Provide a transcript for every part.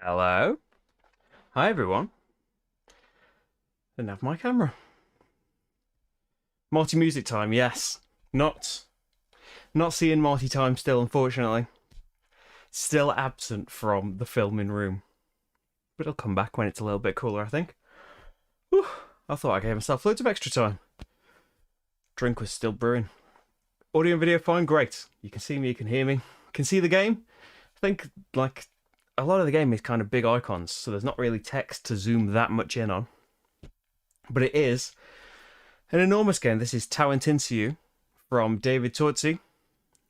Hello. Hi everyone. Didn't have my camera. Marty music time, yes. Not seeing Marty time still, unfortunately. Still absent from the filming room. But it'll come back when it's a little bit cooler, I think. Whew, I thought I gave myself loads of extra time. Drink was still brewing. Audio and video fine, great. You can see me, you can hear me. Can see the game. I think like a lot of the game is kind of big icons, so there's not really text to zoom that much in on. But it is an enormous game. This is Tawantinsuyu from David Turczi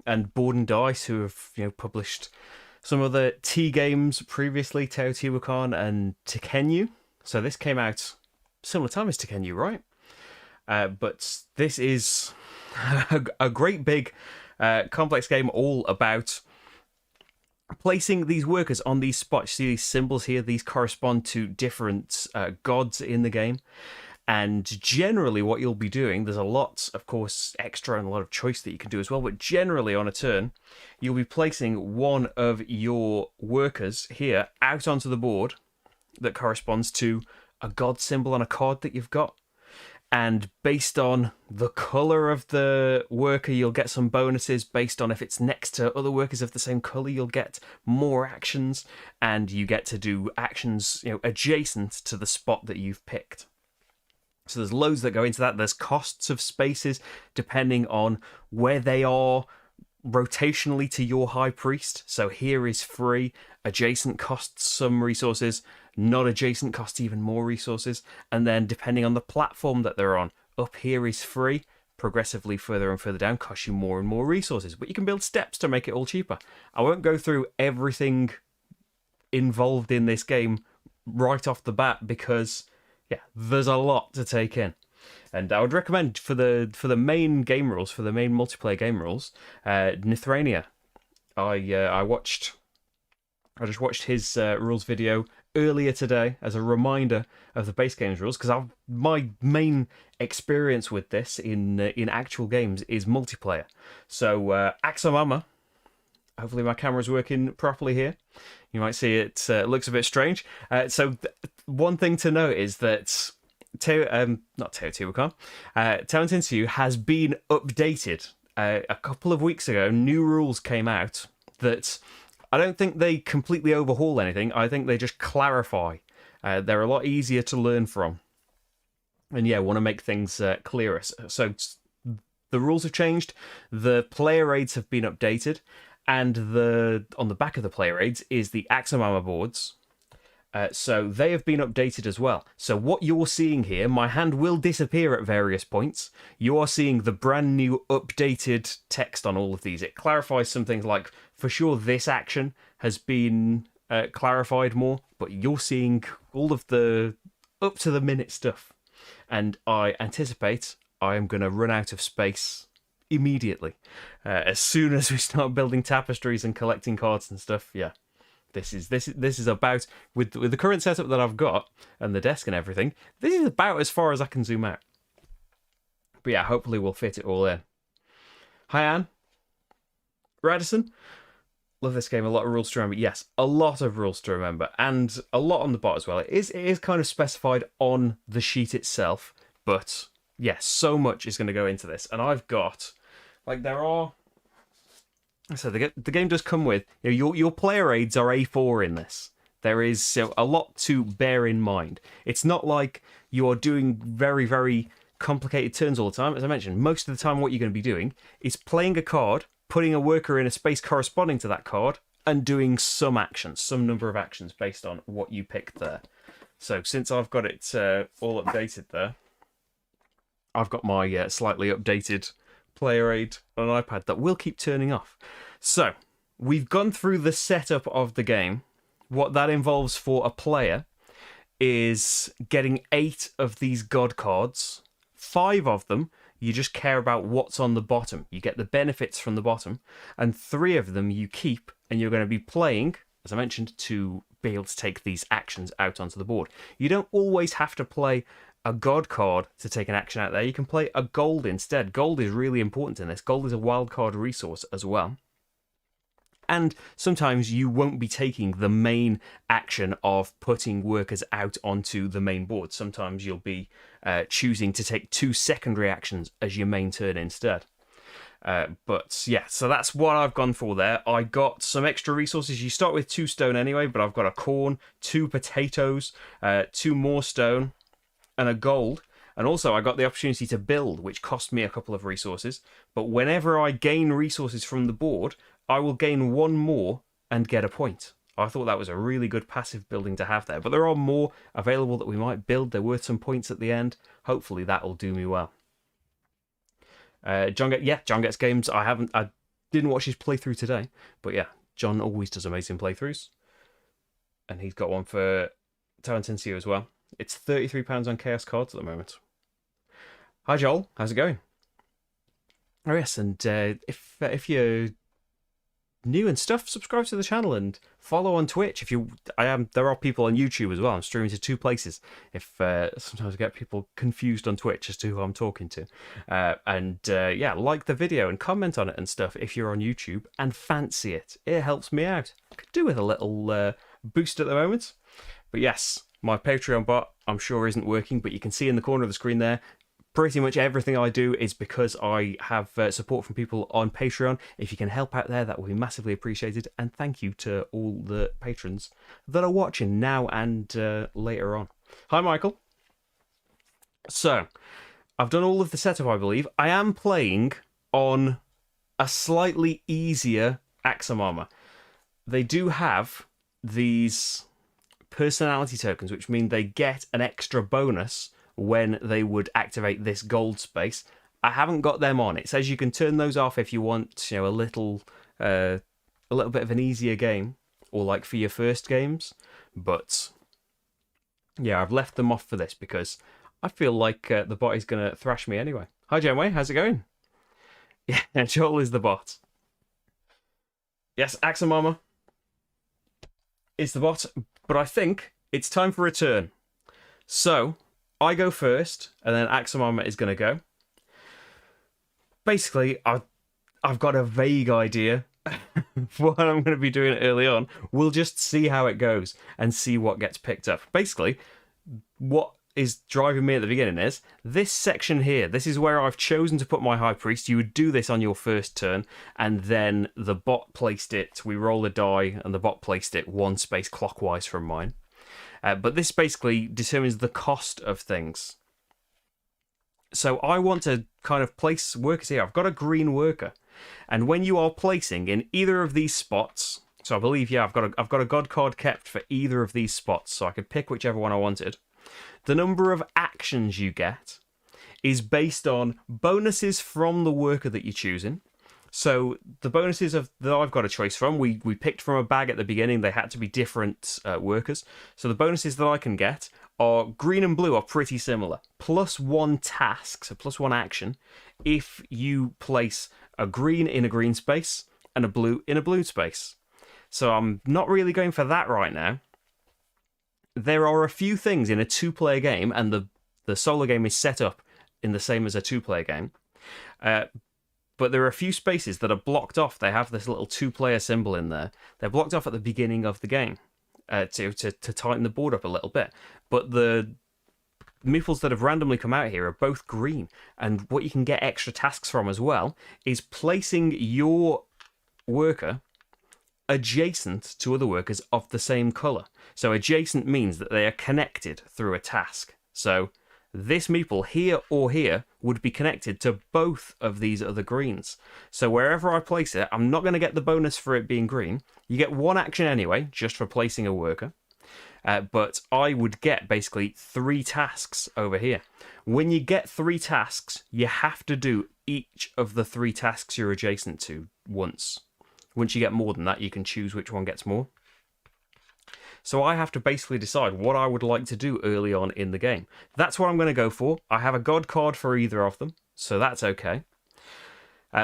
and Board and Dice, who have published some other T games previously, Teotihuacan and Tekenyu. So this came out similar time as Tekenyu, right? But this is a great big complex game all about placing these workers on these spots. See these symbols here? These correspond to different gods in the game. And generally what you'll be doing, there's a lot, of course, extra and a lot of choice that you can do as well, but generally on a turn, you'll be placing one of your workers here out onto the board that corresponds to a god symbol on a card that you've got. And based on the colour of the worker, you'll get some bonuses. Based on if it's next to other workers of the same colour, you'll get more actions. And you get to do actions adjacent to the spot that you've picked. So there's loads that go into that. There's costs of spaces depending on where they are rotationally to your high priest. So here is free. Adjacent costs some resources. Not adjacent costs even more resources. And then depending on the platform that they're on, up here is free. Progressively further and further down costs you more and more resources. But you can build steps to make it all cheaper. I won't go through everything involved in this game right off the bat because there's a lot to take in. And I would recommend for the main game rules, for the main multiplayer game rules, Nithrania. I just watched his rules video earlier today as a reminder of the base games rules, because my main experience with this in actual games is multiplayer. So Axamama, hopefully my camera's working properly here. You might see it looks a bit strange. One thing to note is that not Teotihuacan, Tawantinsuyu has been updated. A couple of weeks ago, new rules came out that I don't think they completely overhaul anything. I think they just clarify. They're a lot easier to learn from. And want to make things clearer. So the rules have changed. The player aids have been updated. And on the back of the player aids is the Axamama boards. So they have been updated as well. So what you're seeing here, my hand will disappear at various points. You are seeing the brand new updated text on all of these. It clarifies some things like, for sure, this action has been clarified more, but you're seeing all of the up to the minute stuff. And I anticipate I am going to run out of space immediately. As soon as we start building tapestries and collecting cards and stuff, This is about, with the current setup that I've got and the desk and everything, this is about as far as I can zoom out. But hopefully we'll fit it all in. Hi Anne. Radisson. Love this game. A lot of rules to remember. Yes, a lot of rules to remember. And a lot on the bot as well. It is kind of specified on the sheet itself. But yes, so much is going to go into this. And I've got, so the game does come with, your player aids are A4 in this. There is a lot to bear in mind. It's not like you're doing very, very complicated turns all the time. As I mentioned, most of the time what you're going to be doing is playing a card, putting a worker in a space corresponding to that card, and doing some actions, some number of actions based on what you picked there. So since I've got it all updated there, I've got my slightly updated player aid on an iPad that will keep turning off. So we've gone through the setup of the game. What that involves for a player is getting 8 of these god cards. 5 of them, you just care about what's on the bottom. You get the benefits from the bottom. And 3 of them you keep, and you're going to be playing, as I mentioned, to be able to take these actions out onto the board. You don't always have to play a god card to take an action out there. You can play a gold instead. Gold is really important in this. Gold is a wild card resource as well. and sometimes you won't be taking the main action of putting workers out onto the main board. Sometimes you'll be choosing to take 2 secondary actions as your main turn instead. But yeah, so that's what I've gone for there. I got some extra resources. You start with 2 stone anyway, but I've got a corn, 2 potatoes, 2 more stone, and a gold. And also I got the opportunity to build, which cost me a couple of resources. But whenever I gain resources from the board, I will gain 1 more and get a point. I thought that was a really good passive building to have there. But there are more available that we might build. They're worth some points at the end. Hopefully that'll do me well. John gets games. I didn't watch his playthrough today, but yeah, John always does amazing playthroughs, and he's got one for Tawantinsuyu as well. It's £33 on Chaos Cards at the moment. Hi Joel, how's it going? Oh yes, and if you're new and stuff, subscribe to the channel and follow on Twitch. There are people on YouTube as well. I'm streaming to 2 places. If sometimes I get people confused on Twitch as to who I'm talking to, yeah, like the video and comment on it and stuff if you're on YouTube and fancy it. It helps me out. I could do with a little boost at the moment, but yes, my Patreon bot I'm sure isn't working, but you can see in the corner of the screen there. Pretty much everything I do is because I have support from people on Patreon. If you can help out there, that will be massively appreciated. And thank you to all the patrons that are watching now and later on. Hi, Michael. So, I've done all of the setup, I believe. I am playing on a slightly easier Axum armor. They do have these personality tokens, which mean they get an extra bonus when they would activate this gold space. I haven't got them on. It says you can turn those off if you want, a little bit of an easier game, or like for your first games. But yeah, I've left them off for this because I feel like the bot is going to thrash me anyway. Hi Janeway, how's it going? Yeah, Joel is the bot. Yes, Axum Armor is the bot, but I think it's time for a turn. So I go first, and then Axum Armor is going to go. Basically, I've got a vague idea of what I'm going to be doing early on. We'll just see how it goes and see what gets picked up. Basically, what is driving me at the beginning is this section here. This is where I've chosen to put my High Priest. You would do this on your first turn, and then the bot placed it. We roll a die, and the bot placed it 1 space clockwise from mine. But this basically determines the cost of things. So I want to kind of place workers here. I've got a green worker. And when you are placing in either of these spots, so I believe, yeah, I've got a god card kept for either of these spots, so I could pick whichever one I wanted. The number of actions you get is based on bonuses from the worker that you're choosing. So the bonuses that I've got a choice from, we picked from a bag at the beginning. They had to be different workers. So the bonuses that I can get are green and blue are pretty similar. +1 task, so +1 action, if you place a green in a green space and a blue in a blue space. So I'm not really going for that right now. There are a few things in a 2-player game, and the solo game is set up in the same as a 2-player game. But there are a few spaces that are blocked off. They have this little 2-player symbol in there. They're blocked off at the beginning of the game to tighten the board up a little bit. But the meeples that have randomly come out here are both green. And what you can get extra tasks from as well is placing your worker adjacent to other workers of the same colour. So adjacent means that they are connected through a task. So this meeple here or here would be connected to both of these other greens. So wherever I place it, I'm not going to get the bonus for it being green. You get 1 action anyway, just for placing a worker. But I would get basically 3 tasks over here. When you get 3 tasks, you have to do each of the 3 tasks you're adjacent to once. Once you get more than that, you can choose which one gets more. So I have to basically decide what I would like to do early on in the game. That's what I'm going to go for. I have a god card for either of them, so that's okay.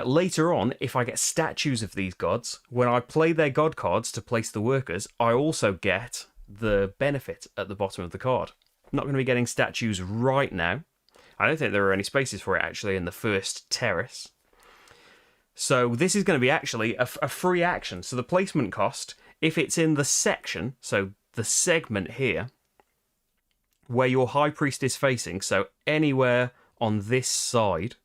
Later on, if I get statues of these gods, when I play their god cards to place the workers, I also get the benefit at the bottom of the card. I'm not going to be getting statues right now. I don't think there are any spaces for it actually in the first terrace. So this is going to be actually a free action. So the placement cost, if it's in the section, so the segment here, where your High Priest is facing, so anywhere on this side,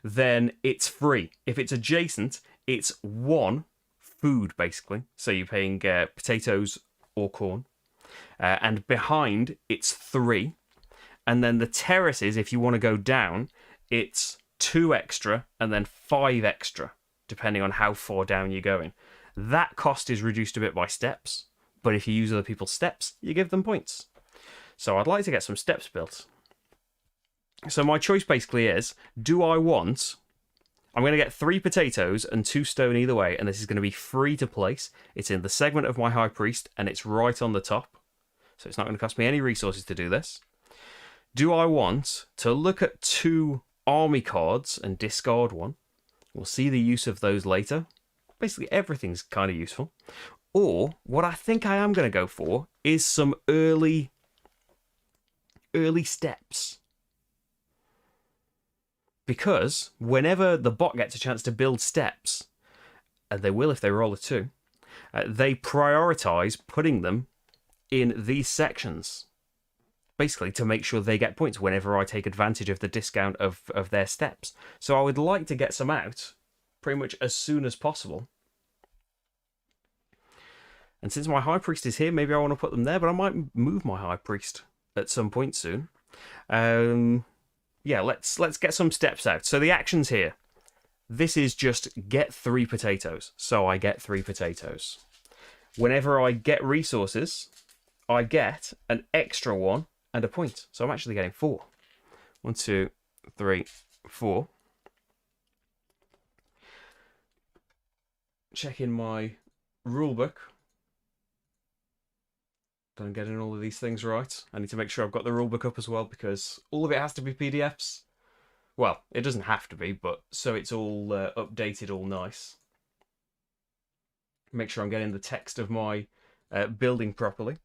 then it's free. If it's adjacent, it's 1 food, basically. So you're paying potatoes or corn. And behind, it's 3. And then the terraces, if you want to go down, it's 2 extra and then 5 extra, depending on how far down you're going. That cost is reduced a bit by steps, but if you use other people's steps, you give them points. So I'd like to get some steps built. So my choice basically is, do I want... I'm going to get 3 potatoes and 2 stone either way, and this is going to be free to place. It's in the segment of my High Priest, and it's right on the top. So it's not going to cost me any resources to do this. Do I want to look at 2 army cards and discard 1? We'll see the use of those later. Basically, everything's kind of useful. Or, what I think I am going to go for is some early steps. Because whenever the bot gets a chance to build steps, and they will if they roll a 2, they prioritize putting them in these sections. Basically, to make sure they get points whenever I take advantage of the discount of their steps. So I would like to get some out pretty much as soon as possible. And since my High Priest is here, maybe I want to put them there, but I might move my High Priest at some point soon. Yeah, let's get some steps out. So the actions here. This is just get 3 potatoes. So I get 3 potatoes. Whenever I get resources, I get an extra 1 and a point. So I'm actually getting 4. 1, 2, 3, 4. Check in my rulebook. I'm getting all of these things right. I need to make sure I've got the rulebook up as well, because all of it has to be PDFs. Well, it doesn't have to be, but so it's all updated, all nice. Make sure I'm getting the text of my building properly.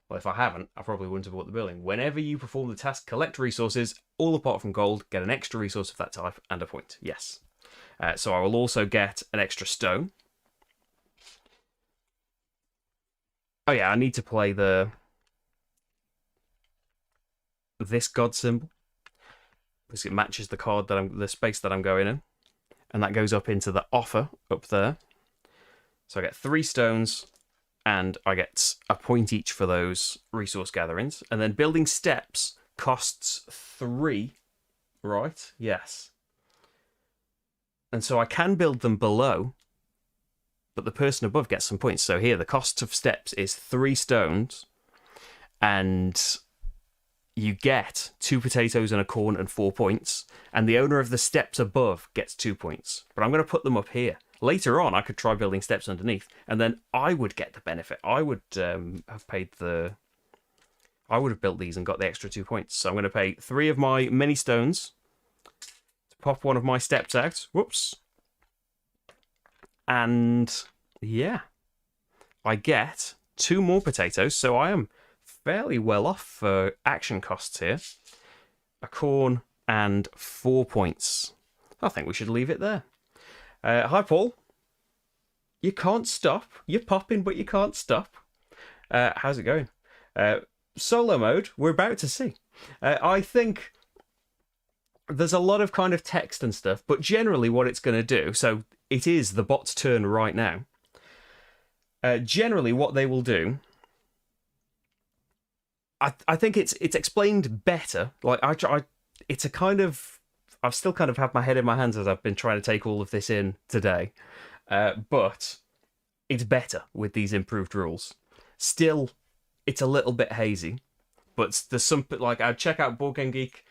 Well, if I haven't, I probably wouldn't have bought the building. Whenever you perform the task, collect resources, all apart from gold, get an extra resource of that type and a point. Yes. So I will also get an extra stone. Oh yeah, I need to play this god symbol, because it matches the card that the space that I'm going in, and that goes up into the offer up there. So I get 3 stones, and I get a point each for those resource gatherings. And then building steps costs 3, right? Yes. And so I can build them below, but the person above gets some points. So here, the cost of steps is 3 stones, and you get 2 potatoes and a corn and 4 points, and the owner of the steps above gets 2 points. But I'm going to put them up here. Later on, I could try building steps underneath, and then I would get the benefit. I would have paid I would have built these and got the extra 2 points. So I'm going to pay 3 of my mini stones to pop one of my steps out. Whoops. And yeah, I get 2 more potatoes, so I am fairly well off for action costs here. A corn and 4 points. I think we should leave it there. Hi, Paul. You can't stop. You're popping, but you can't stop. How's it going? Solo mode, we're about to see. I think there's a lot of kind of text and stuff, but generally what it's going to do, so it is the bot's turn right now. Generally what they will do, I think it's explained better. Like it's a kind of, I've still kind of had my head in my hands as I've been trying to take all of this in today, but it's better with these improved rules. Still, it's a little bit hazy, but there's some, like, I'd check out Board Game Geek.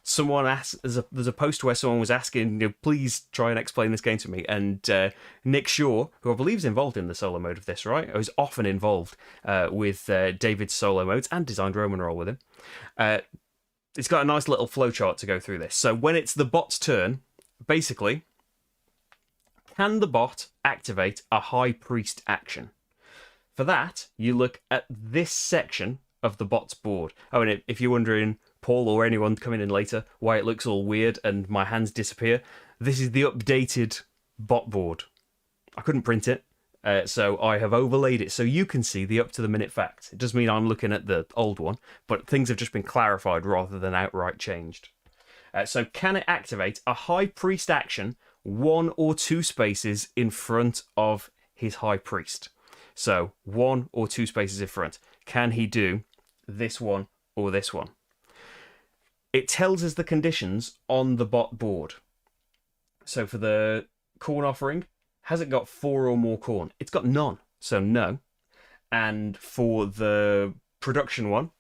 Someone asked, there's a post where someone was asking, please try and explain this game to me. And Nick Shaw, who I believe is involved in the solo mode of this, right? Or is often involved with David's solo modes, and designed Roman Roll with him. It's got a nice little flowchart to go through this. So when it's the bot's turn, basically, can the bot activate a High Priest action? For that, you look at this section of the bot's board. Oh, and if you're wondering, Paul or anyone coming in later, why it looks all weird and my hands disappear, this is the updated bot board. I couldn't print it, so I have overlaid it so you can see the up-to-the-minute facts. It does mean I'm looking at the old one, but things have just been clarified rather than outright changed. So can it activate a High Priest action 1 or 2 spaces in front of his High Priest? So 1 or 2 spaces in front. Can he do this one or this one? It tells us the conditions on the bot board. So for the corn offering, has it got 4 or more corn? It's got none, so no. And for the production one,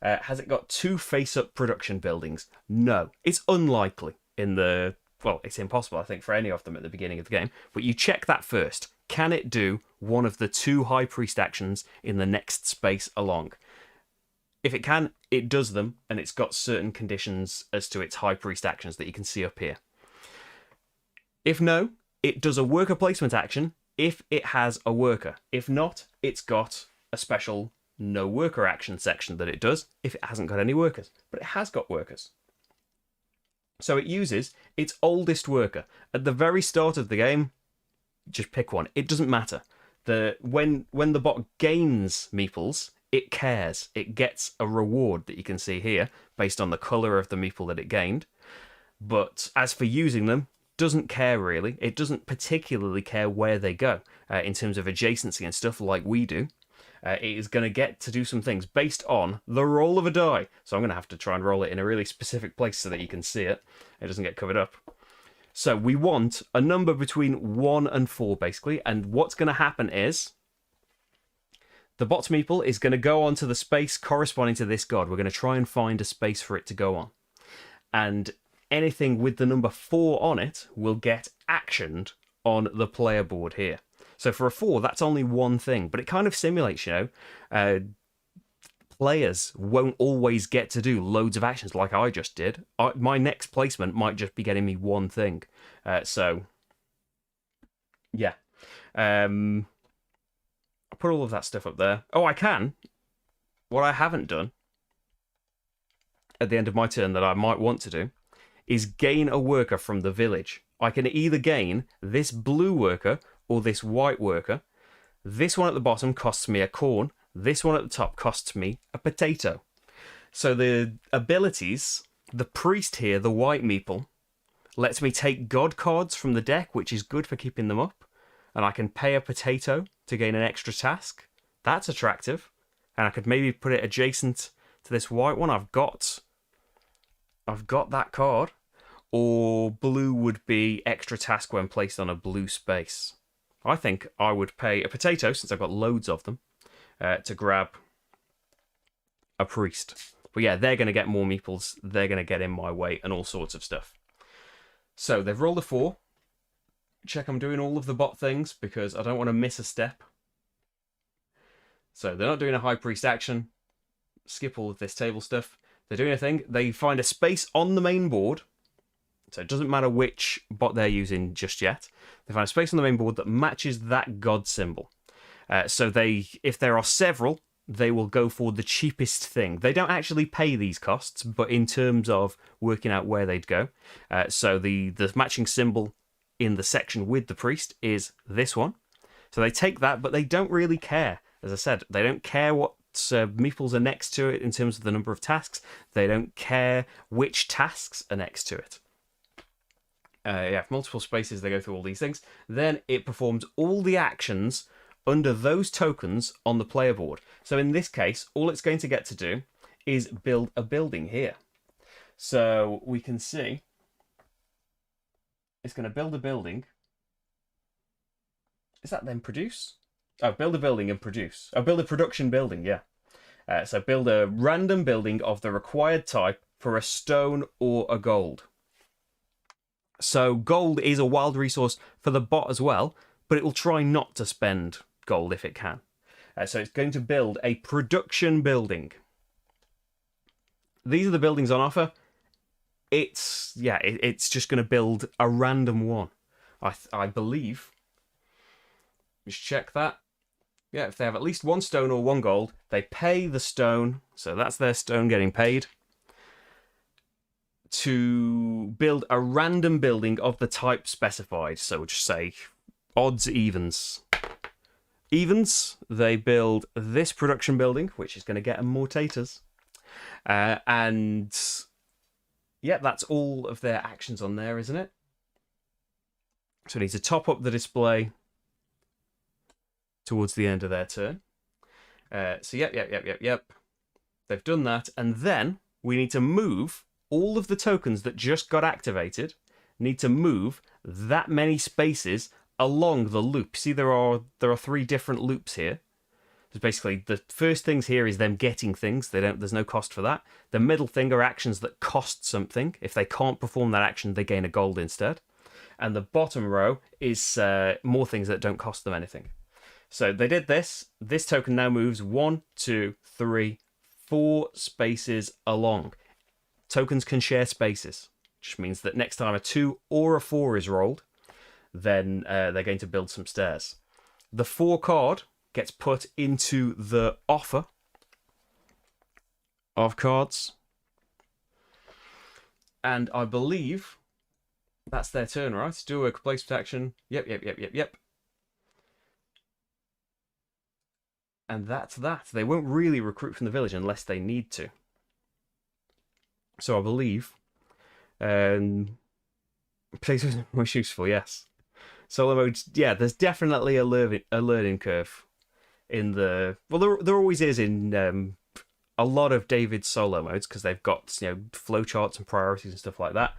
has it got 2 face-up production buildings? No. It's unlikely in the... Well, it's impossible, I think, for any of them at the beginning of the game. But you check that first. Can it do one of the 2 High Priest actions in the next space along? If it can, it does them, and it's got certain conditions as to its High Priest actions that you can see up here. If no, it does a worker placement action if it has a worker. If not, it's got a special no worker action section that it does if it hasn't got any workers. But it has got workers. So it uses its oldest worker. At the very start of the game, just pick one. It doesn't matter. When the bot gains meeples, it cares. It gets a reward that you can see here based on the colour of the meeple that it gained. But as for using them, doesn't care really. It doesn't particularly care where they go in terms of adjacency and stuff like we do. It is going to get to do some things based on the roll of a die. So I'm going to have to try and roll it in a really specific place so that you can see it. It doesn't get covered up. So we want a number between 1 and 4, basically. And what's going to happen is the bot's meeple is going to go onto the space corresponding to this god. We're going to try and find a space for it to go on. And anything with the number 4 on it will get actioned on the player board here. So for a 4, that's only one thing, but it kind of simulates, you know, players won't always get to do loads of actions like I just did. My next placement might just be getting me one thing. So, yeah. I'll put all of that stuff up there. Oh, I can. What I haven't done at the end of my turn that I might want to do is gain a worker from the village. I can either gain this blue worker or this white worker. This one at the bottom costs me a corn. This one at the top costs me a potato. So the abilities, the priest here, the white meeple, lets me take god cards from the deck, which is good for keeping them up. And I can pay a potato to gain an extra task. That's attractive. And I could maybe put it adjacent to this white one. I've got that card. Or blue would be extra task when placed on a blue space. I think I would pay a potato, since I've got loads of them, to grab a priest. But yeah, they're going to get more meeples. They're going to get in my way and all sorts of stuff. So they've rolled a 4. Check I'm doing all of the bot things because I don't want to miss a step. So they're not doing a high priest action. Skip all of this table stuff. They're doing a thing. They find a space on the main board. So it doesn't matter which bot they're using just yet. They find a space on the main board that matches that god symbol. So if there are several, they will go for the cheapest thing. They don't actually pay these costs, but in terms of working out where they'd go. So the matching symbol in the section with the priest is this one. So they take that, but they don't really care. As I said, they don't care what meeples are next to it in terms of the number of tasks. They don't care which tasks are next to it. For multiple spaces, they go through all these things. Then it performs all the actions under those tokens on the player board. So in this case, all it's going to get to do is build a building here. So we can see it's going to build a building. Is that then produce? Oh, build a building and produce. Oh, build a production building, yeah. So build a random building of the required type for a stone or a gold. So gold is a wild resource for the bot as well, but it will try not to spend gold if it can. So it's going to build a production building. These are the buildings on offer. It's just going to build a random one. I believe. Just check that. Yeah, if they have at least 1 stone or 1 gold, they pay the stone, so that's their stone getting paid, to build a random building of the type specified. So we'll just say odds, evens. Evens, they build this production building, which is going to get them more taters. And yeah, that's all of their actions on there, isn't it? So we need to top up the display towards the end of their turn. So yep. They've done that. And then we need to move all of the tokens that just got activated, need to move that many spaces along the loop. See, there are 3 different loops here. So basically, the first things here is them getting things. There's no cost for that. The middle thing are actions that cost something. If they can't perform that action, they gain a gold instead. And the bottom row is more things that don't cost them anything. So they did this. This token now moves 1, 2, 3, 4 spaces along. Tokens can share spaces, which means that next time a 2 or a 4 is rolled, then they're going to build some stairs. The 4 card gets put into the offer of cards. And I believe that's their turn, right? Do a place protection. Yep. And that's that. They won't really recruit from the village unless they need to. So I believe places are most useful, yes. Solo mode, yeah, there's definitely a learning curve in the... Well, there always is in a lot of David's solo modes, because they've got, flowcharts and priorities and stuff like that.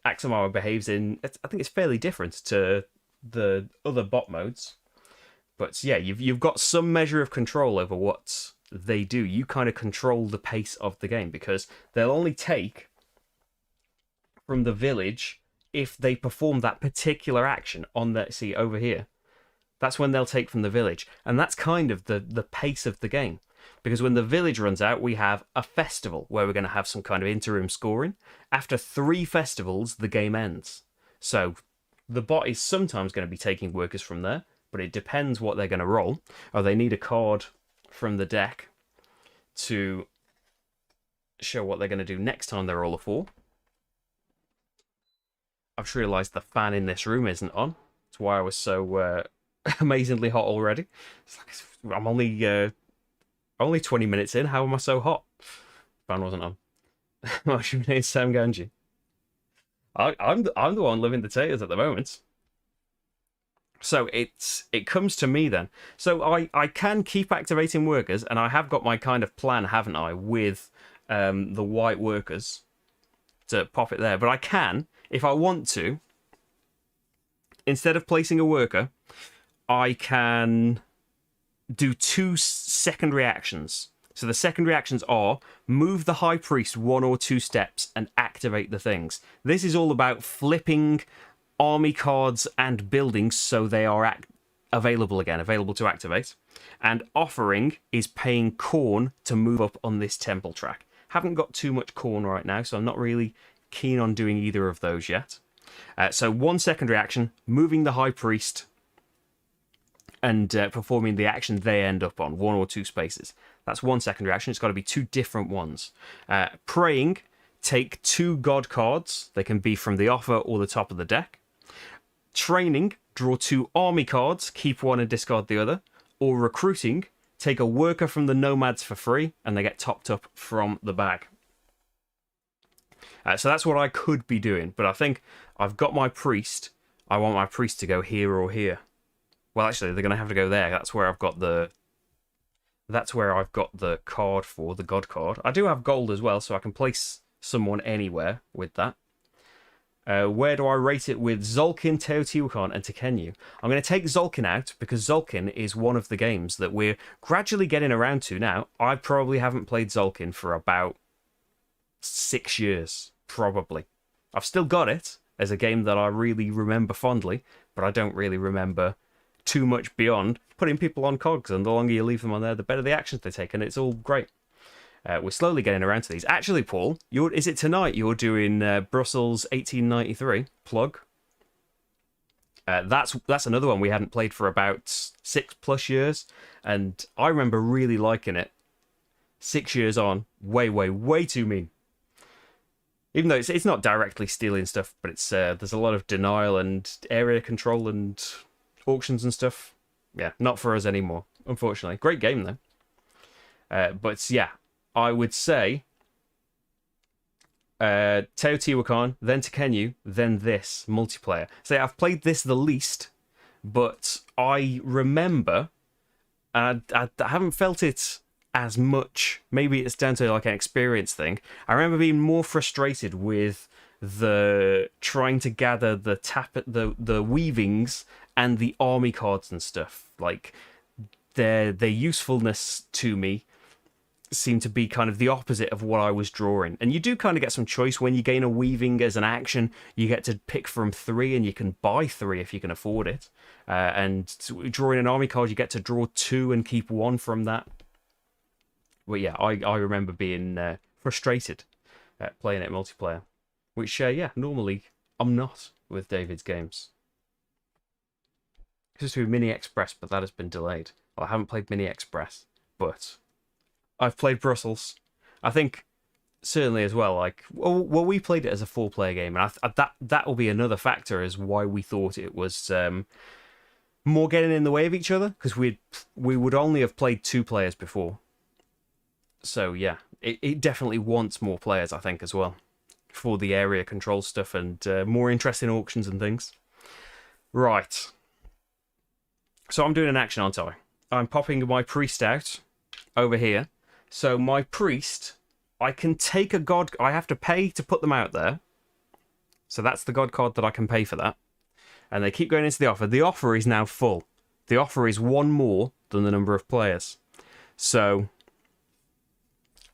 Axamara behaves in... I think it's fairly different to the other bot modes. But yeah, you've got some measure of control over what they do. You kind of control the pace of the game, because they'll only take from the village if they perform that particular action on that. See over here, that's when they'll take from the village, and that's kind of the pace of the game. Because when the village runs out, we have a festival where we're going to have some kind of interim scoring. After 3 festivals, the game ends. So the bot is sometimes going to be taking workers from there, but it depends what they're going to roll. Oh, they need a card from the deck to show what they're going to do next time they roll a 4. I've just realised the fan in this room isn't on. That's why I was so amazingly hot already. It's like, I'm only 20 minutes in. How am I so hot? Fan wasn't on. What's your name, Sam Ganji? I'm the one living the taters at the moment. So it comes to me then. So I can keep activating workers, and I have got my kind of plan, haven't I, with the white workers to pop it there. But I can, if I want to, instead of placing a worker, I can do 2 secondary actions. So the secondary actions are move the High Priest 1 or 2 steps and activate the things. This is all about flipping army cards and buildings so they are available again, available to activate. And offering is paying corn to move up on this temple track. Haven't got too much corn right now, so I'm not really keen on doing either of those yet. So 1 secondary action, moving the High Priest and performing the action they end up on, 1 or 2 spaces. That's 1 secondary action. It's got to be 2 different ones. Praying, take 2 god cards. They can be from the offer or the top of the deck. Training, draw 2 army cards, keep 1 and discard the other. Or recruiting, take a worker from the nomads for free, and they get topped up from the bag. So that's what I could be doing, but I think I've got my priest. I want my priest to go here or here. Well, actually, they're going to have to go there. That's where I've got the card for, the god card. I do have gold as well, so I can place someone anywhere with that. Where do I rate it with Zolkin, Teotihuacan, and Tekenyu? I'm going to take Zolkin out because Zolkin is one of the games that we're gradually getting around to now. I probably haven't played Zolkin for about 6 years, probably. I've still got it as a game that I really remember fondly, but I don't really remember too much beyond putting people on cogs, and the longer you leave them on there, the better the actions they take, and it's all great. We're slowly getting around to these. Actually, Paul, is it tonight you're doing Brussels 1893? Plug. That's another one we hadn't played for about 6+ years, and I remember really liking it. 6 years on, way too mean. Even though it's not directly stealing stuff, but it's there's a lot of denial and area control and auctions and stuff. Yeah, not for us anymore, unfortunately. Great game though. But yeah, I would say Teotihuacan, then Tekenyu, then this multiplayer. So I've played this the least, but I remember, and I haven't felt it as much. Maybe it's down to like an experience thing. I remember being more frustrated with the trying to gather the weavings and the army cards and stuff. Like their usefulness to me seemed to be kind of the opposite of what I was drawing. And you do kind of get some choice when you gain a weaving as an action. You get to pick from 3, and you can buy 3 if you can afford it. And drawing an army card, you get to draw 2 and keep 1 from that. But yeah, I remember being frustrated at playing it multiplayer, which yeah, normally I'm not with David's games. This is through Mini Express, but that has been delayed. Well, I haven't played Mini Express, but I've played Brussels. I think certainly as well. Like, well, we played it as a 4-player game, and that will be another factor as why we thought it was more getting in the way of each other, because we would only have played 2 players before. So yeah, it definitely wants more players, I think, as well, for the area control stuff and more interesting auctions and things. Right. So I'm doing an action, aren't I? I'm popping my priest out over here. So my priest, I can take a god. I have to pay to put them out there. So that's the god card that I can pay for that. And they keep going into the offer. The offer is now full. The offer is 1 more than the number of players. So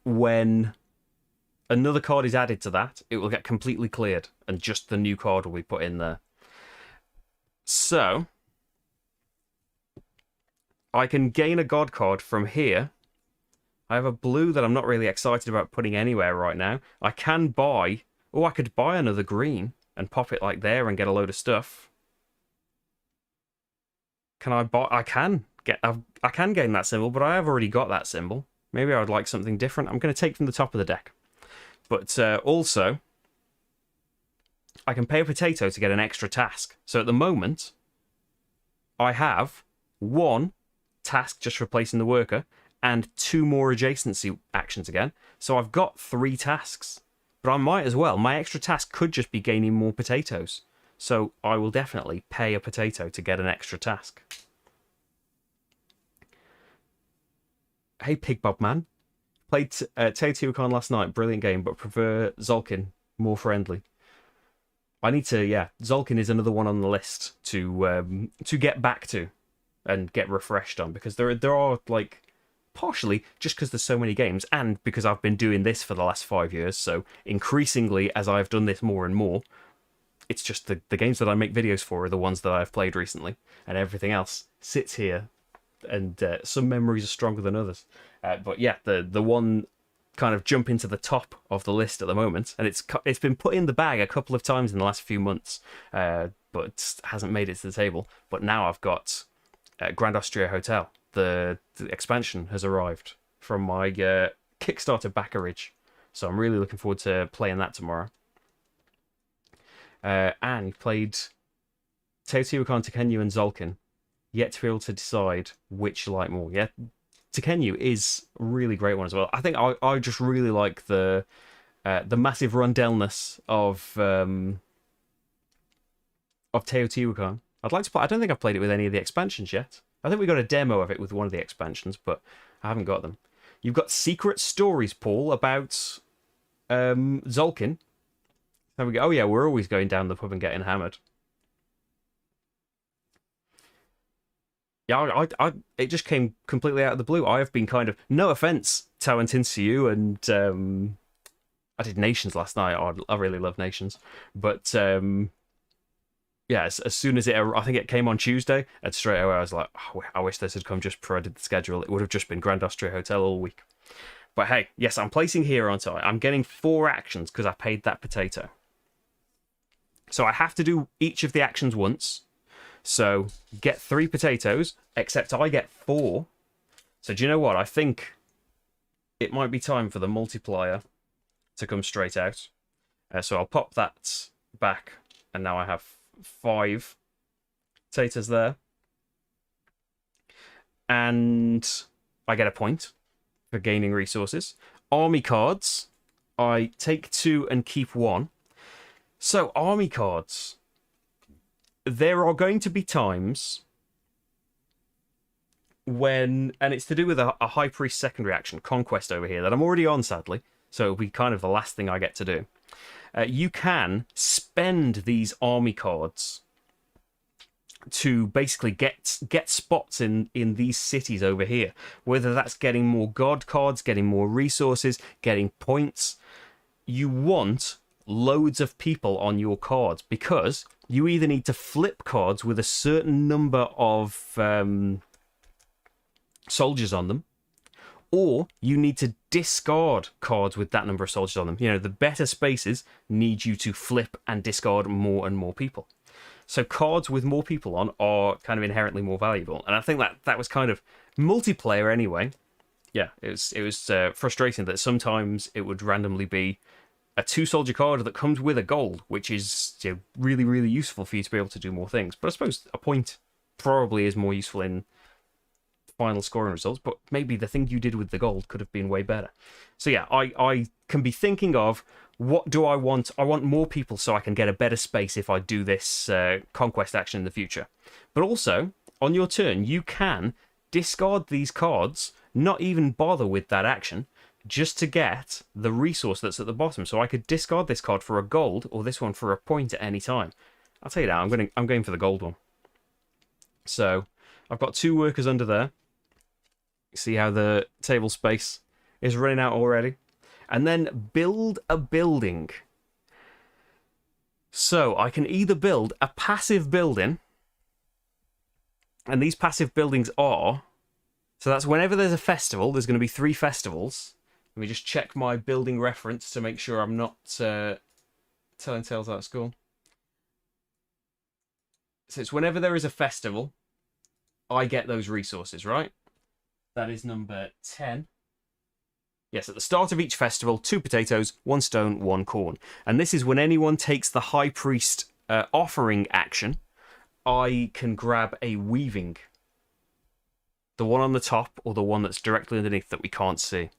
when another card is added to that, it will get completely cleared, and just the new card will be put in there. So I can gain a god card from here. I have a blue that I'm not really excited about putting anywhere right now. I can buy... Oh, I could buy another green and pop it like there and get a load of stuff. Can I buy... I can gain that symbol, but I have already got that symbol. Maybe I would like something different. I'm going to take from the top of the deck. But also, I can pay a potato to get an extra task. So at the moment, I have 1 task just replacing the worker and 2 more adjacency actions again. So I've got 3 tasks. But I might as well. My extra task could just be gaining more potatoes. So I will definitely pay a potato to get an extra task. Hey, Pig Bob Man. Played Teotihuacan last night. Brilliant game, but prefer Zolkin. More friendly. I need to, yeah. Zolkin is another one on the list to get back to and get refreshed on, because there are like, partially just because there's so many games, and because I've been doing this for the last 5 years. So increasingly, as I've done this more and more, it's just the games that I make videos for are the ones that I've played recently, and everything else sits here. And some memories are stronger than others. But yeah, the one kind of jumping to the top of the list at the moment, and it's been put in the bag a couple of times in the last few months, but hasn't made it to the table. But now I've got Grand Austria Hotel. The expansion has arrived from my Kickstarter backerage, so I'm really looking forward to playing that tomorrow. And played Teotihuacan, Tekenyu, and Zolkin. Yet to be able to decide which you like more. Yeah, Tekenyu is a really great one as well. I think I just really like the massive rundown-ness of Teotihuacan. I'd like to play. I don't think I've played it with any of the expansions yet. I think we got a demo of it with one of the expansions, but I haven't got them. You've got secret stories, Paul, about Zolkin. There we go. Oh yeah, we're always going down the pub and getting hammered. Yeah, it just came completely out of the blue. I have been kind of, no offense, Tawantinsuyu, and I did Nations last night. I really love Nations, but yeah, as soon as I think it came on Tuesday, and straight away I was like, oh, I wish this had come just before I did the schedule. It would have just been Grand Austria Hotel all week. But hey, yes, I'm placing here, aren't I? I'm getting 4 actions because I paid that potato. So I have to do each of the actions once. So get 3 potatoes, except I get 4. So do you know what? I think it might be time for the multiplier to come straight out. So I'll pop that back, and now I have 5 potatoes there. And I get a point for gaining resources. Army cards, I take 2 and keep 1. So army cards, there are going to be times when, and it's to do with a High Priest secondary action, Conquest over here, that I'm already on, sadly, so it'll be kind of the last thing I get to do. You can spend these army cards to basically get spots in these cities over here, whether that's getting more god cards, getting more resources, getting points. You want loads of people on your cards, because you either need to flip cards with a certain number of soldiers on them, or you need to discard cards with that number of soldiers on them. You know, the better spaces need you to flip and discard more and more people. So cards with more people on are kind of inherently more valuable, and I think that was kind of multiplayer anyway. Yeah, it was frustrating that sometimes it would randomly be a 2-soldier card that comes with a gold, which is, you know, really, really useful for you to be able to do more things. But I suppose a point probably is more useful in final scoring results, but maybe the thing you did with the gold could have been way better. So yeah, I can be thinking of, what do I want? I want more people so I can get a better space if I do this conquest action in the future. But also, on your turn, you can discard these cards, not even bother with that action, just to get the resource that's at the bottom. So I could discard this card for a gold, or this one for a point at any time. I'll tell you now, I'm going for the gold one. So I've got 2 workers under there. See how the table space is running out already? And then build a building. So I can either build a passive building, and these passive buildings are, so that's whenever there's a festival, there's going to be 3 festivals. Let me just check my building reference to make sure I'm not telling tales out of school. So it's whenever there is a festival, I get those resources, right? That is number 10. Yes, at the start of each festival, 2 potatoes, 1 stone, 1 corn. And this is when anyone takes the High Priest offering action, I can grab a weaving. The one on the top, or the one that's directly underneath that we can't see.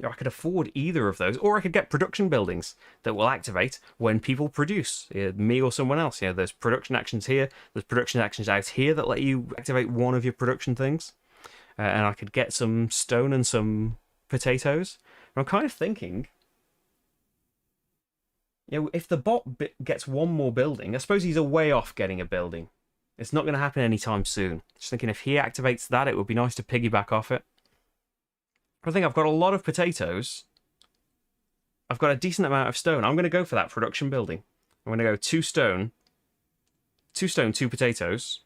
I could afford either of those, or I could get production buildings that will activate when people produce, me or someone else. You know, there's production actions here, there's production actions out here that let you activate one of your production things. And I could get some stone and some potatoes. And I'm kind of thinking, you know, if the bot gets 1 more building, I suppose he's a way off getting a building. It's not going to happen anytime soon. Just thinking if he activates that, it would be nice to piggyback off it. I think I've got a lot of potatoes. I've got a decent amount of stone. I'm going to go for that production building. I'm going to go 2 stone, 2 potatoes.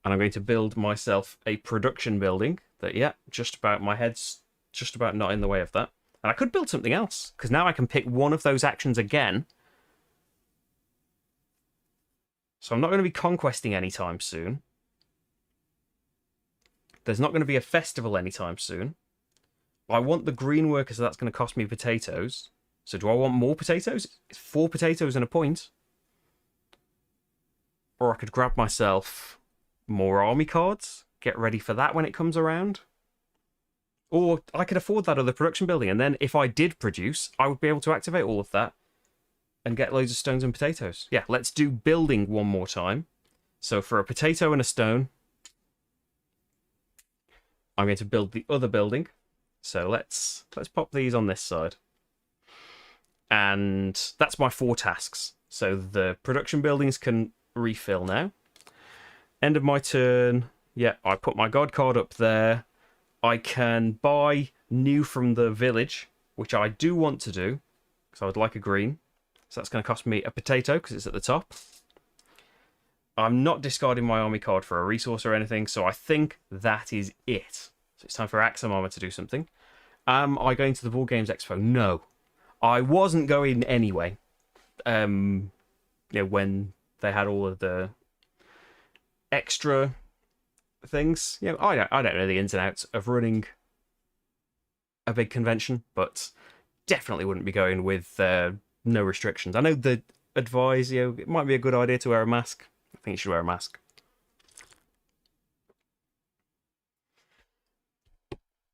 And I'm going to build myself a production building that, yeah, just about, my head's just about not in the way of that. And I could build something else, because now I can pick one of those actions again. So I'm not going to be conquesting anytime soon. There's not going to be a festival anytime soon. I want the green worker, so that's going to cost me potatoes. So do I want more potatoes? It's 4 potatoes and a point. Or I could grab myself more army cards, get ready for that when it comes around. Or I could afford that other production building, and then if I did produce, I would be able to activate all of that and get loads of stones and potatoes. Yeah, let's do building one more time. So for a potato and a stone, I'm going to build the other building. So let's pop these on this side. And that's my 4 tasks. So the production buildings can refill now. End of my turn. Yeah, I put my god card up there. I can buy new from the village, which I do want to do, because I would like a green. So that's going to cost me a potato, because it's at the top. I'm not discarding my army card for a resource or anything, so I think that is it. So it's time for Axum Armor to do something. Am I going to the Board Games Expo? No. I wasn't going anyway. when they had all of the extra things. I don't know the ins and outs of running a big convention, but definitely wouldn't be going with no restrictions. I know they advise, it might be a good idea to wear a mask. I think you should wear a mask.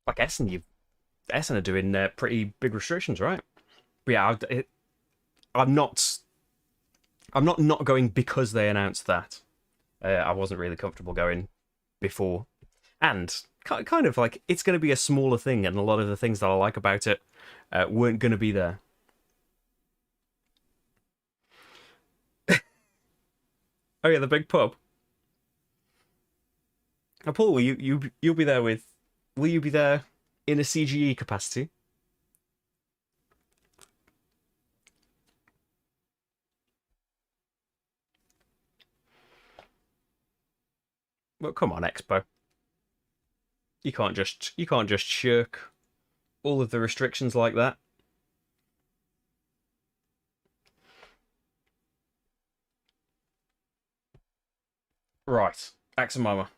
Like Essen are doing pretty big restrictions, right? But yeah, I'm not going because they announced that. I wasn't really comfortable going before, and kind of like it's going to be a smaller thing, and a lot of the things that I like about it weren't going to be there. Oh yeah, the big pub. Now, Paul, you'll be there with? Will you be there in a CGE capacity? Well, come on, Expo. You can't just shirk all of the restrictions like that. Right, Axamama.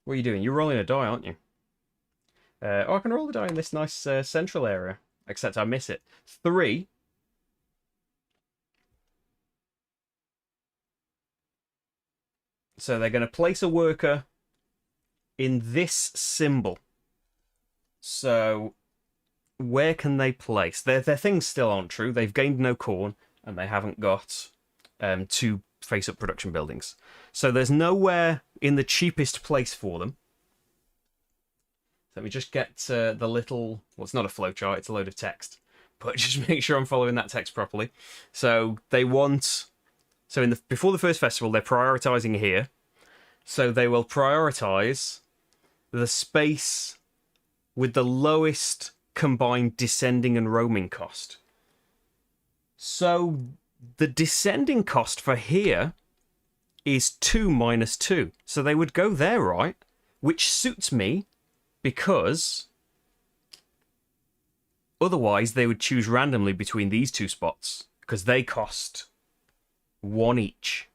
What are you doing? You're rolling a die, aren't you? Oh, I can roll the die in this nice central area. Except I miss it. 3. So they're going to place a worker in this symbol. So where can they place? Their things still aren't true. They've gained no corn, and they haven't got 2 face-up production buildings. So there's nowhere in the cheapest place for them. Let me just get the little... Well, it's not a flowchart, it's a load of text. But just make sure I'm following that text properly. So they want... So before the first festival, they're prioritising here. So they will prioritise the space with the lowest combined descending and roaming cost. So the descending cost for here is 2 minus 2. So they would go there, right? Which suits me because otherwise they would choose randomly between these 2 spots because they cost 1 each.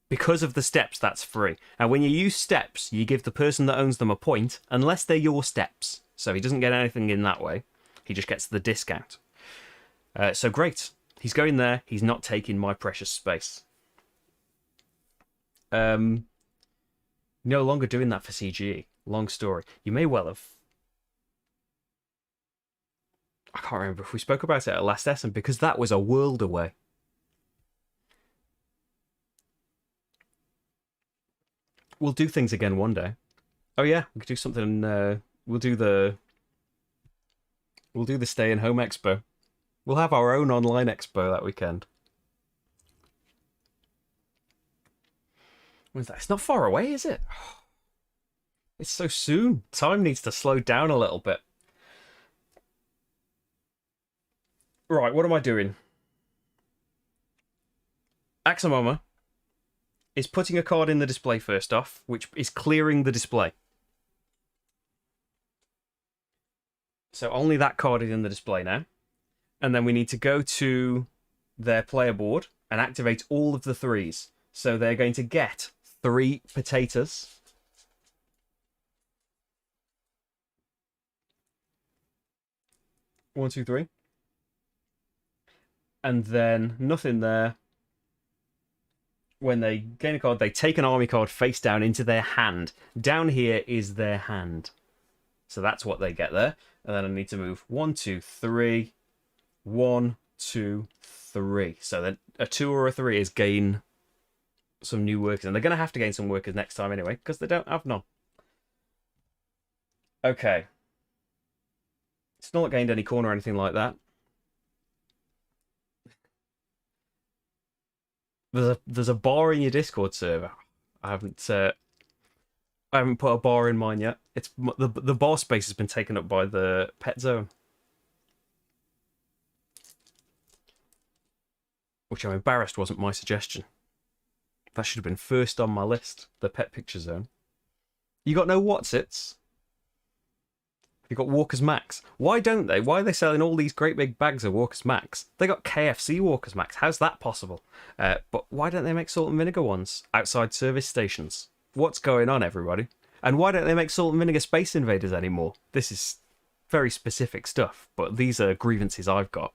Because of the steps, that's free. And when you use steps, you give the person that owns them a point, unless they're your steps. So he doesn't get anything in that way. He just gets the discount. So great. He's going there. He's not taking my precious space. No longer doing that for CGE. Long story. You may well have... I can't remember if we spoke about it at last Essen, because that was a world away. We'll do things again one day. Oh yeah, we could do something. We'll do the stay in home expo. We'll have our own online expo that weekend. When's that? It's not far away, is it? It's so soon. Time needs to slow down a little bit. Right, what am I doing? Axamoma is putting a card in the display first off, which is clearing the display. So only that card is in the display now. And then we need to go to their player board and activate all of the 3s. So they're going to get 3 potatoes. One, two, three. And then nothing there. When they gain a card, they take an army card face down into their hand. Down here is their hand. So that's what they get there. And then I need to move 1, 2, 3. 1, 2, 3. So then a 2 or a 3 is gain some new workers. And they're going to have to gain some workers next time anyway, because they don't have none. Okay. It's not gained any corn or anything like that. There's a bar in your Discord server. I haven't put a bar in mine yet. It's the bar space has been taken up by the pet zone, which I'm embarrassed wasn't my suggestion. That should have been first on my list. The pet picture zone. You got no Watsits? You've got Walker's Max. Why don't they? Why are they selling all these great big bags of Walker's Max? They got KFC Walker's Max. How's that possible? But why don't they make salt and vinegar ones outside service stations? What's going on, everybody? And why don't they make salt and vinegar Space Invaders anymore? This is very specific stuff, but these are grievances I've got.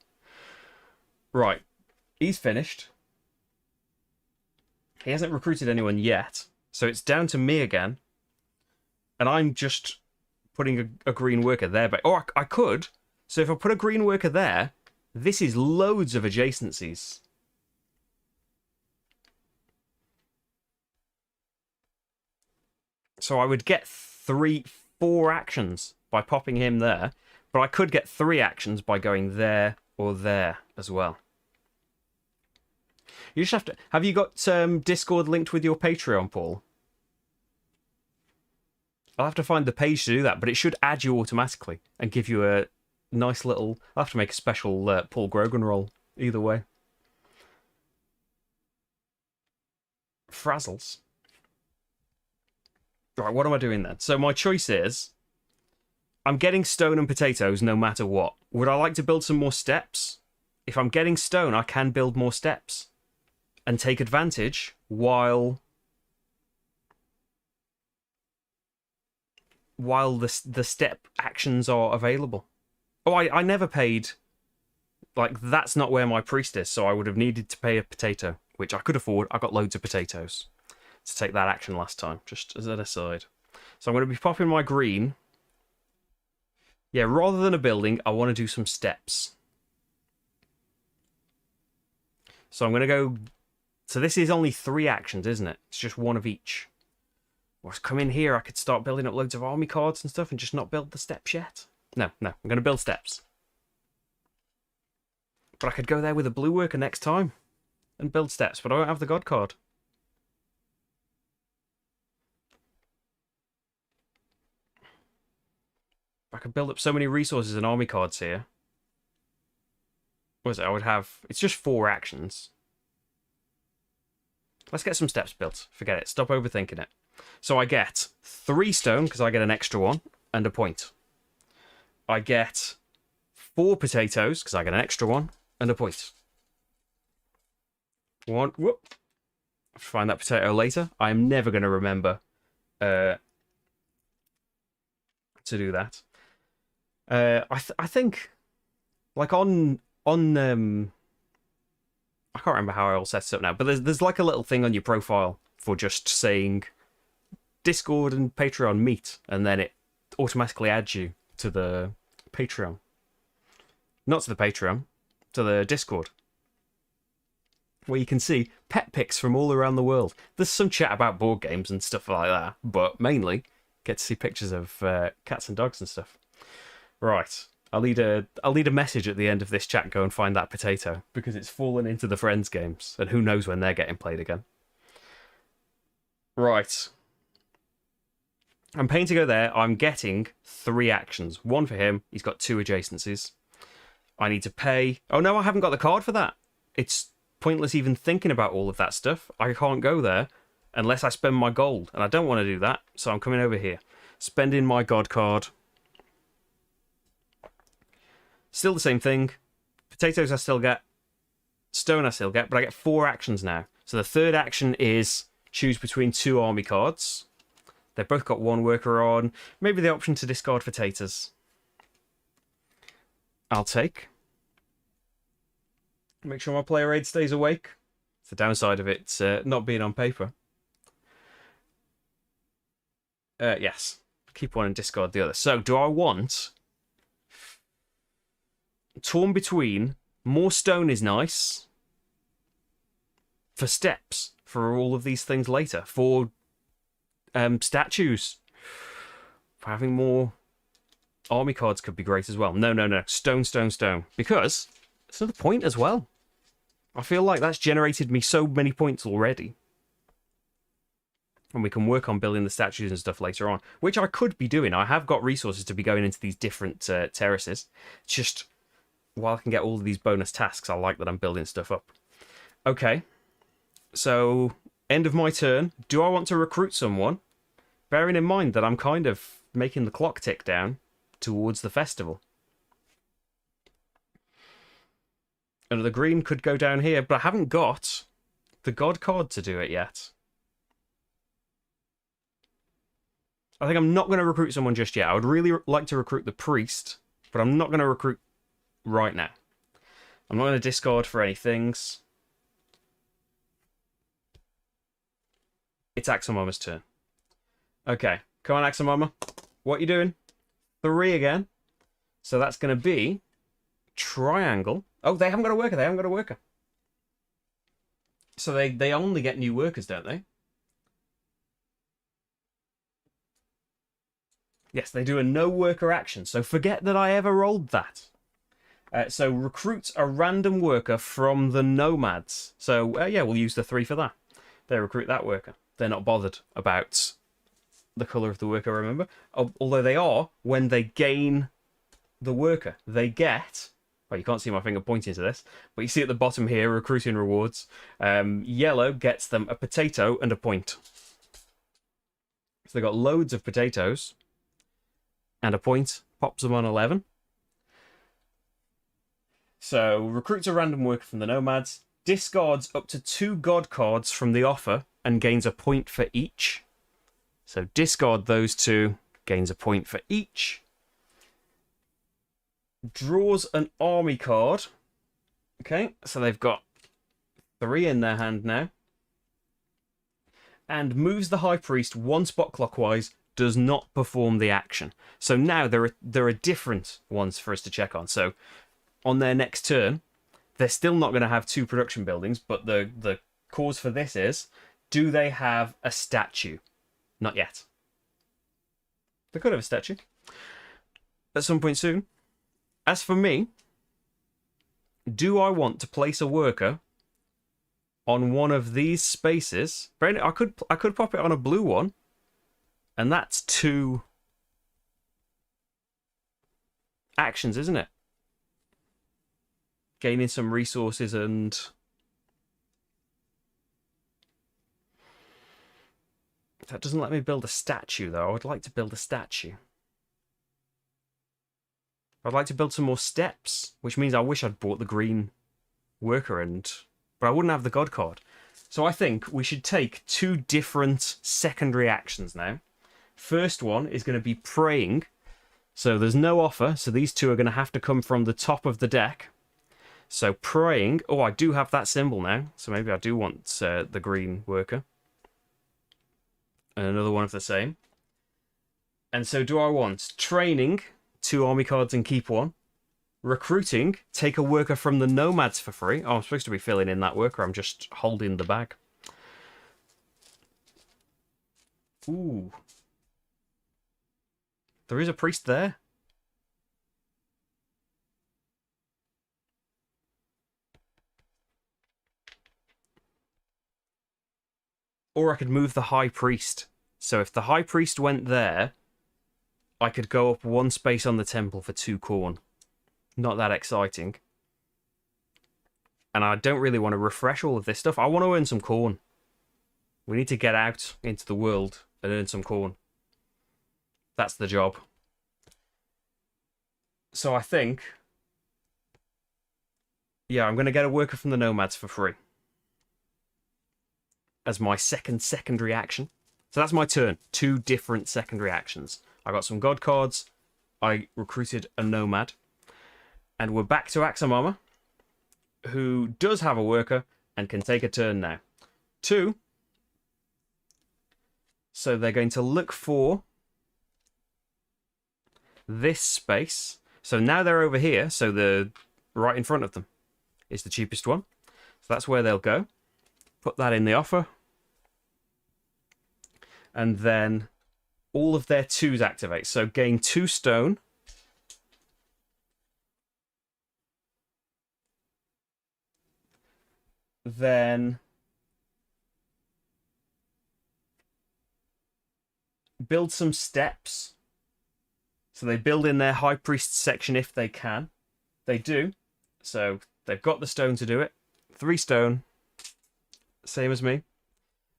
Right. He's finished. He hasn't recruited anyone yet, so it's down to me again. And I'm just putting a green worker there. But or I could. So if I put a green worker there, this is loads of adjacencies. So I would get 4 actions by popping him there. But I could get 3 actions by going there or there as well. You just have to... Have you got Discord linked with your Patreon, Paul? I'll have to find the page to do that, but it should add you automatically and give you a nice little... I'll have to make a special Paul Grogan roll, either way. Frazzles. Right, what am I doing then? So my choice is... I'm getting stone and potatoes no matter what. Would I like to build some more steps? If I'm getting stone, I can build more steps. And take advantage while the step actions are available. Oh, I never paid... Like, that's not where my priest is, so I would have needed to pay a potato, which I could afford. I got loads of potatoes to take that action last time, just as an aside. So I'm going to be popping my green. Yeah, rather than a building, I want to do some steps. So I'm going to go... So this is only 3 actions, isn't it? It's just 1 of each. Or come in here, I could start building up loads of army cards and stuff and just not build the steps yet. No, I'm going to build steps. But I could go there with a blue worker next time and build steps, but I don't have the god card. I could build up so many resources and army cards here. What is it? I would have... It's just 4 actions. Let's get some steps built. Forget it. Stop overthinking it. So I get 3 stone, because I get an extra 1, and a point. I get 4 potatoes, because I get an extra 1, and a point. Whoop. I'll find that potato later. I am never going to remember to do that. I think, like on I can't remember how I all set it up now, but there's like a little thing on your profile for just saying Discord and Patreon meet, and then it automatically adds you to the Patreon. Not to the Patreon, to the Discord. Where you can see pet pics from all around the world. There's some chat about board games and stuff like that, but mainly get to see pictures of cats and dogs and stuff. Right. I'll need a message at the end of this chat, go and find that potato, because it's fallen into the friends games, and who knows when they're getting played again. Right. I'm paying to go there. I'm getting 3 actions. 1 for him. He's got 2 adjacencies. I need to pay... Oh no, I haven't got the card for that. It's pointless even thinking about all of that stuff. I can't go there unless I spend my gold, and I don't want to do that, so I'm coming over here. Spending my god card... Still the same thing. Potatoes I still get. Stone I still get, but I get 4 actions now. So the 3rd action is choose between 2 army cards. They've both got 1 worker on. Maybe the option to discard potatoes. I'll take. Make sure my player aid stays awake. It's the downside of it not being on paper. Yes. Keep 1 and discard the other. So do I want... Torn between more stone is nice for steps for all of these things later, for statues, for having more army cards could be great as well. No, stone, because it's another point as well. I feel like that's generated me so many points already, and we can work on building the statues and stuff later on, which I could be doing. I have got resources to be going into these different terraces. It's just while I can get all of these bonus tasks, I like that I'm building stuff up. Okay, so end of my turn. Do I want to recruit someone? Bearing in mind that I'm kind of making the clock tick down. towards the festival. And the green could go down here, but I haven't got the god card to do it yet. I think I'm not going to recruit someone just yet. I would really like to recruit the priest, but I'm not going to recruit right now. I'm not going to discard for any things. It's Axomama's turn. Okay, come on, Axomama. What are you doing? 3 again. So that's going to be triangle. Oh, they haven't got a worker. They haven't got a worker. So they only get new workers, don't they? Yes, they do a no worker action. So forget that I ever rolled that. So recruit a random worker from the nomads. So yeah, we'll use the 3 for that. They recruit that worker. They're not bothered about the colour of the worker, remember? Although they are when they gain the worker. They get... Well, you can't see my finger pointing to this, but you see at the bottom here, recruiting rewards. Yellow gets them a potato and a point. So they got loads of potatoes and a point. Pops them on 11. So recruits a random worker from the nomads. Discards up to 2 god cards from the offer and gains a point for each. So discard those 2, gains a point for each. Draws an army card. Okay, so they've got 3 in their hand now. And moves the high priest 1 spot clockwise, does not perform the action. So now there are different ones for us to check on. So on their next turn, they're still not going to have 2 production buildings, but the cause for this is, do they have a statue? Not yet. They could have a statue at some point soon. As for me, do I want to place a worker on one of these spaces? Brandon, I could pop it on a blue one, and that's 2 actions, isn't it? Gaining some resources and... That doesn't let me build a statue, though. I would like to build a statue. I'd like to build some more steps, which means I wish I'd bought the green worker, but I wouldn't have the god card. So I think we should take 2 different secondary actions now. First one is going to be praying. So there's no offer, so these 2 are going to have to come from the top of the deck. So praying. Oh, I do have that symbol now, so maybe I do want the green worker. And another one of the same. And so do I want training, 2 army cards and keep 1. Recruiting, take a worker from the nomads for free. Oh, I'm supposed to be filling in that worker. I'm just holding the bag. Ooh. There is a priest there. Or I could move the high priest. So if the high priest went there, I could go up 1 space on the temple for 2 corn. Not that exciting. And I don't really want to refresh all of this stuff. I want to earn some corn. We need to get out into the world and earn some corn. That's the job. So I think... Yeah, I'm going to get a worker from the nomads for free. As my secondary action. So that's my turn. 2 different secondary actions. I got some god cards. I recruited a nomad. And we're back to Axomama, who does have a worker and can take a turn now. 2. So they're going to look for this space. So now they're over here. So the right in front of them is the cheapest one. So that's where they'll go. Put that in the offer. And then all of their 2s activate. So gain 2 stone. Then build some steps. So they build in their high priest section if they can. They do. So they've got the stone to do it. 3 stone. Same as me.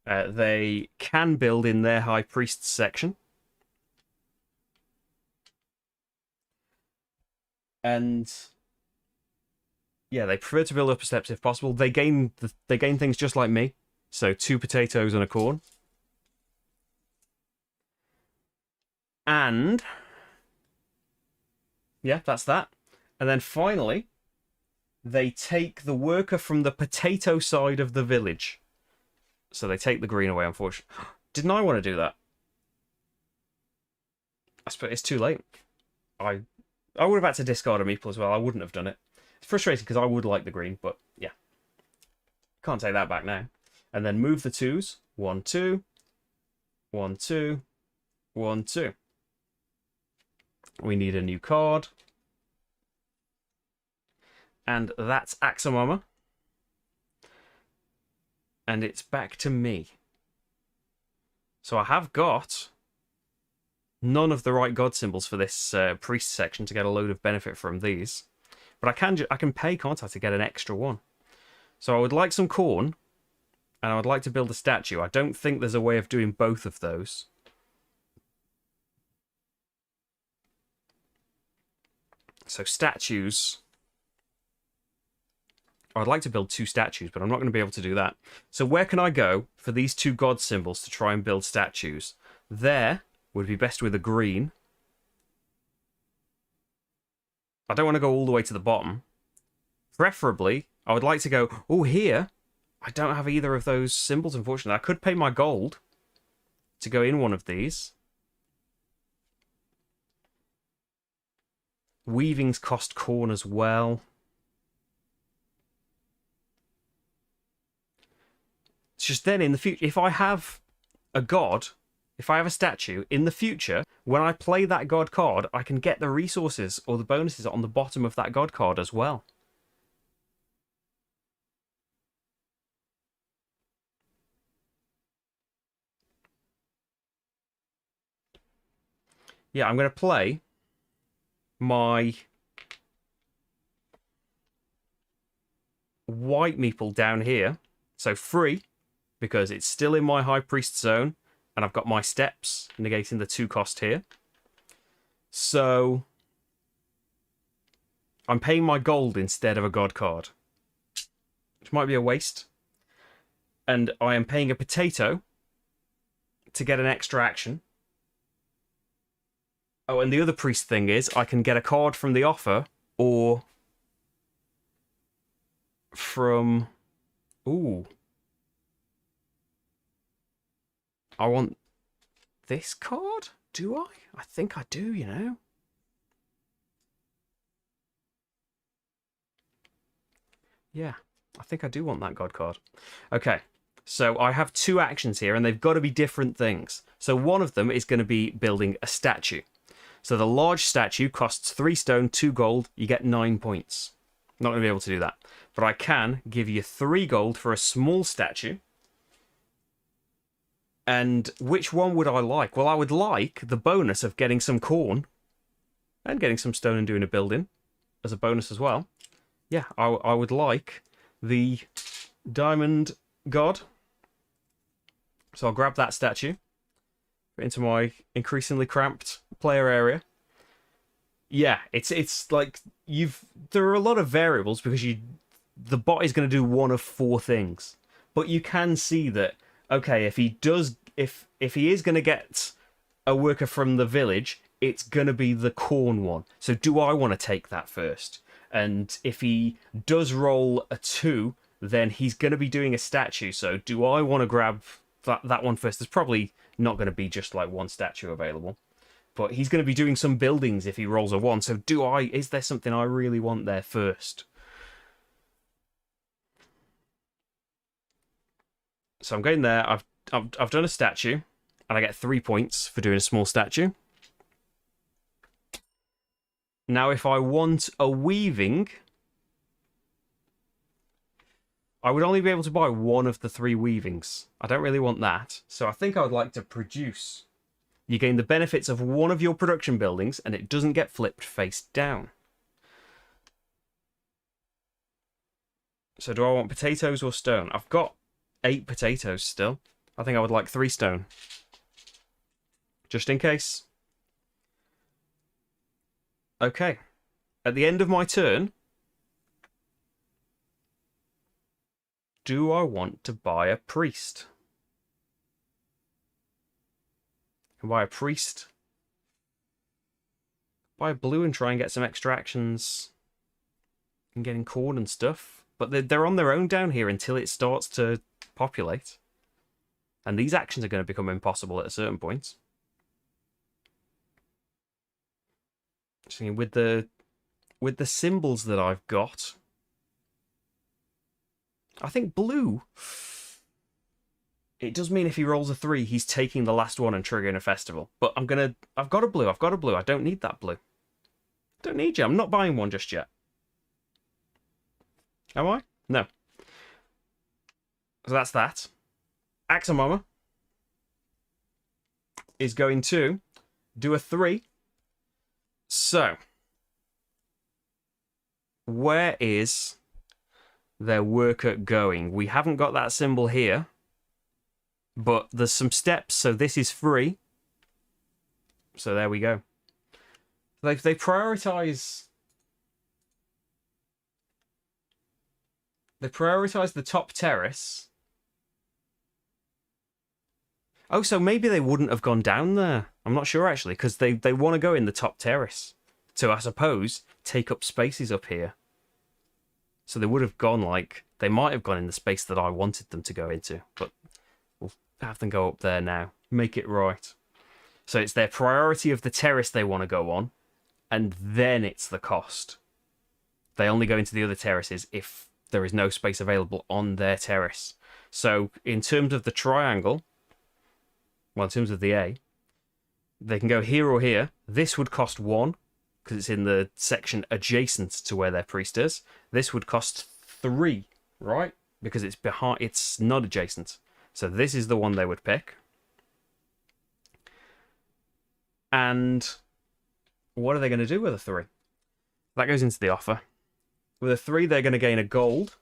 They can build in their high priest section. And yeah, they prefer to build upper steps if possible. They gain things just like me. So 2 potatoes and a corn. And yeah, that's that. And then finally, they take the worker from the potato side of the village. So they take the green away, unfortunately. Didn't I want to do that? I suppose it's too late. I would have had to discard a meeple as well. I wouldn't have done it. It's frustrating because I would like the green, but yeah. Can't take that back now. And then move the 2s. 1, 2. 1, 2. 1, 2. We need a new card. And that's Axamama. And it's back to me. So I have got none of the right god symbols for this priest section to get a load of benefit from these. But I can pay, can't I, to get an extra one. So I would like some corn. And I would like to build a statue. I don't think there's a way of doing both of those. So statues. I'd like to build 2 statues, but I'm not going to be able to do that. So where can I go for these 2 god symbols to try and build statues? There would be best with a green. I don't want to go all the way to the bottom. Preferably, I would like to go, oh, here. I don't have either of those symbols, unfortunately. I could pay my gold to go in one of these. Weavings cost corn as well. It's just then in the future, if I have a god, if I have a statue, in the future, when I play that god card, I can get the resources or the bonuses on the bottom of that god card as well. Yeah, I'm going to play my white meeple down here. So free, because it's still in my high priest zone, and I've got my steps negating the 2 cost here. So I'm paying my gold instead of a god card, which might be a waste. And I am paying a potato to get an extra action. Oh, and the other priest thing is I can get a card from the offer or from... Ooh. I want this card? Do I? I think I do, you know. Yeah, I think I do want that god card. Okay, so I have 2 actions here, and they've got to be different things. So one of them is going to be building a statue. So the large statue costs 3 stone, 2 gold. You get 9 points. Not going to be able to do that. But I can give you 3 gold for a small statue. And which one would I like? Well, I would like the bonus of getting some corn and getting some stone and doing a building as a bonus as well. Yeah, I would like the diamond god. So I'll grab that statue into my increasingly cramped player area. Yeah, it's like there are a lot of variables because the bot is going to do one of 4 things. But you can see that, okay, if he is going to get a worker from the village, it's going to be the corn one. So do I want to take that first? And if he does roll a 2, then he's going to be doing a statue. So do I want to grab that one first? There's probably not going to be just like 1 statue available. But he's going to be doing some buildings if he rolls a 1. So is there something I really want there first? So I'm going there. I've done a statue, and I get 3 points for doing a small statue. Now, if I want a weaving, I would only be able to buy 1 of the 3 weavings. I don't really want that. So I think I would like to produce. You gain the benefits of 1 of your production buildings, and it doesn't get flipped face down. So do I want potatoes or stone? I've got 8 potatoes still. I think I would like 3 stone. Just in case. Okay. At the end of my turn, do I want to buy a priest? Can buy a priest. Buy a blue and try and get some extra actions. And getting corn and stuff. But they're on their own down here until it starts to populate. And these actions are going to become impossible at a certain point. With the symbols that I've got, I think blue. It does mean if he rolls a 3, he's taking the last one and triggering a festival. But I've got a blue. I don't need that blue. Don't need you. I'm not buying one just yet. Am I? No. So that's that. Axamama is going to do a 3. So, where is their worker going? We haven't got that symbol here, but there's some steps, so this is free. So there we go. They prioritize. They prioritize the top terrace. Oh, so maybe they wouldn't have gone down there. I'm not sure, actually, because they want to go in the top terrace. To, I suppose, take up spaces up here. So they would have gone, like... They might have gone in the space that I wanted them to go into. But we'll have them go up there now. Make it right. So it's their priority of the terrace they want to go on. And then it's the cost. They only go into the other terraces if there is no space available on their terrace. So, in terms of the triangle... Well, in terms of the A, they can go here or here. This would cost 1, because it's in the section adjacent to where their priest is. This would cost 3, right? Because it's behind. It's not adjacent. So this is the one they would pick. And what are they going to do with a 3? That goes into the offer. With a 3, they're going to gain a gold.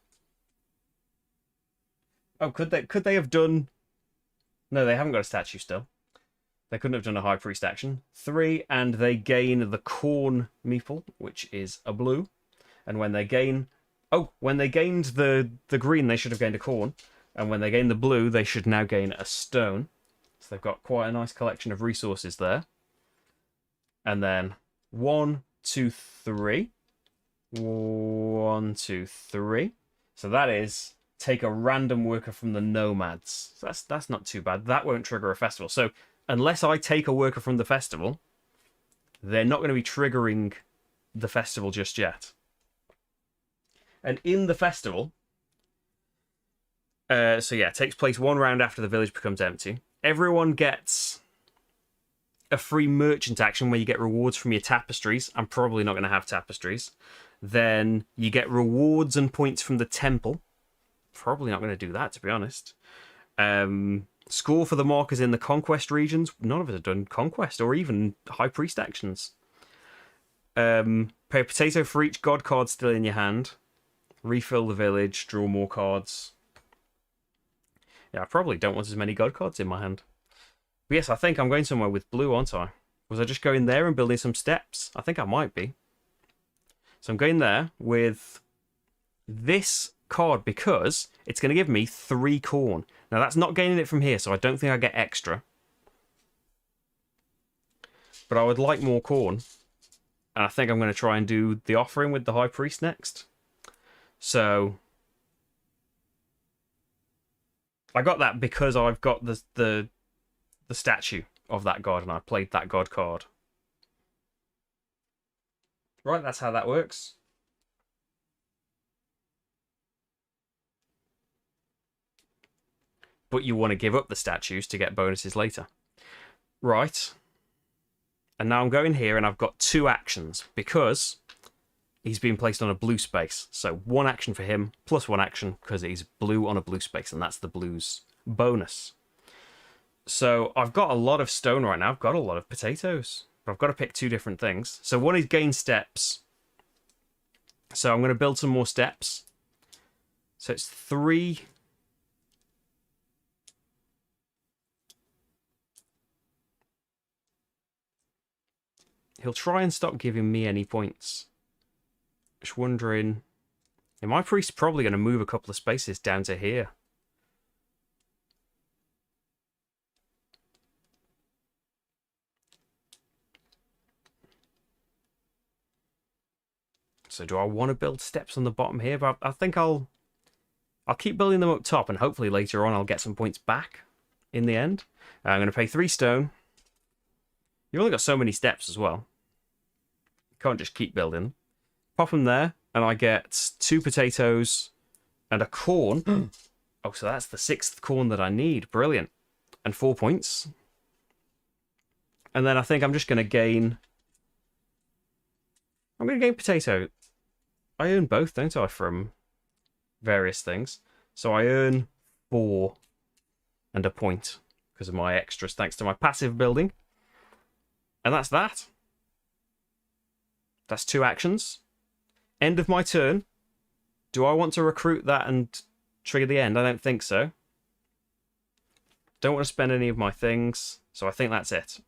Oh, could they have done... No, they haven't got a statue still. They couldn't have done a high priest action. 3, and they gain the corn meeple, which is a blue. And when they gain... Oh, when they gained the green, they should have gained a corn. And when they gain the blue, they should now gain a stone. So they've got quite a nice collection of resources there. And then 1, 2, 3. 1, 2, 3. So that is... Take a random worker from the nomads. So that's not too bad. That won't trigger a festival. So unless I take a worker from the festival, they're not going to be triggering the festival just yet. And in the festival, so yeah, it takes place 1 round after the village becomes empty. Everyone gets a free merchant action where you get rewards from your tapestries. I'm probably not going to have tapestries. Then you get rewards and points from the temple. Probably not going to do that, to be honest. Score for the markers in the conquest regions. None of us have done conquest or even high priest actions. Pay a potato for each god card still in your hand. Refill the village. Draw more cards. Yeah, I probably don't want as many god cards in my hand. But yes, I think I'm going somewhere with blue, aren't I? Was I just going there and building some steps? I think I might be. So I'm going there with this card because it's going to give me 3 corn. Now that's not gaining it from here, so I don't think I get extra. But I would like more corn. And I think I'm going to try and do the offering with the high priest next. So I got that because I've got the statue of that god and I played that god card. Right, that's how that works. But you want to give up the statues to get bonuses later. Right. And now I'm going here and I've got 2 actions because he's been placed on a blue space. So 1 action for him plus 1 action because he's blue on a blue space and that's the blue's bonus. So I've got a lot of stone right now. I've got a lot of potatoes. But I've got to pick 2 different things. So one is gain steps. So I'm going to build some more steps. So it's 3... He'll try and stop giving me any points. Just wondering... Yeah, my priest's probably going to move a couple of spaces down to here. So do I want to build steps on the bottom here? But I think I'll keep building them up top, and hopefully later on I'll get some points back in the end. I'm going to pay 3 stone. You've only got so many steps as well. You can't just keep building. Pop them there, and I get 2 potatoes and a corn. Oh, so that's the 6th corn that I need. Brilliant. And 4 points. And then I think I'm just going to gain... I'm going to gain potato. I earn both, don't I, from various things. So I earn 4 and a point because of my extras, thanks to my passive building. And that's that. That's 2 actions. End of my turn. Do I want to recruit that and trigger the end? I don't think so. Don't want to spend any of my things, so I think that's it.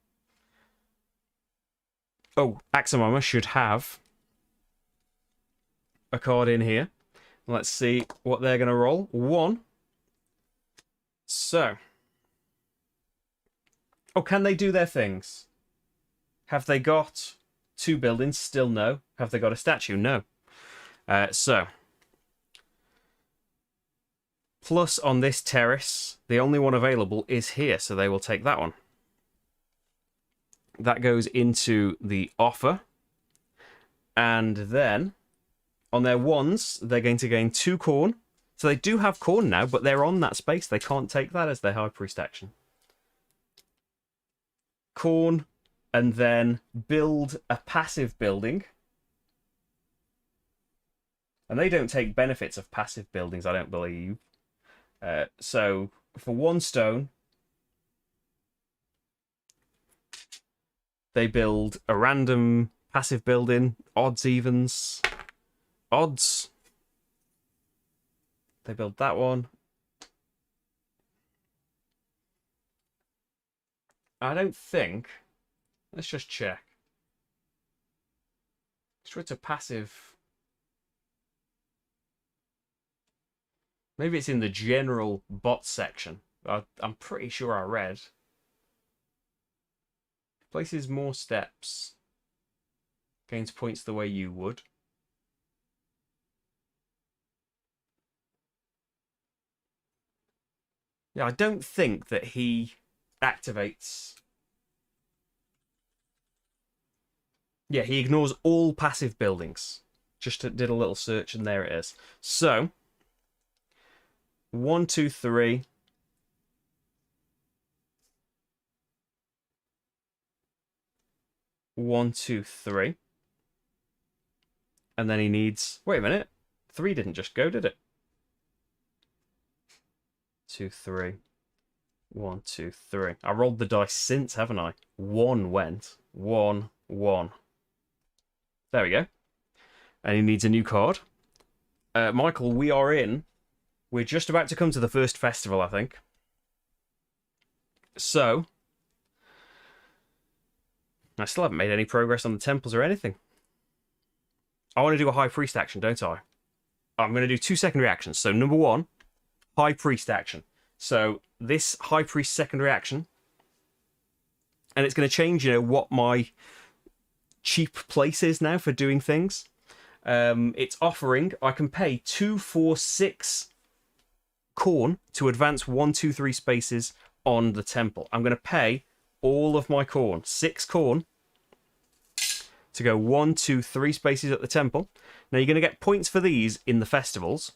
Oh, Axamama should have a card in here. Let's see what they're going to roll. 1. So. Oh, can they do their things? Have they got 2 buildings? Still no. Have they got a statue? No. So. Plus on this terrace, the only one available is here, so they will take that one. That goes into the offer. And then, on their 1s, they're going to gain 2 corn. So they do have corn now, but they're on that space. They can't take that as their High Priest action. Corn, and then build a passive building. And they don't take benefits of passive buildings, I don't believe. So, for 1 stone, they build a random passive building, odds, evens, odds. They build that one. I don't think... Let's just check. Sure, it's a passive... Maybe it's in the general bot section. I'm pretty sure I read. Places more steps. Gains points the way you would. Yeah, I don't think that he activates... Yeah, he ignores all passive buildings. Just did a little search and there it is. So, 1, 2, 3. One, two, 3. And then he needs... Wait a minute. 3 didn't just go, did it? 2, 3. 1, 2, 3. I rolled the dice since, haven't I? 1 went. 1, 1. There we go. And he needs a new card. Michael, we are in. We're just about to come to the first festival, I think. So... I still haven't made any progress on the temples or anything. I want to do a High Priest action, don't I? I'm going to do 2 secondary actions. So, number 1, High Priest action. So, this High Priest secondary action, and it's going to change, what my cheap place is now for doing things. It's offering, I can pay 2, 4, 6 corn to advance 1, 2, 3 spaces on the temple. I'm going to pay all of my corn, 6 corn, to go 1, 2, 3 spaces at the temple. Now you're going to get points for these in the festivals,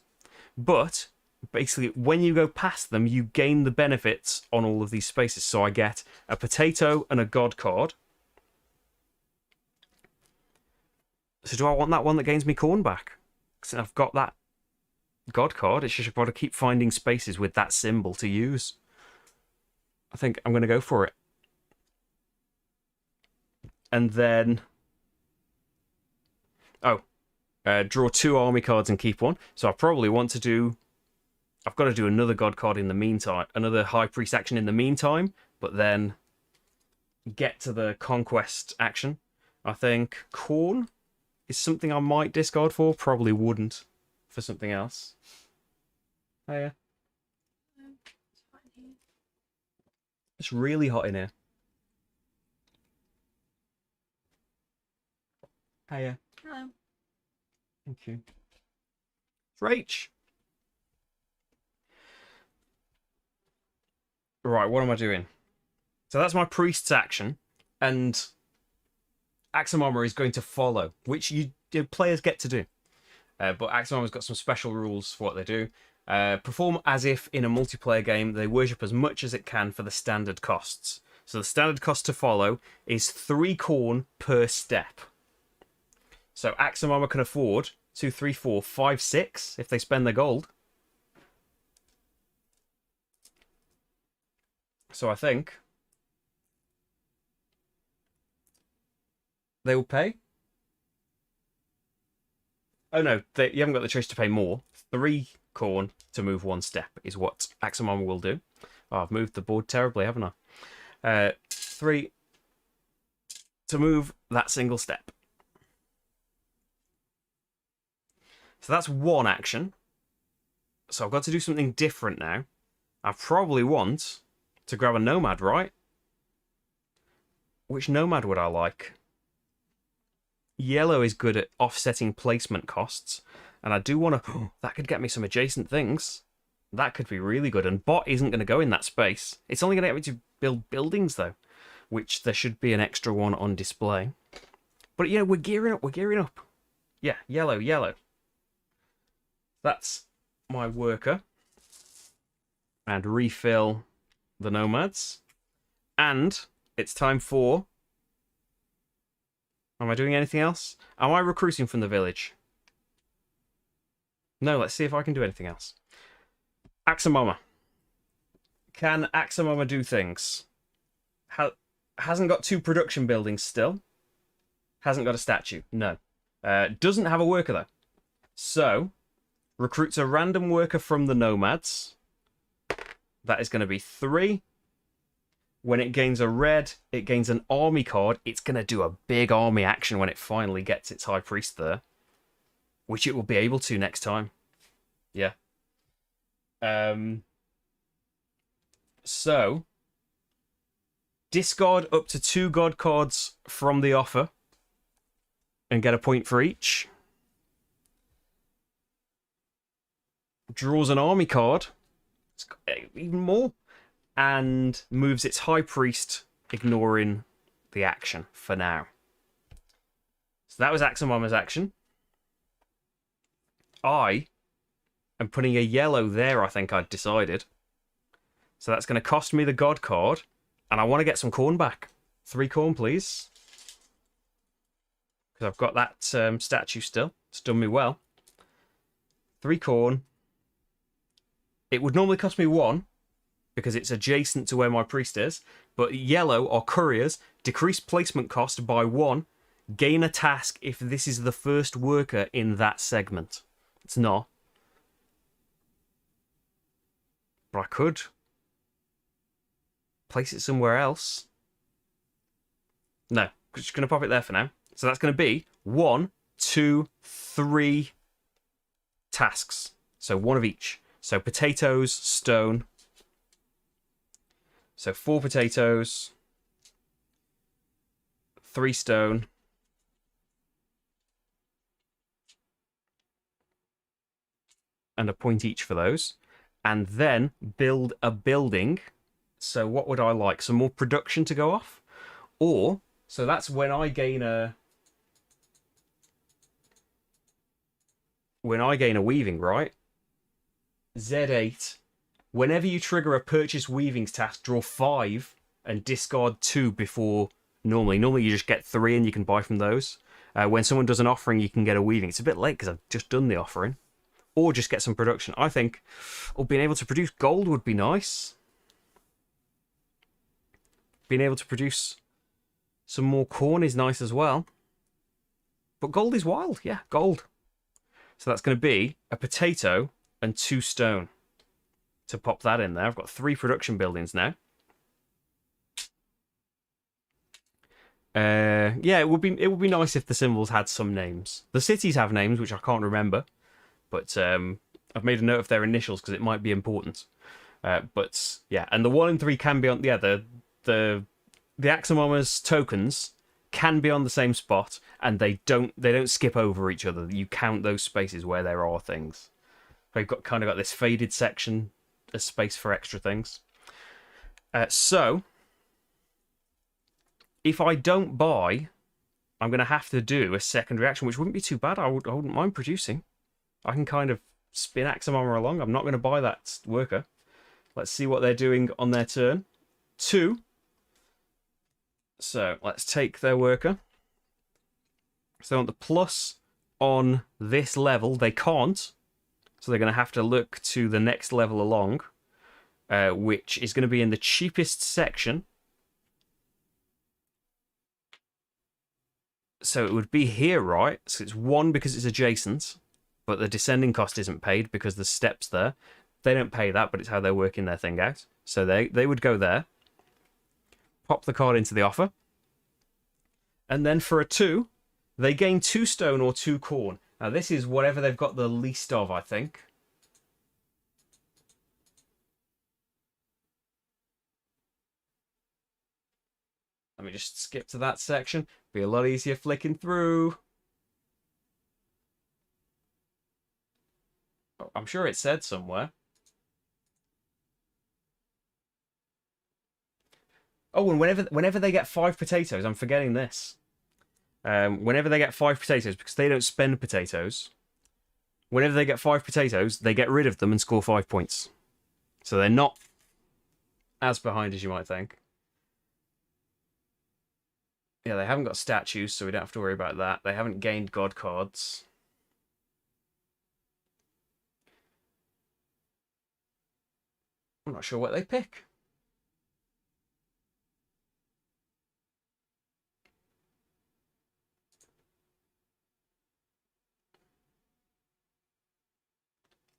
but basically when you go past them, you gain the benefits on all of these spaces. So I get a potato and a god card. So do I want that one that gains me corn back? Because I've got that god card. It's just I've got to keep finding spaces with that symbol to use. I think I'm going to go for it. And then... draw 2 army cards and keep 1. So I probably want to do... I've got to do another god card in the meantime. Another High Priest action in the meantime. But then get to the conquest action. I think corn is something I might discard for. Probably wouldn't for something else. Oh yeah. It's really hot in here. Hiya. Hello. Thank you. Rach. Right, what am I doing? So that's my priest's action, and Axamama is going to follow, which players get to do. But Axamama's got some special rules for what they do. Perform as if in a multiplayer game they worship as much as it can for the standard costs. So the standard cost to follow is 3 corn per step. So Axamama can afford 2, 3, 4, 5, 6 if they spend their gold. So I think they will pay. Oh no, you haven't got the choice to pay more. 3 corn to move 1 step is what Axamama will do. Oh, I've moved the board terribly, haven't I? 3 to move that single step. So that's 1 action. So I've got to do something different now. I probably want to grab a nomad, right? Which nomad would I like? Yellow is good at offsetting placement costs. And I do want to... that could get me some adjacent things. That could be really good. And bot isn't going to go in that space. It's only going to get me to build buildings, though. Which there should be an extra one on display. But, yeah, we're gearing up. We're gearing up. Yeah, yellow, yellow. That's my worker. And refill the nomads. And it's time for... Am I doing anything else? Am I recruiting from the village? No, let's see if I can do anything else. Axamama. Can Axamama do things? Hasn't got 2 production buildings still. Hasn't got a statue. No. Doesn't have a worker, though. So, recruits a random worker from the nomads. That is going to be 3. When it gains a red, it gains an army card. It's going to do a big army action when it finally gets its high priest there. Which it will be able to next time. Yeah. So, discard up to 2 god cards from the offer. And get a point for each. Draws an army card. It's got even more. And moves its high priest, ignoring the action for now. So that was Axamama's action. I am putting a yellow there, I think I'd decided. So that's going to cost me the god card. And I want to get some corn back. 3 corn, please. Because I've got that statue still. It's done me well. 3 corn. It would normally cost me 1. Because it's adjacent to where my priest is. But yellow, or couriers, decrease placement cost by 1. Gain a task if this is the first worker in that segment. It's not. But I could place it somewhere else. No, I'm just going to pop it there for now. So that's going to be 1, 2, 3 tasks. So 1 of each. So potatoes, stone. So 4 potatoes, 3 stone, and a point each for those. And then build a building. So what would I like? Some more production to go off? Or, so that's when I gain a... When I gain a weaving, right? Z8. Whenever you trigger a purchase weavings task, draw 5 and discard 2 before normally. Normally you just get 3 and you can buy from those. When someone does an offering, you can get a weaving. It's a bit late because I've just done the offering. Or just get some production. I think being able to produce gold would be nice. Being able to produce some more corn is nice as well. But gold is wild. Yeah, gold. So that's going to be a potato and 2 stone. To pop that in there. I've got 3 production buildings now. Yeah, it would be nice if the symbols had some names. The cities have names, which I can't remember, but I've made a note of their initials because it might be important. But yeah, and the 1 and 3 can be on. Yeah, the Axomama's tokens can be on the same spot, and they don't skip over each other. You count those spaces where there are things. They've got this faded section as space for extra things. So if I don't buy, I'm going to have to do a second reaction, which wouldn't be too bad. I wouldn't mind producing. I can kind of spin Axomama along. I'm not going to buy that worker. Let's see what they're doing on their turn. 2. So let's take their worker. So on the plus on this level, they can't. So they're going to have to look to the next level along, which is going to be in the cheapest section. So it would be here, right? So it's 1 because it's adjacent, but the descending cost isn't paid because there's steps there. They don't pay that, but it's how they're working their thing out. So they would go there, pop the card into the offer, and then for a 2, they gain 2 stone or 2 corn. Now this is whatever they've got the least of, I think. Let me just skip to that section. Be a lot easier flicking through. Oh, I'm sure it said somewhere. Oh, and whenever they get 5 potatoes, I'm forgetting this. Whenever they get 5 potatoes, because they don't spend potatoes, whenever they get 5 potatoes, they get rid of them and score 5 points. So they're not as behind as you might think. Yeah, they haven't got statues, so we don't have to worry about that. They haven't gained god cards. I'm not sure what they pick.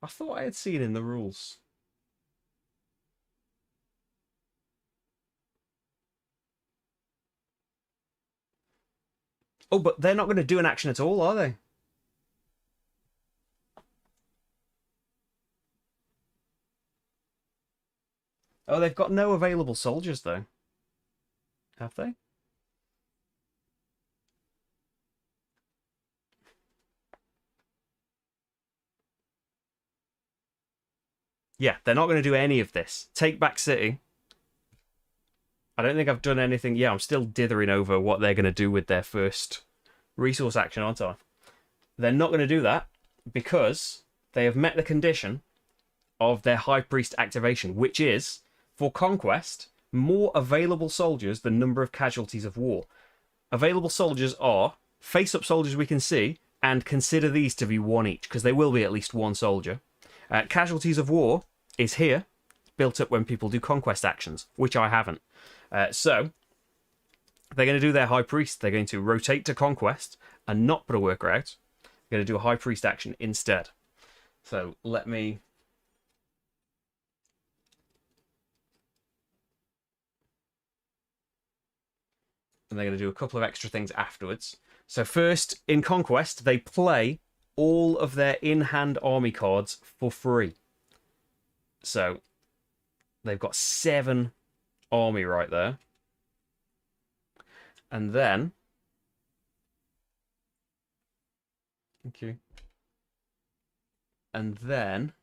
I thought I had seen in the rules. Oh, but they're not going to do an action at all, are they? Oh, they've got no available soldiers, though. Have they? Yeah, they're not going to do any of this. Take back city. I don't think I've done anything. Yeah, I'm still dithering over what they're going to do with their first resource action, aren't I? They're not going to do that because they have met the condition of their High Priest activation, which is, for conquest, more available soldiers than number of casualties of war. Available soldiers are face-up soldiers we can see, and consider these to be 1 each, because they will be at least 1 soldier. Casualties of war is here, built up when people do conquest actions, which I haven't. So they're going to do their High Priest. They're going to rotate to conquest and not put a worker out. They're going to do a High Priest action instead. So let me... And they're going to do a couple of extra things afterwards. So first, in Conquest, they play all of their in-hand army cards for free. So they've got 7 army right there. And then... Thank you. And then...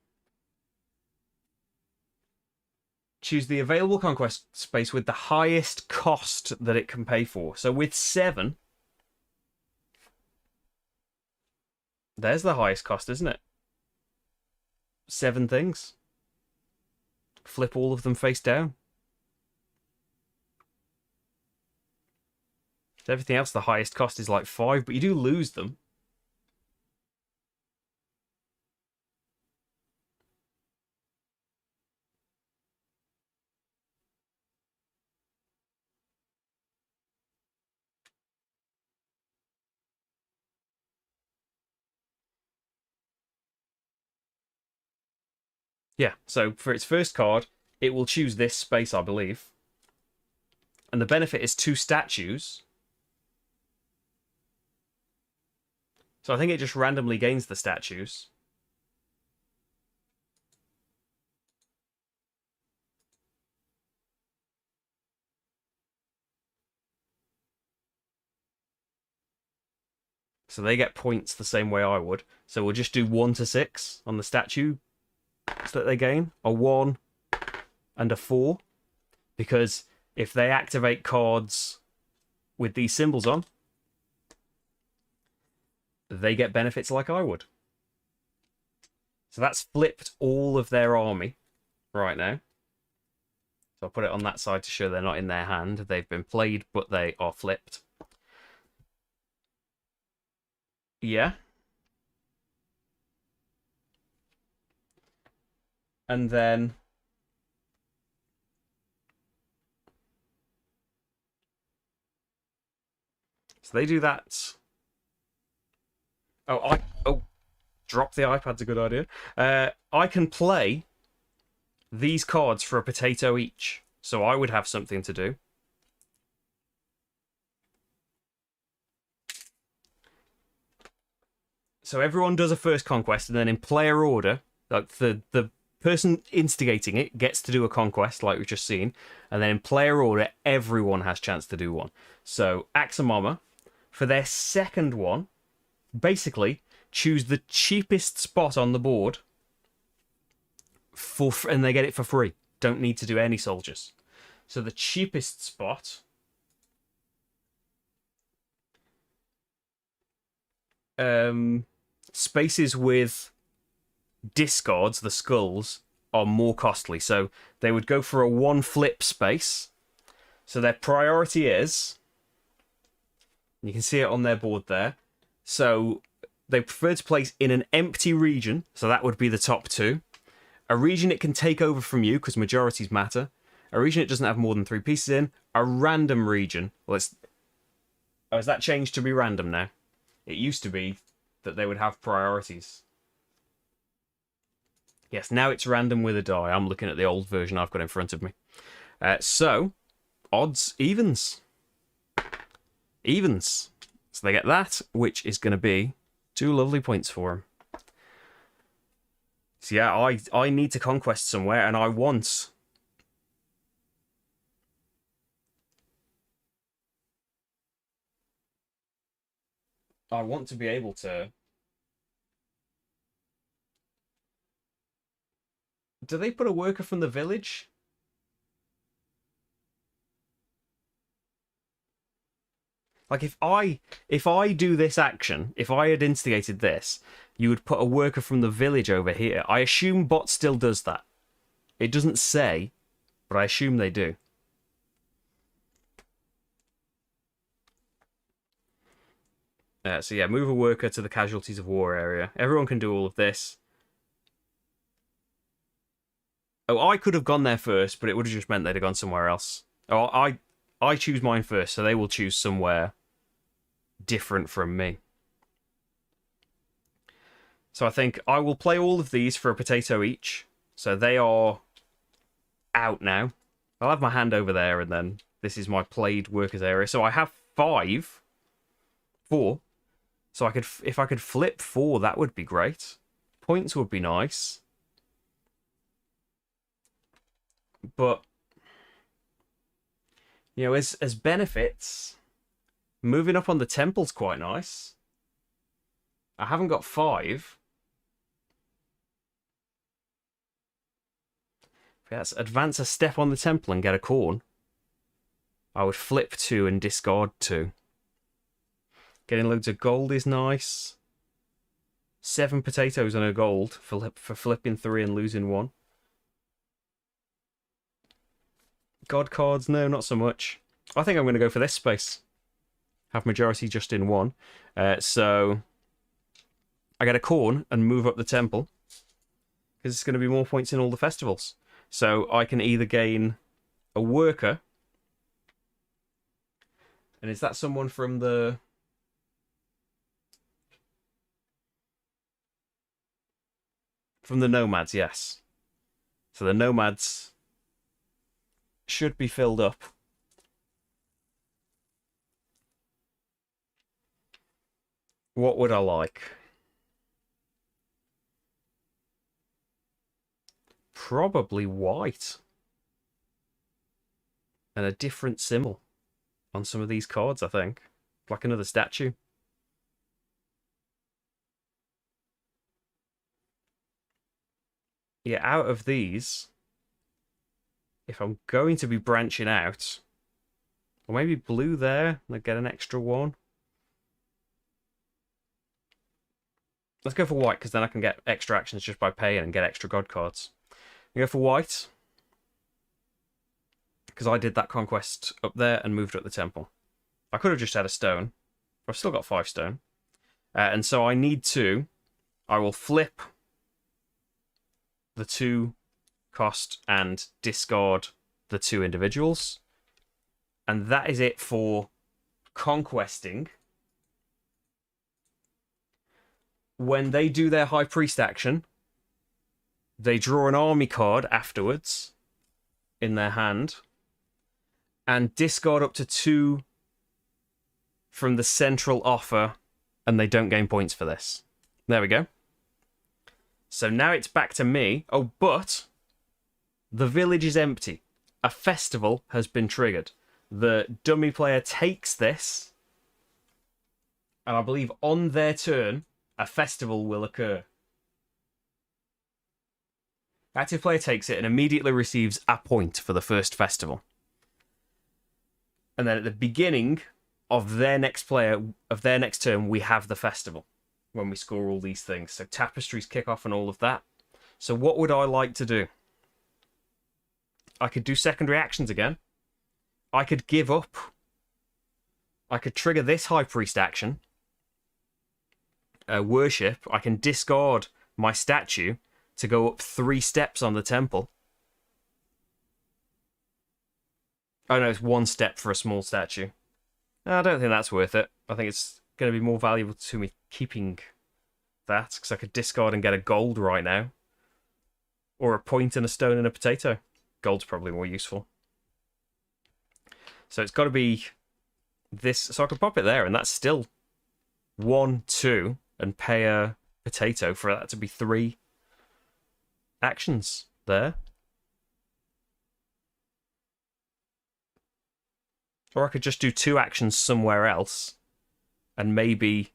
choose the available conquest space with the highest cost that it can pay for. So with 7, there's the highest cost, isn't it? 7 things. Flip all of them face down. Everything else, the highest cost is like 5, but you do lose them. Yeah, so for its first card, it will choose this space, I believe. And the benefit is 2 statues. So I think it just randomly gains the statues. So they get points the same way I would. So we'll just do 1 to 6 on the statue that they gain. A 1 and a 4. Because if they activate cards with these symbols on, they get benefits like I would. So that's flipped all of their army right now. So I'll put it on that side to show they're not in their hand. They've been played, but they are flipped. Yeah. And then so they do that. Oh, drop the iPad's a good idea. I can play these cards for a potato each. So I would have something to do. So everyone does a first conquest, and then in player order, like the person instigating it gets to do a conquest, like we've just seen, and then in player order, everyone has chance to do one. So Axamama, for their second one, basically choose the cheapest spot on the board, and they get it for free. Don't need to do any soldiers. So the cheapest spot. Spaces with discards, the skulls, are more costly. So they would go for a 1 flip space. So their priority is, you can see it on their board there. So they prefer to place in an empty region. So that would be the top 2. A region it can take over from you, because majorities matter. A region it doesn't have more than 3 pieces in. A random region. Well, has that changed to be random now? It used to be that they would have priorities. Yes, now it's random with a die. I'm looking at the old version I've got in front of me. So, odds, evens. Evens. So they get that, which is going to be 2 lovely points for them. So yeah, I need to conquest somewhere, and I want... to be able to... Do they put a worker from the village? Like, if I do this action, if I had instigated this, you would put a worker from the village over here. I assume bot still does that. It doesn't say, but I assume they do. So yeah, move a worker to the casualties of war area. Everyone can do all of this. Oh, I could have gone there first, but it would have just meant they'd have gone somewhere else. Oh, I choose mine first, so they will choose somewhere different from me. So I think I will play all of these for a potato each. So they are out now. I'll have my hand over there, and then this is my played workers area. So I have 4. So if I could flip 4, that would be great. Points would be nice. But, you know, as benefits, moving up on the temple's quite nice. I haven't got 5. Let's advance a step on the temple and get a corn. I would flip 2 and discard 2. Getting loads of gold is nice. 7 potatoes and a gold for flipping 3 and losing 1. God cards, no, not so much. I think I'm going to go for this space. Have majority just in 1. So I get a corn and move up the temple, because it's going to be more points in all the festivals. So I can either gain a worker, and is that someone from the... From the nomads, yes. So the nomads should be filled up. What would I like? Probably white. And a different symbol on some of these cards, I think. Like another statue. Yeah, out of these, if I'm going to be branching out, or maybe blue there, and get an extra one. Let's go for white, because then I can get extra actions just by paying and get extra god cards. We go for white, because I did that conquest up there and moved up the temple. I could have just had a stone. I've still got 5 stone. And so I need to... I will flip the 2 cost and discard the 2 individuals. And that is it for conquesting. When they do their High Priest action, they draw an army card afterwards in their hand and discard up to 2 from the central offer, and they don't gain points for this. There we go. So now it's back to me. Oh, but the village is empty. A festival has been triggered. The dummy player takes this, and I believe on their turn, a festival will occur. Active player takes it and immediately receives a point for the first festival. And then at the beginning of their next turn, we have the festival when we score all these things. So tapestries kick off and all of that. So what would I like to do? I could do secondary actions again. I could give up. I could trigger this High Priest action. Worship. I can discard my statue to go up 3 steps on the temple. Oh no, it's 1 step for a small statue. I don't think that's worth it. I think it's going to be more valuable to me keeping that, because I could discard and get a gold right now. Or a point and a stone and a potato. Gold's probably more useful. So it's got to be this. So I could pop it there, and that's still 1, 2, and pay a potato for that to be 3 actions there. Or I could just do 2 actions somewhere else, and maybe...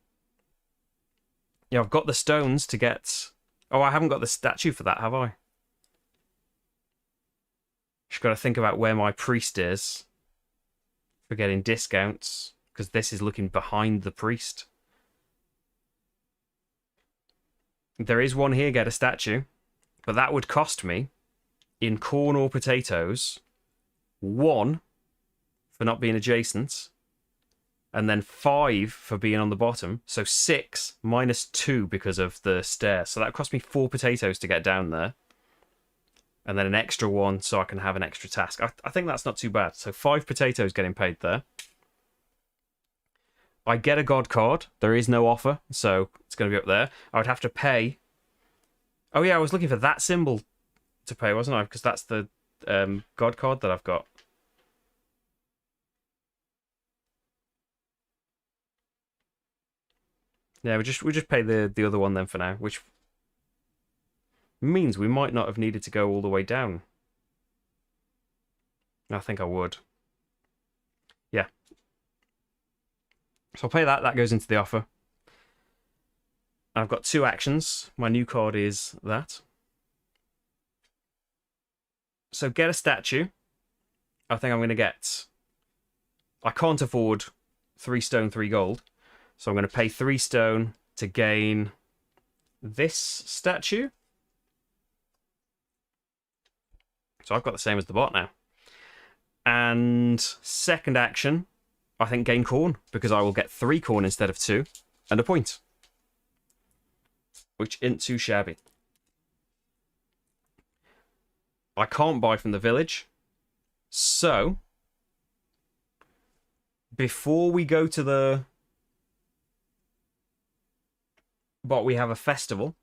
Yeah, I've got the stones to get... Oh, I haven't got the statue for that, have I? Just got to think about where my priest is for getting discounts, because this is looking behind the priest. There is one here, get a statue, but that would cost me, in corn or potatoes, 1 for not being adjacent, and then 5 for being on the bottom. So 6 minus 2 because of the stair. So that cost me 4 potatoes to get down there. And then an extra 1 so I can have an extra task. I think that's not too bad. So 5 potatoes getting paid there. I get a god card. There is no offer, so it's going to be up there. I would have to pay... Oh yeah, I was looking for that symbol to pay, wasn't I? Because that's the god card that I've got. Yeah, we just pay the other one then for now, which means we might not have needed to go all the way down. I think I would. Yeah. So I'll pay that. That goes into the offer. I've got 2 actions. My new card is that. So get a statue. I think I'm going to get... I can't afford 3 stone, 3 gold. So I'm going to pay 3 stone to gain this statue. So I've got the same as the bot now. And second action, I think gain corn, because I will get 3 corn instead of 2, and a point. Which isn't too shabby. I can't buy from the village. So, before we go to the... But we have a festival.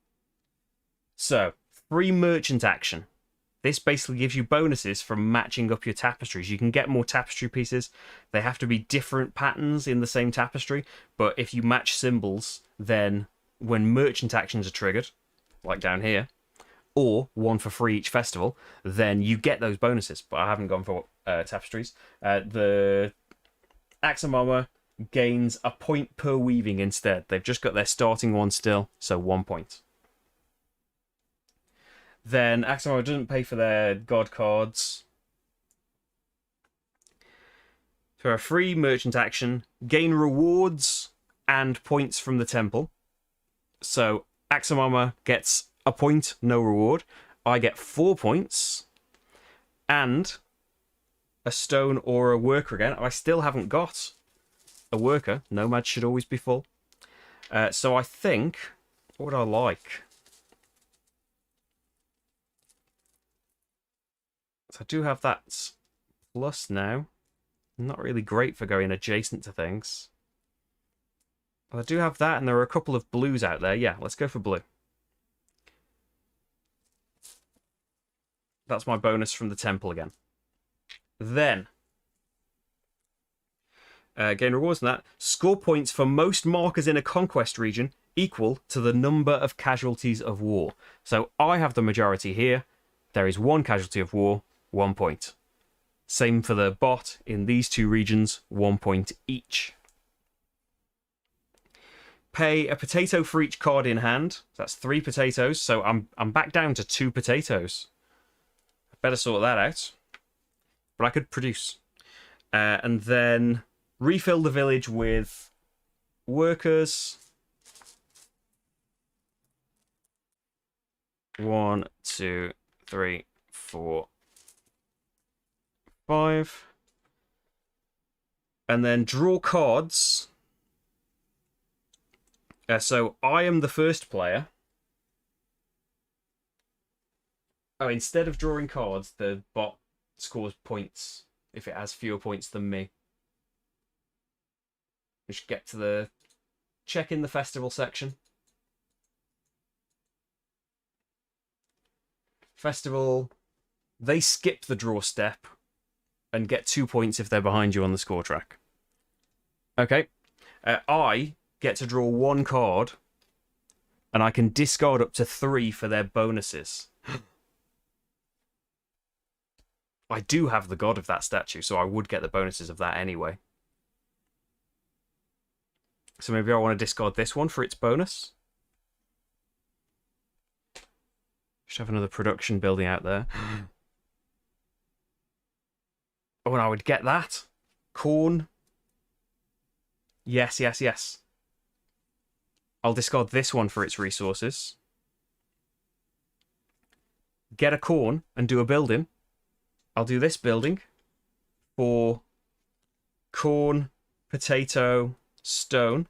So, free merchant action. This basically gives you bonuses from matching up your tapestries. You can get more tapestry pieces. They have to be different patterns in the same tapestry, but if you match symbols, then when merchant actions are triggered, like down here, or one for free each festival, then you get those bonuses. But I haven't gone for tapestries. The Axamama gains a point per weaving instead. They've just got their starting one still, so 1 point. Then Axamama doesn't pay for their god cards. For a free merchant action, gain rewards and points from the temple. So Axamama gets a point, no reward. I get 4 points and a stone or a worker again. I still haven't got a worker. Nomads should always be full. So I think, what would I like? So I do have that plus now. Not really great for going adjacent to things. Well, I do have that, and there are a couple of blues out there. Yeah, let's go for blue. That's my bonus from the temple again. Then, gain rewards on that. Score points for most markers in a conquest region equal to the number of casualties of war. So I have the majority here. There is 1 casualty of war, 1 point. Same for the bot in these 2 regions, 1 point each. Pay a potato for each card in hand. That's 3 potatoes, so I'm back down to 2 potatoes. I better sort that out. But I could produce. And then refill the village with workers. 1, 2, 3, 4, 5. And then draw cards. So I am the first player. Oh, instead of drawing cards, the bot scores points if it has fewer points than me. We should get to the check in the festival section. Festival, they skip the draw step and get 2 points if they're behind you on the score track. Okay. I get to draw 1 card and I can discard up to 3 for their bonuses. I do have the god of that statue, so I would get the bonuses of that anyway. So maybe I want to discard this one for its bonus. Should have another production building out there. Oh, and I would get that. Corn. Yes, yes, yes. I'll discard this one for its resources. Get a corn and do a building. I'll do this building for corn, potato, stone.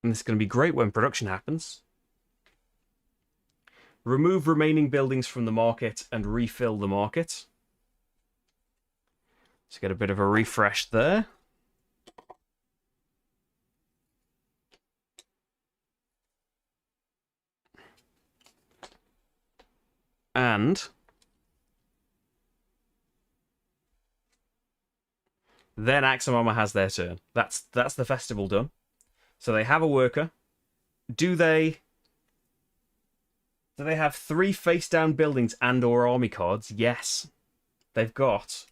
And this is going to be great when production happens. Remove remaining buildings from the market and refill the market. Let's get a bit of a refresh there. And then Axamama has their turn. That's the festival done. So they have a worker. Do they have 3 face down buildings and or army cards? Yes. They've got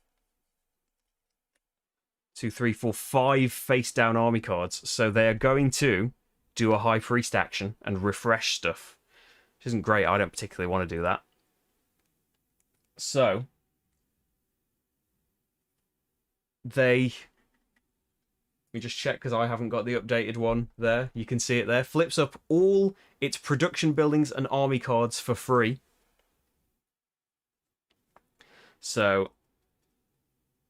2, 3, 4, 5 face down army cards. So they are going to do a high priest action and refresh stuff. Which isn't great. I don't particularly want to do that. So let me just check because I haven't got the updated one there. You can see it there. Flips up all its production buildings and army cards for free. So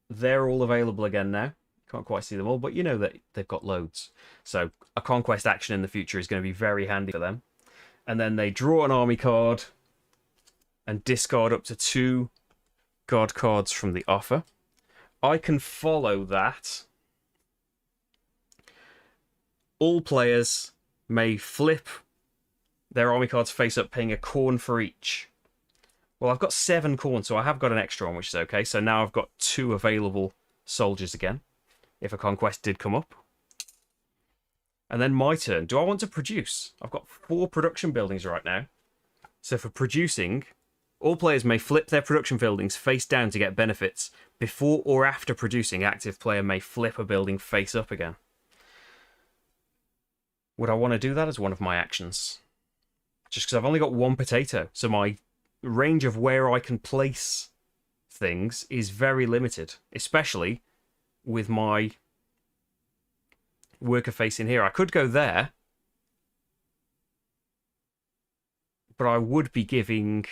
they're all available again now. Can't quite see them all, but you know that they've got loads. So a conquest action in the future is going to be very handy for them. And then they draw an army card and discard up to 2 god cards from the offer. I can follow that. All players may flip their army cards face up, paying a corn for each. Well, I've got 7 corn, so I have got an extra one, which is okay. So now I've got 2 available soldiers again, if a conquest did come up. And then my turn. Do I want to produce? I've got 4 production buildings right now. So for producing, all players may flip their production buildings face down to get benefits. Before or after producing, active player may flip a building face up again. Would I want to do that as one of my actions? Just because I've only got 1 potato, so my range of where I can place things is very limited, especially with my worker face in here. I could go there, but I would be giving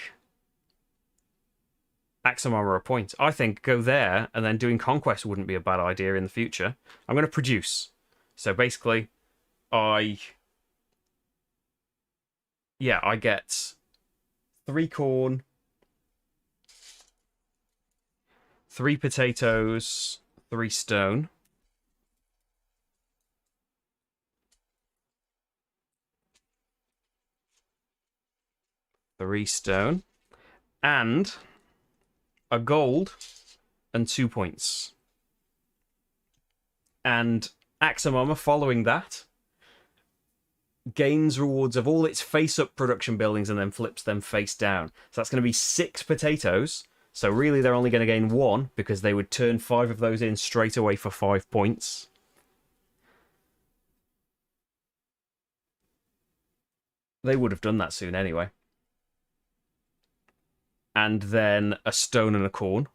Axamama a point. I think go there and then doing conquest wouldn't be a bad idea in the future. I'm going to produce. So basically, I get 3 corn, 3 potatoes, 3 stone. Three stone, and a gold, and 2 points. And Axamama, following that, gains rewards of all its face-up production buildings and then flips them face down. So that's going to be 6 potatoes. So really they're only going to gain 1 because they would turn 5 of those in straight away for 5 points. They would have done that soon anyway. And then a stone and a corn.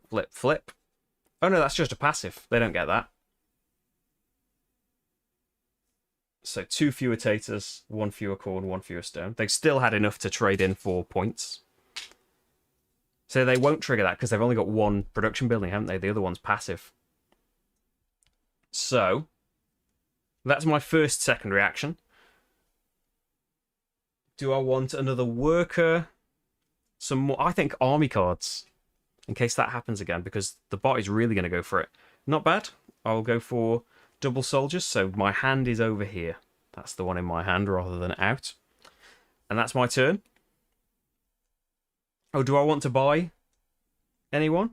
Flip, flip. Oh no, that's just a passive. They don't get that. So 2 fewer taters, 1 fewer corn, 1 fewer stone. They still had enough to trade in 4 points. So they won't trigger that because they've only got 1 production building, haven't they? The other one's passive. So that's my first secondary action. Do I want another worker? Some more? I think army cards, in case that happens again, because the bot is really going to go for it. Not bad. I'll go for double soldiers, so my hand is over here. That's the one in my hand rather than out. And that's my turn. Oh, do I want to buy anyone?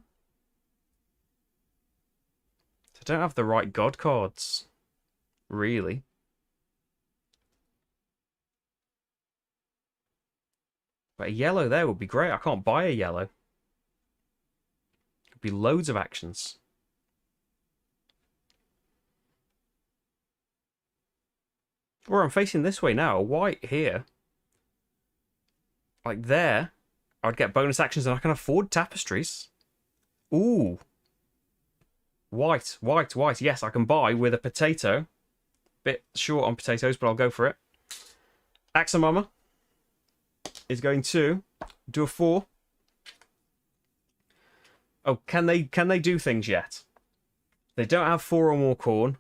I don't have the right god cards, really. But a yellow there would be great. I can't buy a yellow. Could be loads of actions. Or I'm facing this way now. A white here. Like there. I'd get bonus actions and I can afford tapestries. Ooh. White, white, white. Yes, I can buy with a potato. Bit short on potatoes, but I'll go for it. Axamama is going to do a 4. Oh, can they do things yet? They don't have 4 or more corn.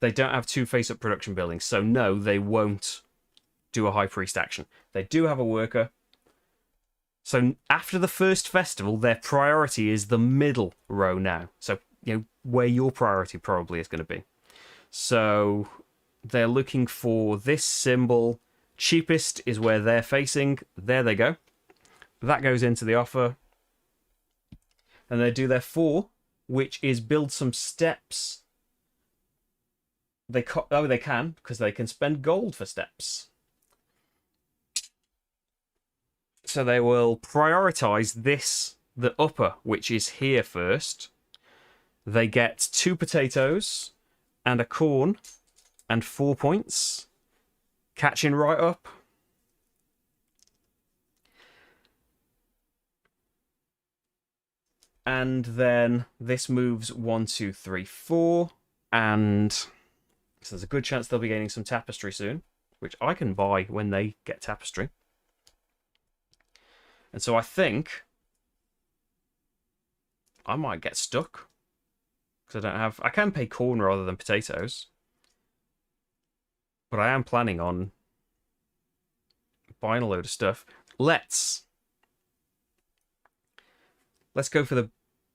They don't have 2 face-up production buildings, so no, they won't do a high priest action. They do have a worker. So after the first festival, their priority is the middle row now. So, you know, where your priority probably is going to be. So they're looking for this symbol. Cheapest is where they're facing. There they go. That goes into the offer. And they do their 4, which is build some steps. They can, because they can spend gold for steps. So they will prioritize this, the upper, which is here first. They get 2 potatoes and a corn and 4 points. Catching right up. And then this moves 1, 2, 3, 4. And so there's a good chance they'll be gaining some tapestry soon, which I can buy when they get tapestry. And so I think I might get stuck. Because I don't have... I can pay corn rather than potatoes. But I am planning on buying a load of stuff. Let's go for the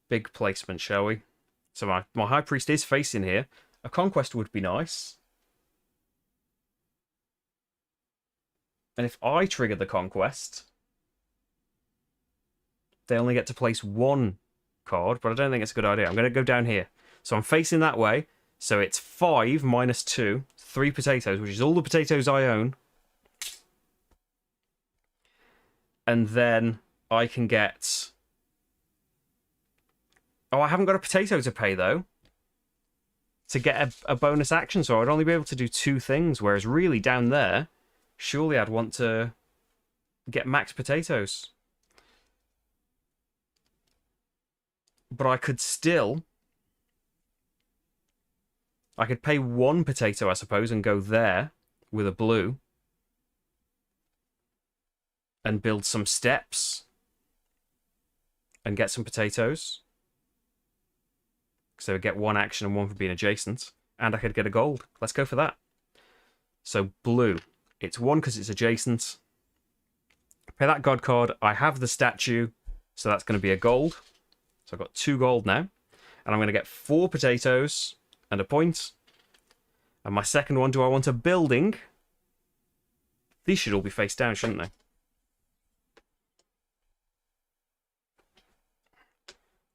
big placement, shall we? So my High Priest is facing here. A Conquest would be nice. And if I trigger the Conquest, they only get to place one card, but I don't think it's a good idea. I'm going to go down here. So I'm facing that way. So it's 5 minus 2, 3 potatoes, which is all the potatoes I own. And then I can get... Oh, I haven't got a potato to pay, though, to get a bonus action. So I'd only be able to do 2 things, whereas really down there, surely I'd want to get max potatoes. But I could still... I could pay 1 potato, I suppose, and go there with a blue. And build some steps. And get some potatoes. So get 1 action and 1 for being adjacent. And I could get a gold. Let's go for that. So blue. It's 1 because it's adjacent. Pay that god card. I have the statue. So that's going to be a gold. So I've got 2 gold now. And I'm going to get 4 potatoes and a point. And my second one, do I want a building? These should all be face down, shouldn't they?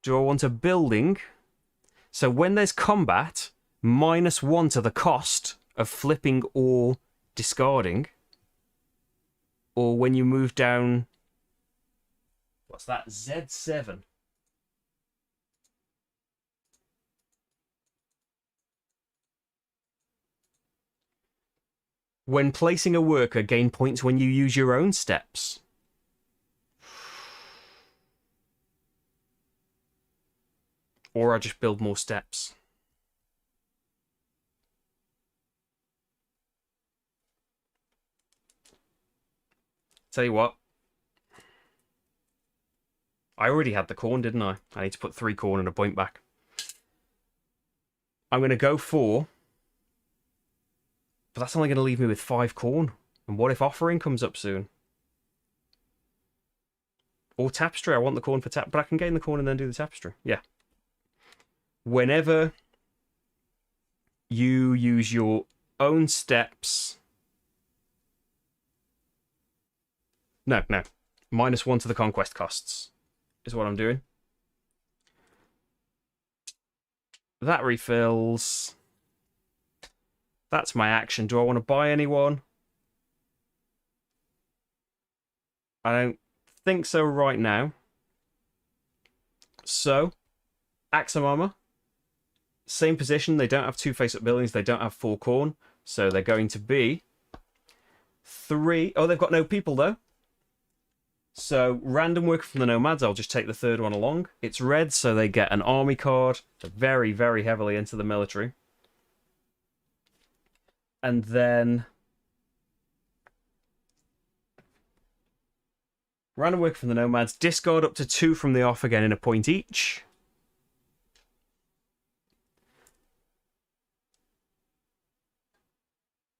Do I want a building? So when there's combat, -1 to the cost of flipping or discarding. Or when you move down... What's that? Z7. When placing a worker, gain points when you use your own steps. Or I just build more steps. Tell you what. I already had the corn, didn't I? I need to put 3 corn and a point back. I'm going to go for... But that's only going to leave me with 5 corn. And what if offering comes up soon? Or tapestry. I want the corn for tap, but I can gain the corn and then do the tapestry. Yeah. Whenever you use your own steps... No. -1 to the conquest costs is what I'm doing. That refills... That's my action. Do I want to buy anyone? I don't think so right now. So, Axum Armor. Same position. They don't have 2 face-up buildings. They don't have 4 corn. So they're going to be 3... Oh, they've got no people, though. So, random worker from the Nomads. I'll just take the 3rd one along. It's red, so they get an army card. They're very, very heavily into the military. And then... Random worker from the Nomads. Discard up to 2 from the off again in a point each.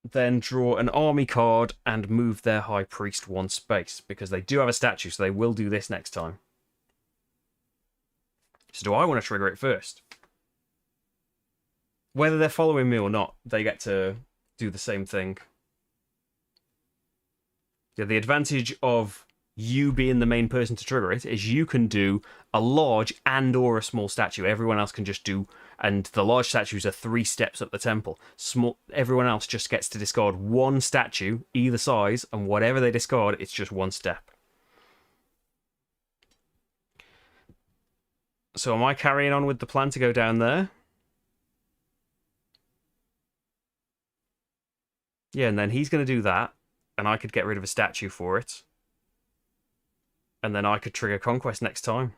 Then draw an army card and move their High Priest 1 space. Because they do have a statue, so they will do this next time. So do I want to trigger it first? Whether they're following me or not, they get to do the same thing. Yeah, the advantage of you being the main person to trigger it is you can do a large and or a small statue. Everyone else can just do... And the large statues are 3 steps up the temple. Everyone else just gets to discard 1 statue, either size, and whatever they discard, it's just 1 step. So am I carrying on with the plan to go down there? Yeah, and then he's going to do that, and I could get rid of a statue for it. And then I could trigger Conquest next time.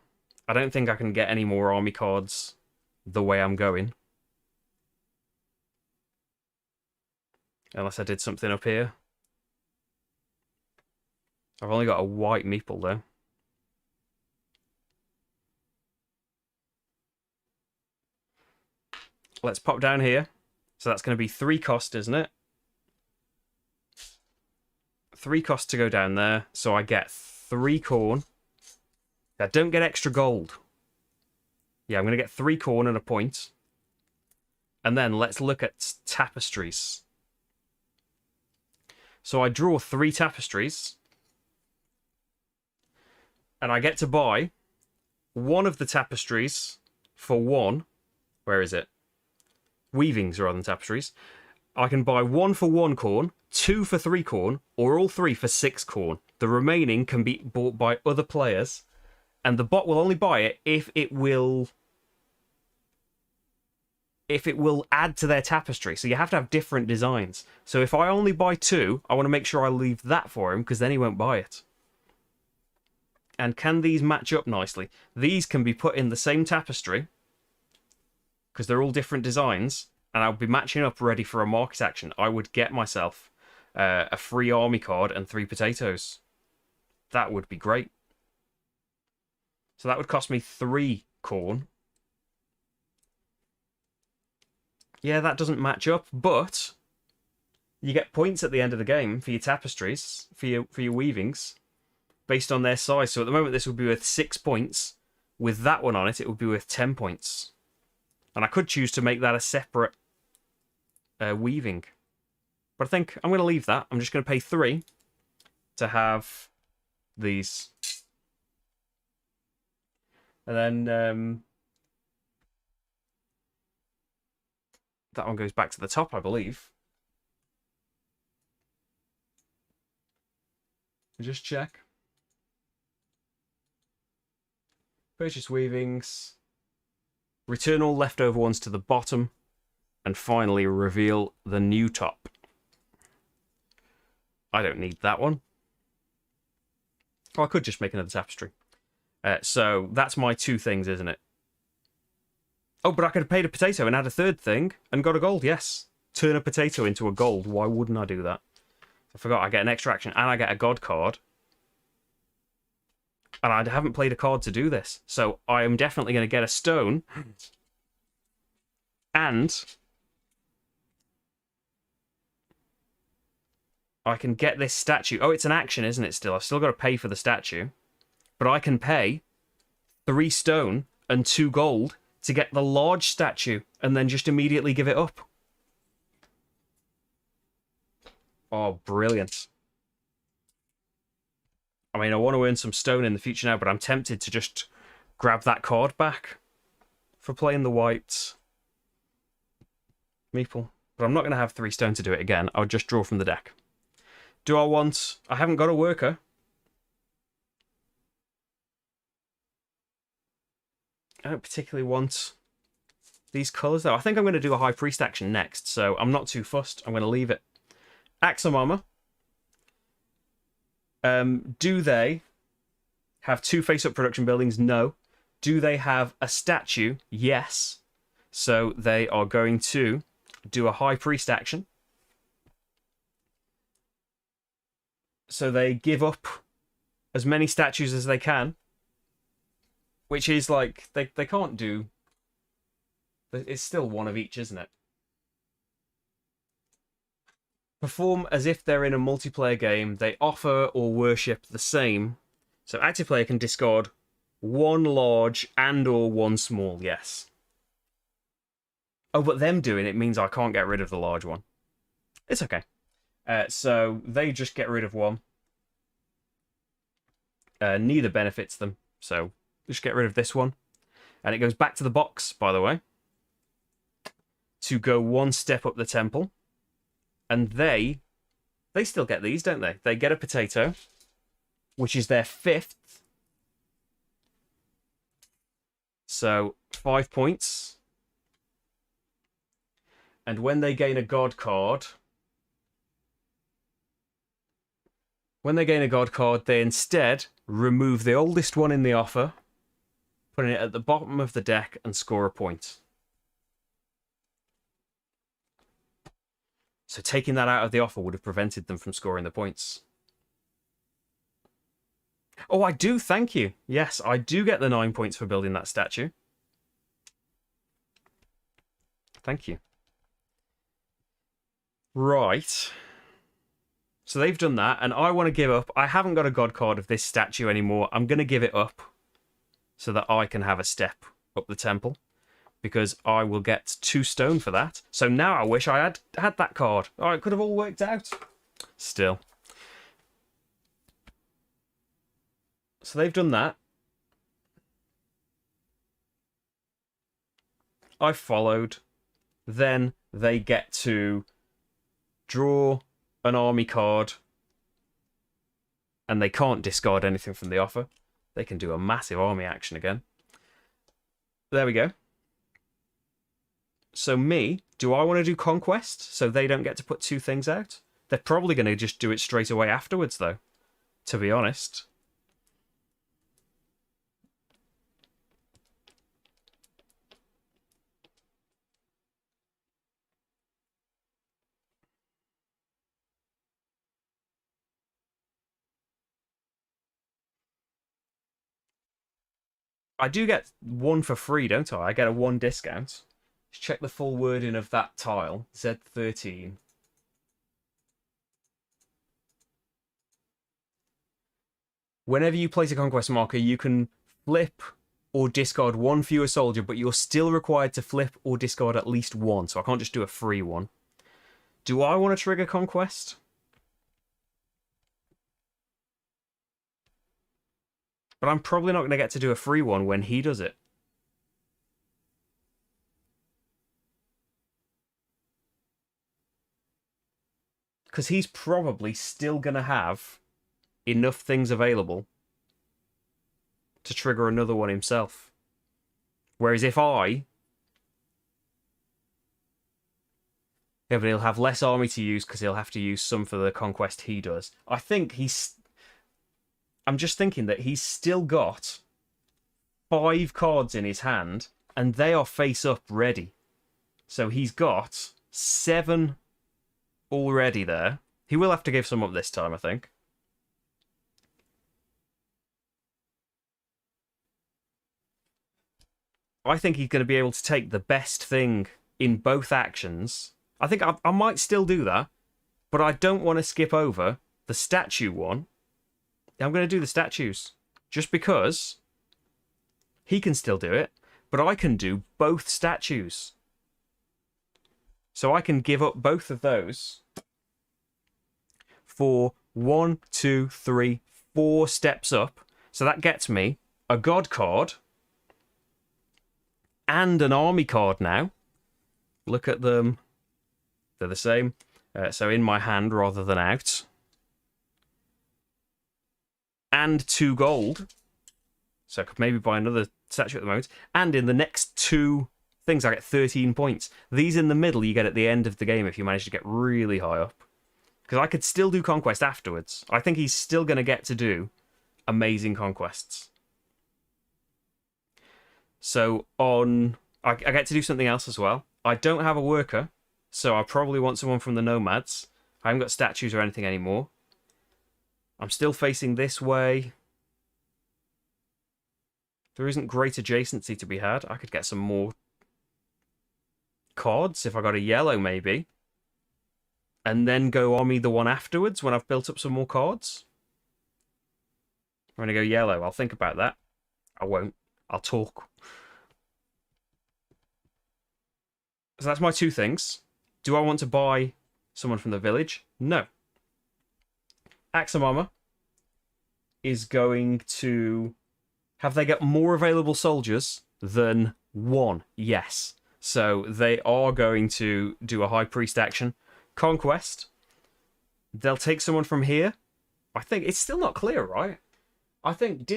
I don't think I can get any more army cards the way I'm going. Unless I did something up here. I've only got a white meeple, though. Let's pop down here. So that's going to be 3 cost, isn't it? 3 cost to go down there. So I get 3 corn. I don't get extra gold. Yeah, I'm going to get 3 corn and a point. And then let's look at tapestries. So I draw 3 tapestries. And I get to buy one of the tapestries for 1. Where is it? Weavings rather than tapestries. I can buy 1 for 1 corn, 2 for 3 corn, or all 3 for 6 corn. The remaining can be bought by other players. And the bot will only buy it if it will add to their tapestry. So you have to have different designs. So if I only buy 2, I want to make sure I leave that for him, because then he won't buy it. And can these match up nicely? These can be put in the same tapestry, because they're all different designs, and I'll be matching up ready for a market action. I would get myself a free army card and 3 potatoes. That would be great. So that would cost me 3 corn. Yeah, that doesn't match up, but you get points at the end of the game for your tapestries, for your weavings, based on their size. So at the moment, this would be worth 6 points. With that one on it, it would be worth 10 points. And I could choose to make that a separate weaving. But I think I'm going to leave that. I'm just going to pay 3 to have these. And then that one goes back to the top, I believe. Just check. Purchase weavings. Return all leftover ones to the bottom. And finally reveal the new top. I don't need that one. Oh, I could just make another tapestry. So that's my 2 things, isn't it? Oh, but I could have paid a potato and add a 3rd thing and got a gold, yes. Turn a potato into a gold. Why wouldn't I do that? I forgot I get an extra action and I get a god card. And I haven't played a card to do this. So I am definitely going to get a stone. And I can get this statue. Oh, it's an action, isn't it, still? I've still got to pay for the statue. But I can pay 3 stone and 2 gold to get the large statue and then just immediately give it up. Oh, brilliant. I mean, I want to earn some stone in the future now, but I'm tempted to just grab that card back for playing the white meeple. But I'm not going to have 3 stone to do it again. I'll just draw from the deck. Do I want... I haven't got a worker. I don't particularly want these colours, though. I think I'm going to do a High Priest action next, so I'm not too fussed. I'm going to leave it. Axum Armor. Do they have 2 face-up production buildings? No. Do they have a statue? Yes. So they are going to do a High Priest action. So they give up as many statues as they can. Which is like, they can't do... It's still 1 of each, isn't it? Perform as if they're in a multiplayer game. They offer or worship the same. So active player can discard 1 large and or 1 small, yes. Oh, but them doing it means I can't get rid of the large one. It's okay. So they just get rid of 1. Neither benefits them, so... Just get rid of this one. And it goes back to the box, by the way. To go 1 step up the temple. And they still get these, don't they? They get a potato, which is their 5th. So, 5 points. And when they gain a god card... When they gain a god card, they instead remove the oldest one in the offer, putting it at the bottom of the deck and score a point. So taking that out of the offer would have prevented them from scoring the points. Oh, I do, thank you. Yes, I do get the 9 points for building that statue. Thank you. Right. So they've done that, and I want to give up. I haven't got a god card of this statue anymore. I'm going to give it up so that I can have a step up the temple, because I will get 2 stone for that. So now I wish I had that card. Oh, it could have all worked out. Still. So they've done that. I followed. Then they get to draw an army card, and they can't discard anything from the offer. They can do a massive army action again. There we go. So me, do I want to do Conquest so they don't get to put 2 things out? They're probably going to just do it straight away afterwards, though, to be honest. I do get 1 for free, don't I? I get a 1 discount. Let's check the full wording of that tile. Z13. Whenever you place a conquest marker, you can flip or discard 1 fewer soldier, but you're still required to flip or discard at least 1, so I can't just do a free one. Do I want to trigger conquest? But I'm probably not going to get to do a free one when he does it. Because he's probably still going to have enough things available to trigger another one himself. Whereas if I... Yeah, but he'll have less army to use because he'll have to use some for the conquest he does. I think he's... I'm just thinking that he's still got 5 cards in his hand, and they are face up ready. So he's got 7 already there. He will have to give some up this time, I think. I think he's going to be able to take the best thing in both actions. I think I might still do that, but I don't want to skip over the statue one. I'm going to do the statues, just because he can still do it, but I can do both statues. So I can give up both of those for 1, 2, 3, 4 steps up. So that gets me a god card and an army card now. Look at them. They're the same. So in my hand rather than out. And 2 gold. So I could maybe buy another statue at the moment. And in the next 2 things, I get 13 points. These in the middle, you get at the end of the game if you manage to get really high up. Because I could still do Conquest afterwards. I think he's still going to get to do amazing conquests. So I get to do something else as well. I don't have a worker, so I probably want someone from the nomads. I haven't got statues or anything anymore. I'm still facing this way. There isn't great adjacency to be had. I could get some more cards if I got a yellow, maybe. And then go army the one afterwards when I've built up some more cards. I'm going to go yellow. I'll think about that. I won't. I'll talk. So that's my 2 things. Do I want to buy someone from the village? No. Axamama is going to... Have they got more available soldiers than 1? Yes. So they are going to do a High Priest action. Conquest. They'll take someone from here. I think it's still not clear, right? I think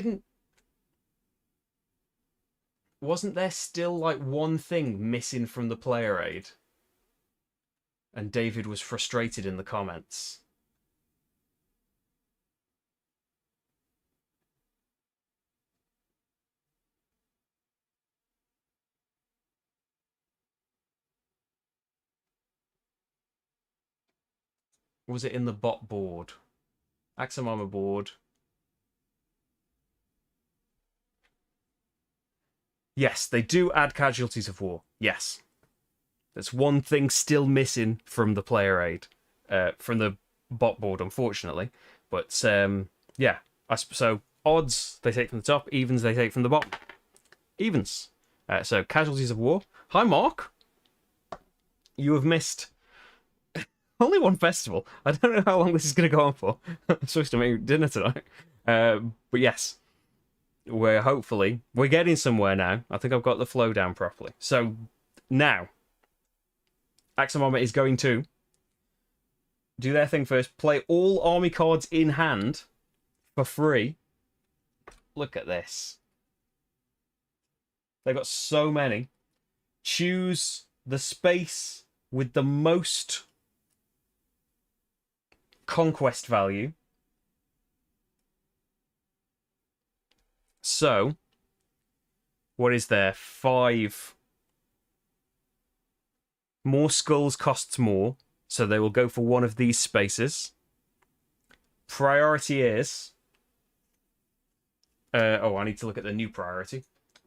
wasn't there still like 1 thing missing from the player aid? And David was frustrated in the comments. Was it in the bot board? Axamama board. Yes, they do add casualties of war. Yes. There's 1 thing still missing from the player aid. From the bot board, unfortunately. But, yeah. So, odds, they take from the top. Evens, they take from the bottom. Evens. So, Casualties of War. Hi, Mark. You have missed only one festival. I don't know how long this is going to go on for. I'm supposed to make dinner tonight. But yes, we're getting somewhere now. I think I've got the flow down properly. So now, Axamama is going to do their thing first. Play all army cards in hand for free. Look at this. They've got so many. Choose the space with the most conquest value. So, what is there? 5. More skulls costs more, so they will go for one of these spaces. Priority is... I need to look at the new priority,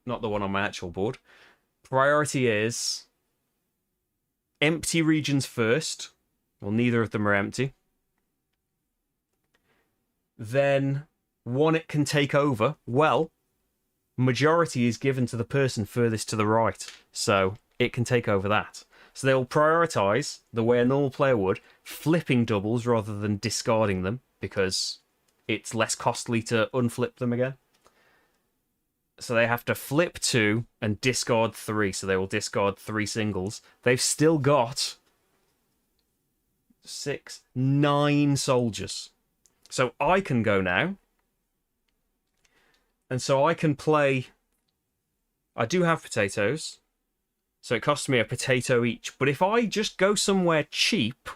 not the one on my actual board. Priority is empty regions first. Well, neither of them are empty. Then one it can take over. Well, majority is given to the person furthest to the right, so it can take over that. So they'll prioritize the way a normal player would, flipping doubles rather than discarding them, because it's less costly to unflip them again. So they have to flip 2 and discard 3, so they will discard 3 singles. They've still got 9 soldiers. So I can go now. And so I can play... I do have potatoes. So it costs me a potato each. But if I just go somewhere cheap...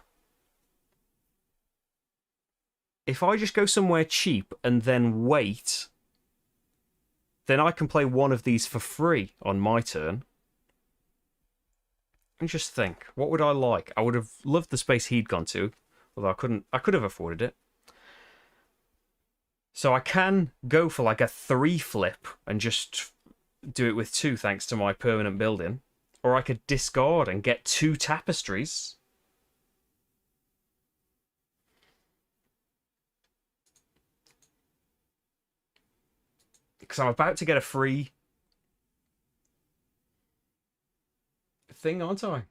and then wait... then I can play one of these for free on my turn. And just think, what would I like? I would have loved the space he'd gone to, although I could have afforded it. So I can go for like a 3 flip and just do it with 2 thanks to my permanent building. Or I could discard and get 2 tapestries. Because I'm about to get a free thing, aren't I?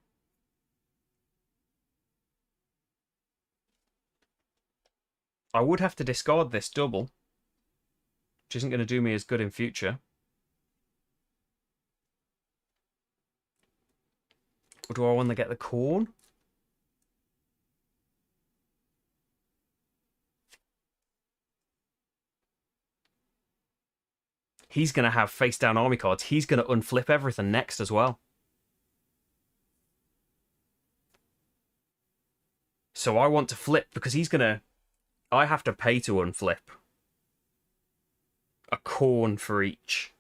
I would have to discard this double, which isn't going to do me as good in future. Or do I want to get the corn? He's going to have face-down army cards. He's going to unflip everything next as well. So I want to flip because he's going to... I have to pay to unflip. A corn for each.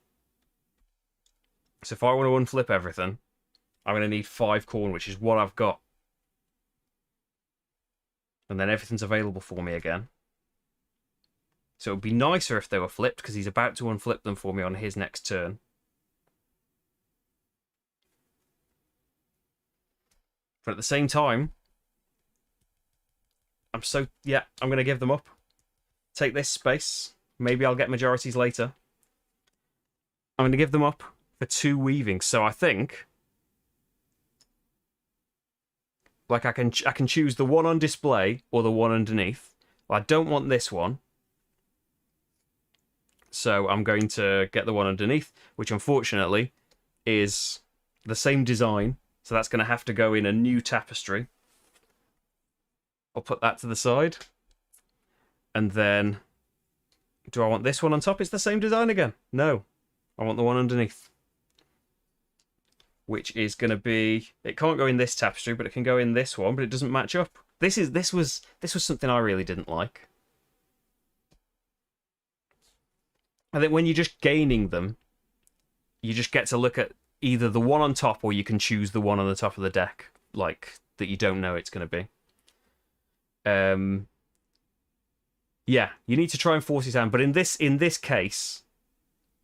So if I want to unflip everything, I'm going to need 5 corn, which is what I've got. And then everything's available for me again. So it would be nicer if they were flipped, because he's about to unflip them for me on his next turn. But at the same time, I'm going to give them up. Take this space. Maybe I'll get majorities later. I'm going to give them up for 2 weavings. So I think... like I can choose the one on display or the one underneath. Well, I don't want this one. So I'm going to get the one underneath, which unfortunately is the same design. So that's going to have to go in a new tapestry. I'll put that to the side. And then, do I want this one on top? It's the same design again. No, I want the one underneath. Which is going to be... it can't go in this tapestry, but it can go in this one, but it doesn't match up. This was something I really didn't like. I think when you're just gaining them, you just get to look at either the one on top, or you can choose the one on the top of the deck, like, that you don't know it's going to be. Yeah, you need to try and force his hand, but in this case...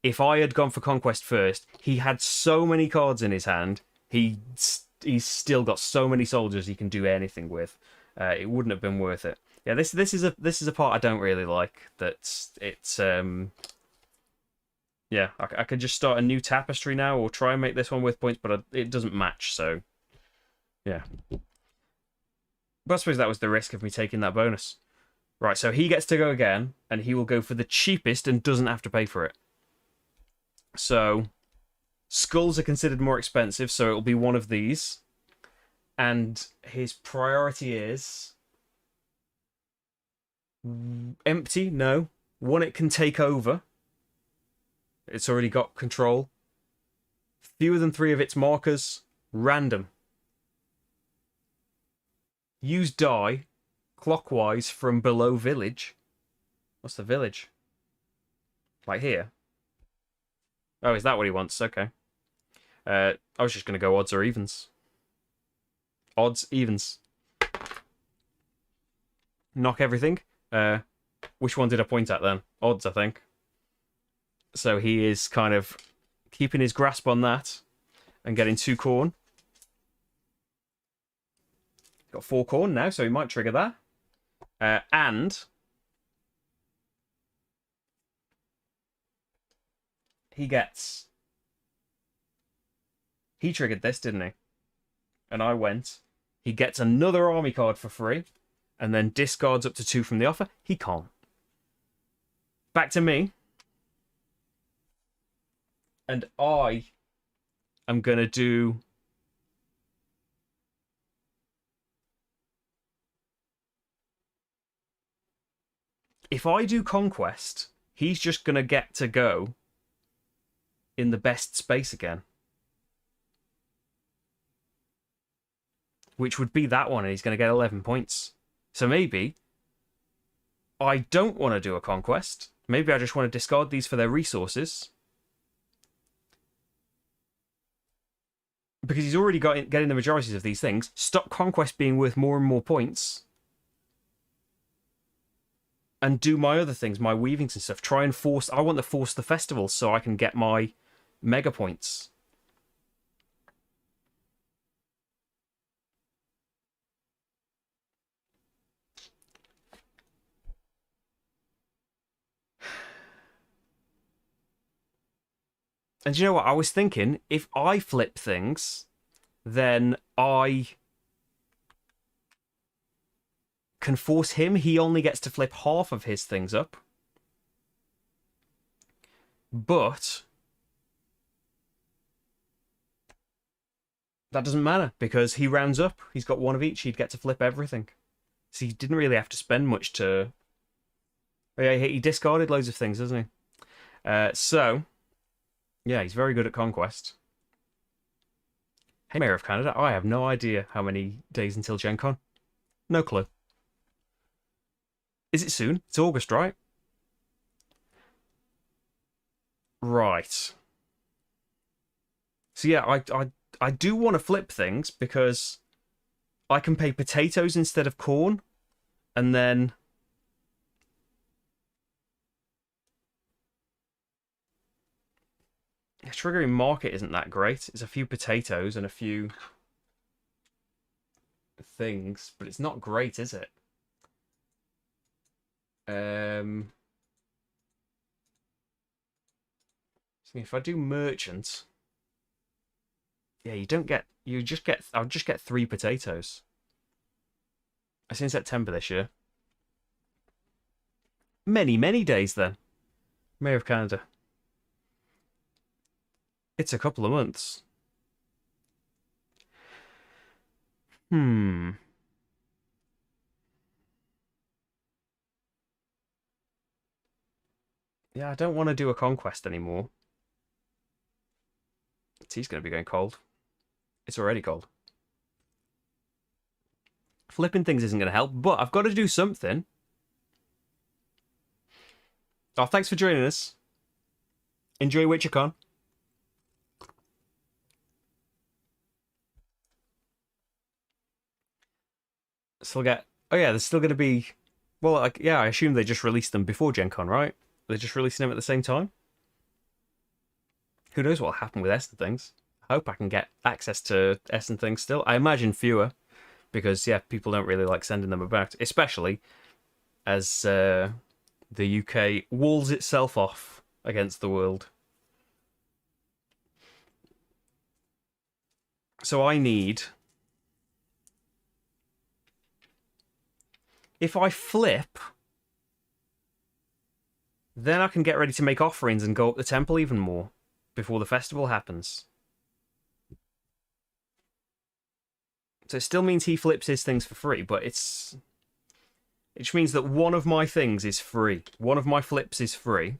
if I had gone for Conquest first, he had so many cards in his hand. He's still got so many soldiers he can do anything with. It wouldn't have been worth it. Yeah, this is a part I don't really like. That it's Yeah, I could just start a new tapestry now, or try and make this one with points, but it doesn't match, so... Yeah. But I suppose that was the risk of me taking that bonus. Right, so he gets to go again, and he will go for the cheapest and doesn't have to pay for it. So, skulls are considered more expensive, so it'll be one of these. And his priority is... Empty? No. One it can take over. It's already got control. Fewer than 3 of its markers. Random. Use die clockwise from below village. What's the village? Like here? Oh, is that what he wants? Okay. I was just going to go odds or evens. Odds, evens. Knock everything. Which one did I point at then? Odds, I think. So he is kind of keeping his grasp on that and getting 2 corn. Got 4 corn now, so he might trigger that. And he gets... He triggered this, didn't he? And I went. He gets another army card for free and then discards up to 2 from the offer. He can't. Back to me. And I am going to do... If I do Conquest, he's just going to get to go in the best space again. Which would be that one, and he's going to get 11 points. So maybe I don't want to do a Conquest. Maybe I just want to discard these for their resources. Because he's already getting the majorities of these things. Stop Conquest being worth more and more points. And do my other things, my weavings and stuff. Try and force... I want to force the festival so I can get my mega points. And you know what? I was thinking, if I flip things, then I can force him. He only gets to flip half of his things up. But that doesn't matter, because he rounds up. He's got 1 of each. He'd get to flip everything. So he didn't really have to spend much to... Yeah, he discarded loads of things, doesn't he? So... Yeah, he's very good at Conquest. Hey, Mayor of Canada, I have no idea how many days until Gen Con. No clue. Is it soon? It's August, right? Right. So yeah, I do want to flip things because I can pay potatoes instead of corn, and then... Triggering market isn't that great. It's a few potatoes and a few things, but it's not great, is it? So if I do merchant, yeah, you don't get. You just get. I'll just get 3 potatoes. It's in September this year. Many days then. Mayor of Canada. It's a couple of months. Yeah, I don't want to do a Conquest anymore. Tea's going to be going cold. It's already cold. Flipping things isn't going to help, but I've got to do something. Oh, thanks for joining us. Enjoy WitcherCon. Still get... Oh yeah, there's still going to be... Well, like, yeah, I assume they just released them before Gen Con, right? They're just releasing them at the same time? Who knows what'll happen with S and things. I hope I can get access to S and things still. I imagine fewer, because, yeah, people don't really like sending them about. Especially as the UK walls itself off against the world. So I need... If I flip, then I can get ready to make offerings and go up the temple even more before the festival happens. So it still means he flips his things for free, but it just means that one of my things is free. One of my flips is free.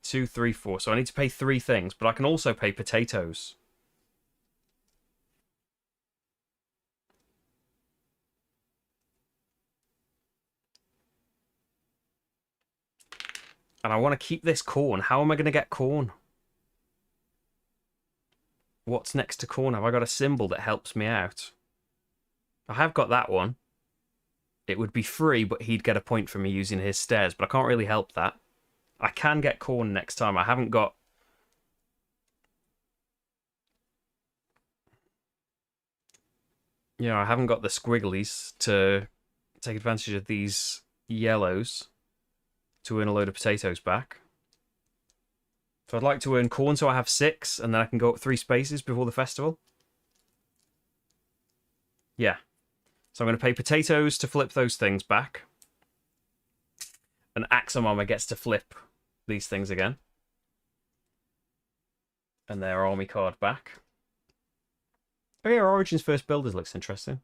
2, 3, 4. So I need to pay 3 things, but I can also pay potatoes. And I want to keep this corn. How am I going to get corn? What's next to corn? Have I got a symbol that helps me out? I have got that one. It would be free, but he'd get a point for me using his stairs, but I can't really help that. I can get corn next time. I haven't got... I haven't got the squigglies to take advantage of these yellows to earn a load of potatoes back. So I'd like to earn corn so I have 6, and then I can go up 3 spaces before the festival. Yeah. So I'm going to pay potatoes to flip those things back. And Axamama gets to flip these things again. And their army card back. Oh yeah, Origins First Builders looks interesting.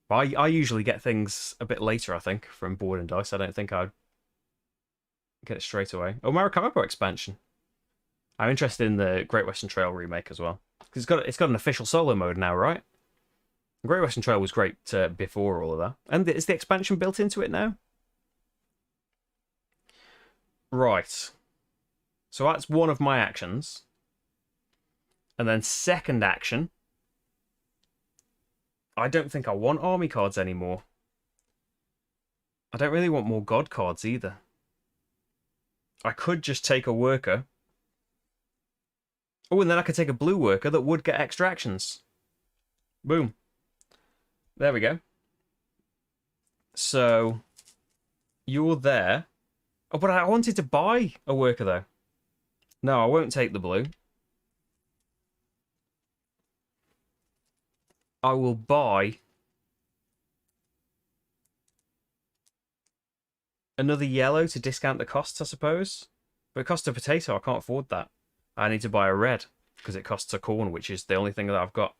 I usually get things a bit later, I think, from Board and Dice. I don't think I'd get it straight away. Oh, Maracaibo expansion. I'm interested in the Great Western Trail remake as well. Because it's got an official solo mode now, right? Great Western Trail was great before all of that. And is the expansion built into it now? Right. So that's one of my actions. And then second action. I don't think I want army cards anymore. I don't really want more god cards either. I could just take a worker. Oh, and then I could take a blue worker that would get extra actions. Boom. There we go. So, you're there. Oh, but I wanted to buy a worker, though. No, I won't take the blue. I will buy another yellow to discount the costs, I suppose. But it costs a potato. I can't afford that. I need to buy a red because it costs a corn, which is the only thing that I've got.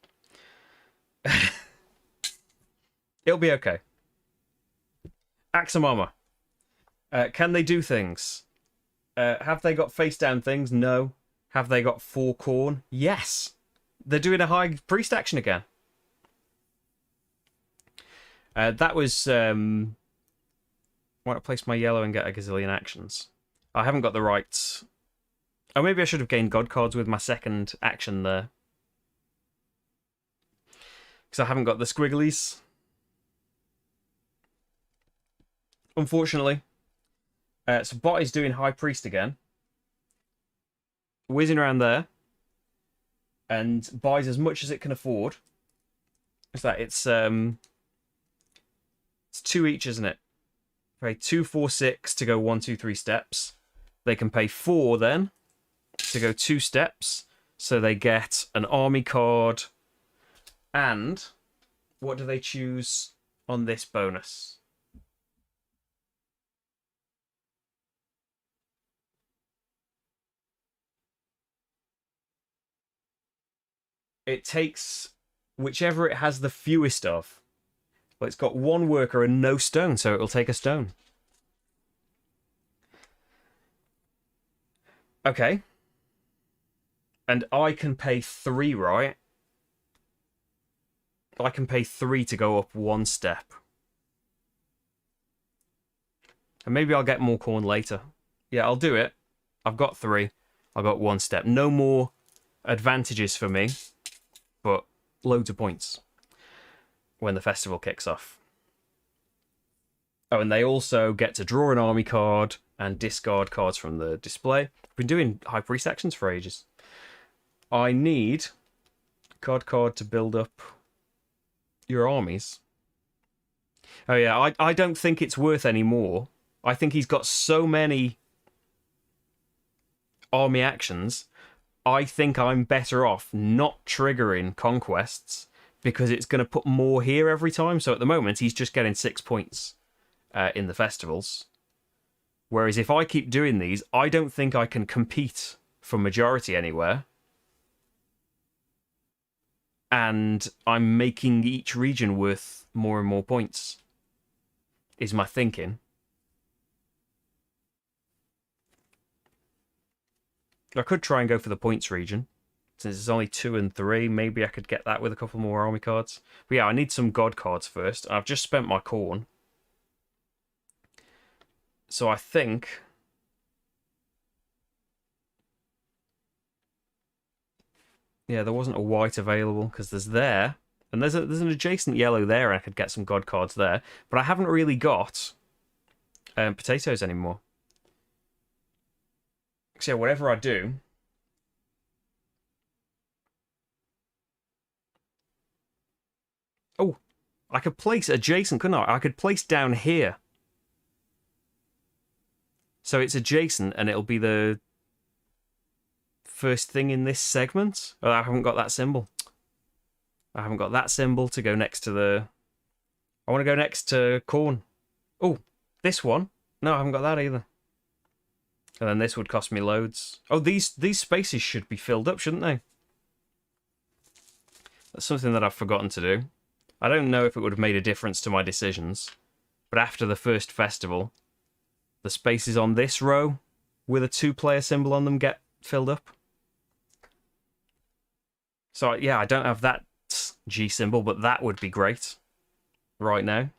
It'll be okay. Axamama. Can they do things? Have they got face down things? No. Have they got 4 corn? Yes. They're doing a high priest action again. That was... I want to place my yellow and get a gazillion actions. I haven't got the right... Oh, maybe I should have gained god cards with my second action there. Because I haven't got the squigglies. Unfortunately. So Bot is doing High Priest again. Whizzing around there. And buys as much as it can afford. What's that? It's 2 each, isn't it? Pay 2, 4, 6 to go 1, 2, 3 steps. They can pay 4 then to go 2 steps. So they get an army card. And what do they choose on this bonus? It takes whichever it has the fewest of. Well, it's got 1 worker and no stone, so it'll take a stone. Okay. And I can pay 3, right? I can pay 3 to go up 1 step. And maybe I'll get more corn later. Yeah, I'll do it. I've got 3. I've got 1 step. No more advantages for me, but loads of points when the festival kicks off. Oh, and they also get to draw an army card and discard cards from the display. I've been doing High Priest actions for ages. I need card to build up your armies. Oh yeah, I don't think it's worth any more. I think he's got so many army actions. I think I'm better off not triggering conquests because it's going to put more here every time. So at the moment, he's just getting 6 points in the festivals. Whereas if I keep doing these, I don't think I can compete for majority anywhere. And I'm making each region worth more and more points, is my thinking. I could try and go for the points region. Since it's only 2 and 3, maybe I could get that with a couple more army cards. But yeah, I need some god cards first. I've just spent my corn. So I think... yeah, there wasn't a white available, because there's there. And there's an adjacent yellow there, and I could get some god cards there. But I haven't really got potatoes anymore. So yeah, whatever I do... oh, I could place adjacent, couldn't I? I could place down here. So it's adjacent, and it'll be the first thing in this segment. Oh, I haven't got that symbol. I haven't got that symbol to go next to the... I want to go next to corn. Oh, this one. No, I haven't got that either. And then this would cost me loads. Oh, these spaces should be filled up, shouldn't they? That's something that I've forgotten to do. I don't know if it would have made a difference to my decisions. But after the first festival, the spaces on this row with a 2-player symbol on them get filled up. So yeah, I don't have that G symbol, but that would be great right now.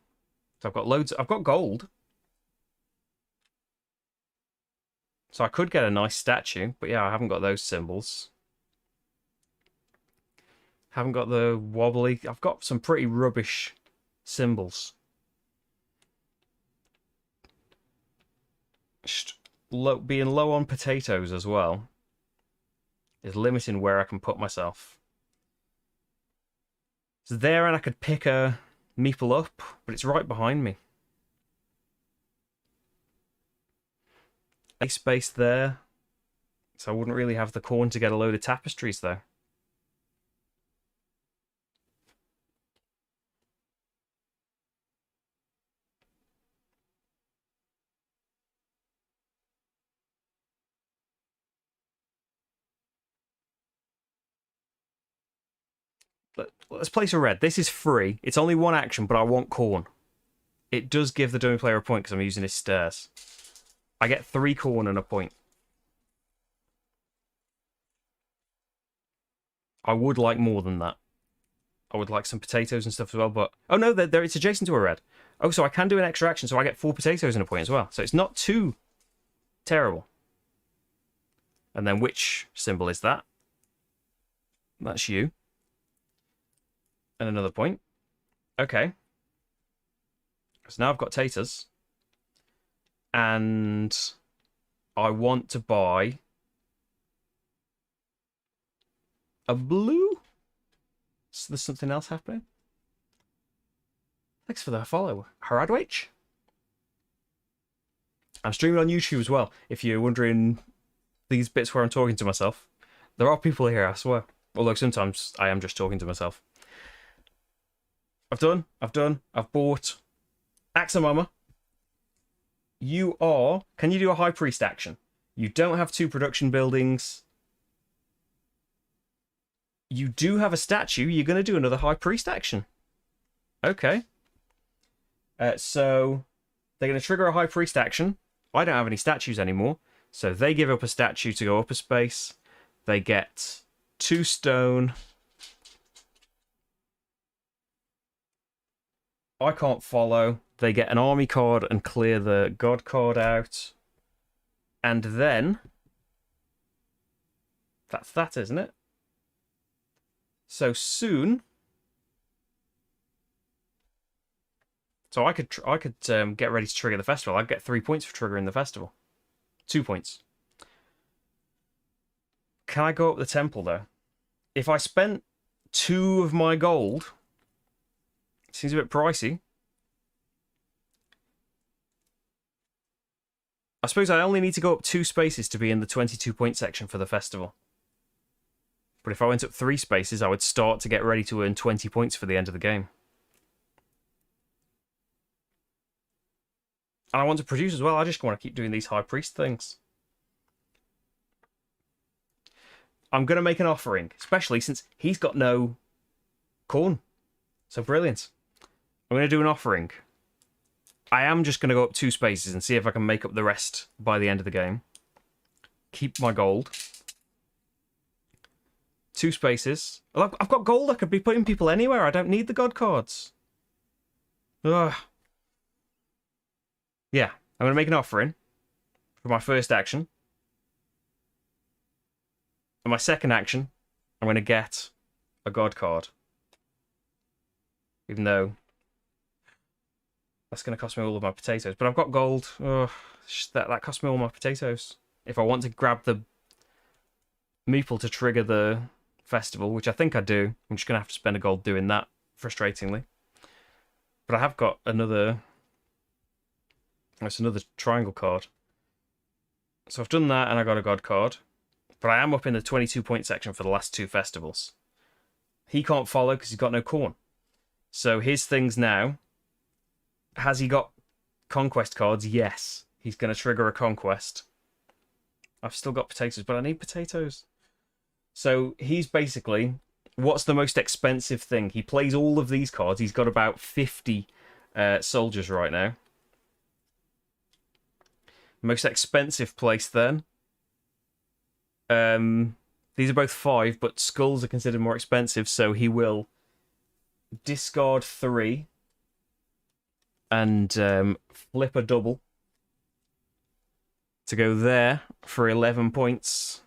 So I've got loads. I've got gold. So I could get a nice statue, but yeah, I haven't got those symbols. Haven't got the wobbly. I've got some pretty rubbish symbols. Just being low on potatoes as well is limiting where I can put myself. It's there, and I could pick a meeple up, but it's right behind me. A space there, so I wouldn't really have the corn to get a load of tapestries though. Let's place a red. This is free. It's only 1 action, but I want corn. It does give the dummy player a point because I'm using his stairs. I get 3 corn and a point. I would like more than that. I would like some potatoes and stuff as well, but... oh no, it's adjacent to a red. Oh, so I can do an extra action, so I get 4 potatoes and a point as well. So it's not too terrible. And then which symbol is that? That's you. And another point. Okay. So now I've got taters. And I want to buy a blue. So there's something else happening. Thanks for the follow, Haradwich. I'm streaming on YouTube as well. If you're wondering these bits where I'm talking to myself, there are people here, I swear. Although sometimes I am just talking to myself. I've bought Axamama. You are... can you do a High Priest action? You don't have 2 production buildings. You do have a statue. You're going to do another High Priest action. Okay. So they're going to trigger a High Priest action. I don't have any statues anymore. So they give up a statue to go up a space. They get 2 stone. I can't follow. They get an army card and clear the god card out. And then... that's that, isn't it? So soon... so I could get ready to trigger the festival. I'd get 3 points for triggering the festival. 2 points. Can I go up the temple, though? If I spent 2 of my gold... seems a bit pricey. I suppose I only need to go up 2 spaces to be in the 22-point section for the festival. But if I went up 3 spaces, I would start to get ready to earn 20 points for the end of the game. And I want to produce as well. I just want to keep doing these high priest things. I'm going to make an offering, especially since he's got no corn. So brilliant. I'm going to do an offering. I am just going to go up 2 spaces and see if I can make up the rest by the end of the game. Keep my gold. 2 spaces. Well, I've got gold. I could be putting people anywhere. I don't need the god cards. Ugh. Yeah, I'm going to make an offering for my first action. And my second action, I'm going to get a god card. Even though that's going to cost me all of my potatoes. But I've got gold. Ugh, that cost me all my potatoes. If I want to grab the meeple to trigger the festival, which I think I do, I'm just going to have to spend a gold doing that, frustratingly. But I have got another... That's another triangle card. So I've done that and I got a god card. But I am up in the 22-point section for the last 2 festivals. He can't follow because he's got no corn. So his things now... Has he got conquest cards? Yes. He's going to trigger a conquest. I've still got potatoes, but I need potatoes. So he's basically... What's the most expensive thing? He plays all of these cards. He's got about 50 soldiers right now. Most expensive place then. These are both 5, but skulls are considered more expensive, so he will discard 3 and flip a double to go there for 11 points.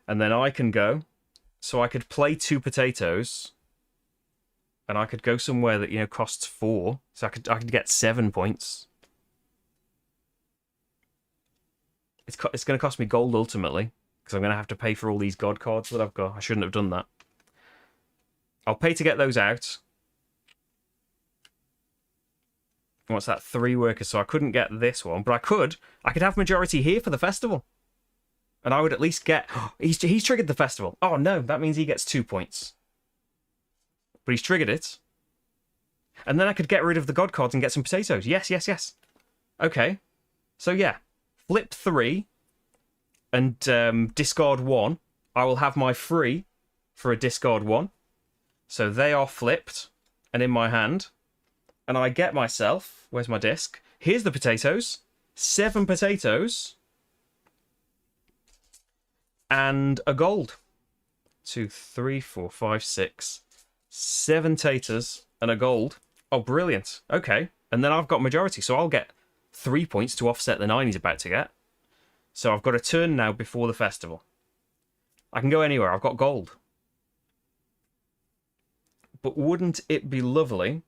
And then I can go. So I could play 2 potatoes. And I could go somewhere that, you know, costs 4. So I could get 7 points. It's going to cost me gold ultimately. Because I'm going to have to pay for all these god cards that I've got. I shouldn't have done that. I'll pay to get those out. What's that? 3 workers. So I couldn't get this one. But I could have majority here for the festival. And I would at least get... He's triggered the festival. Oh no, that means he gets 2 points. But he's triggered it. And then I could get rid of the god cards and get some potatoes. Yes, yes, yes. Okay. So yeah. Flip 3. And discard 1. I will have my free for a discard 1. So they are flipped. And in my hand. And I get myself... Where's my disc? Here's the potatoes. 7 potatoes. And a gold. 2, 3, 4, 5, 6... 7 taters and a gold. Oh, brilliant. Okay. And then I've got majority, so I'll get 3 points to offset the 9 he's about to get. So I've got a turn now before the festival. I can go anywhere. I've got gold. But wouldn't it be lovely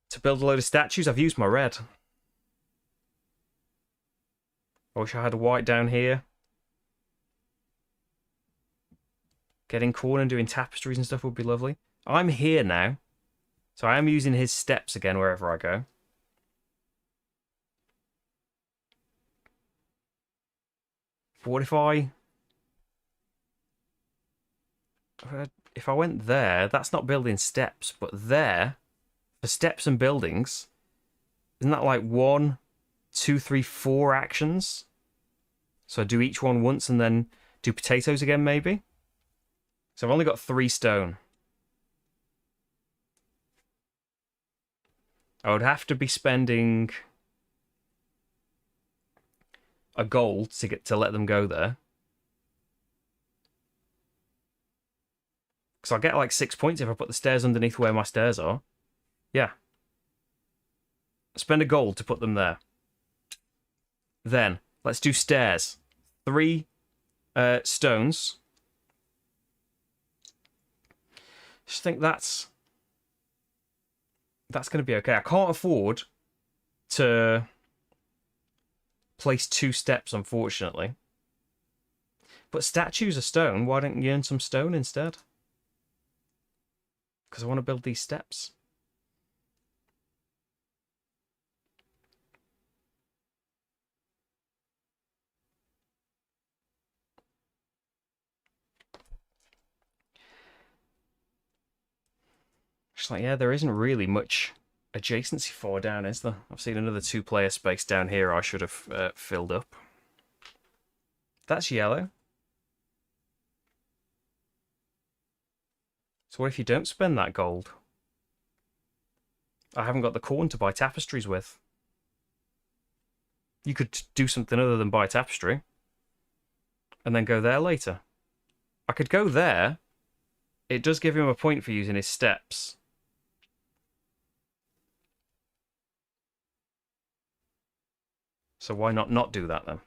to build a load of statues? I've used my red. I wish I had a white down here. Getting corn and doing tapestries and stuff would be lovely. I'm here now. So I am using his steps again wherever I go. But what if I went there, that's not building steps, but there, for steps and buildings, isn't that like 1, 2, 3, 4 actions? So I do each one once and then do potatoes again, maybe? So I've only got 3 stone. I would have to be spending a gold to let them go there. Because I'll get like 6 points if I put the stairs underneath where my stairs are. Yeah. Spend a gold to put them there. Then, let's do stairs. 3 stones. Just think that's going to be okay. I can't afford to place 2 steps, unfortunately. But statues are stone. Why don't you earn some stone instead? Because I want to build these steps. like, yeah, there isn't really much adjacency for down, is there? I've seen another 2-player space down here I should have filled up. That's yellow. So what if you don't spend that gold? I haven't got the corn to buy tapestries with. You could do something other than buy tapestry. And then go there later. I could go there. It does give him a point for using his steps. So why not do that then?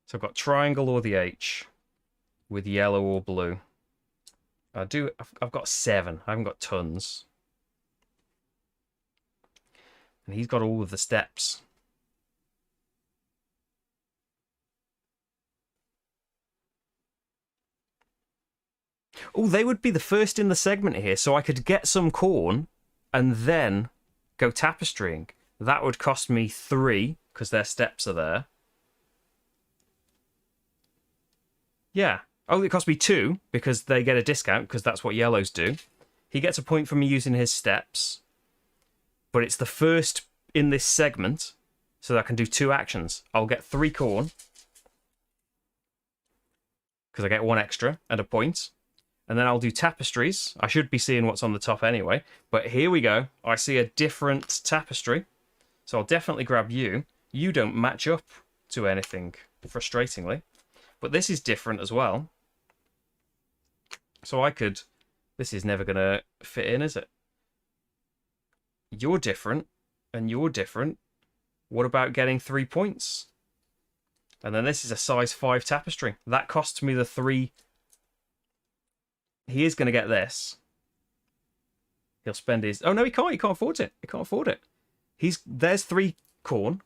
So I've got triangle or the H with yellow or blue. I've got 7. I haven't got tons. And he's got all of the steps. Oh, they would be the first in the segment here, so I could get some corn and then go tapestrying. That would cost me 3, because their steps are there. Yeah. Oh, it cost me 2, because they get a discount, because that's what yellows do. He gets a point for me using his steps. But it's the first in this segment, so that I can do 2 actions. I'll get 3 corn, because I get 1 extra and a point. And then I'll do tapestries. I should be seeing what's on the top anyway. But here we go. I see a different tapestry. So I'll definitely grab you. You don't match up to anything, frustratingly. But this is different as well. So I could... This is never going to fit in, is it? You're different, and you're different. What about getting 3 points? And then this is a size 5 tapestry. That costs me the 3... He is going to get this. He'll spend his... Oh, no, he can't. He can't afford it. He can't afford it. There's 3 corn.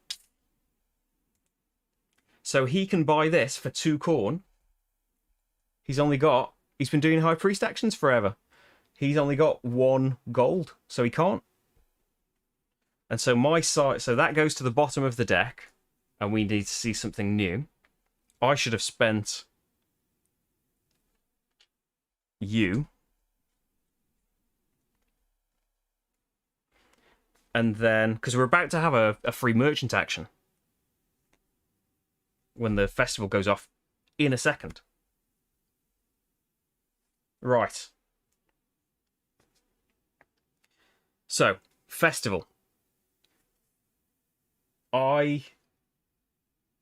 So he can buy this for 2 corn. He's been doing High Priest actions forever. He's only got 1 gold, so he can't. And so so that goes to the bottom of the deck, and we need to see something new. I should have spent you. And then, because we're about to have a free merchant action when the festival goes off in a second. Right. So, festival.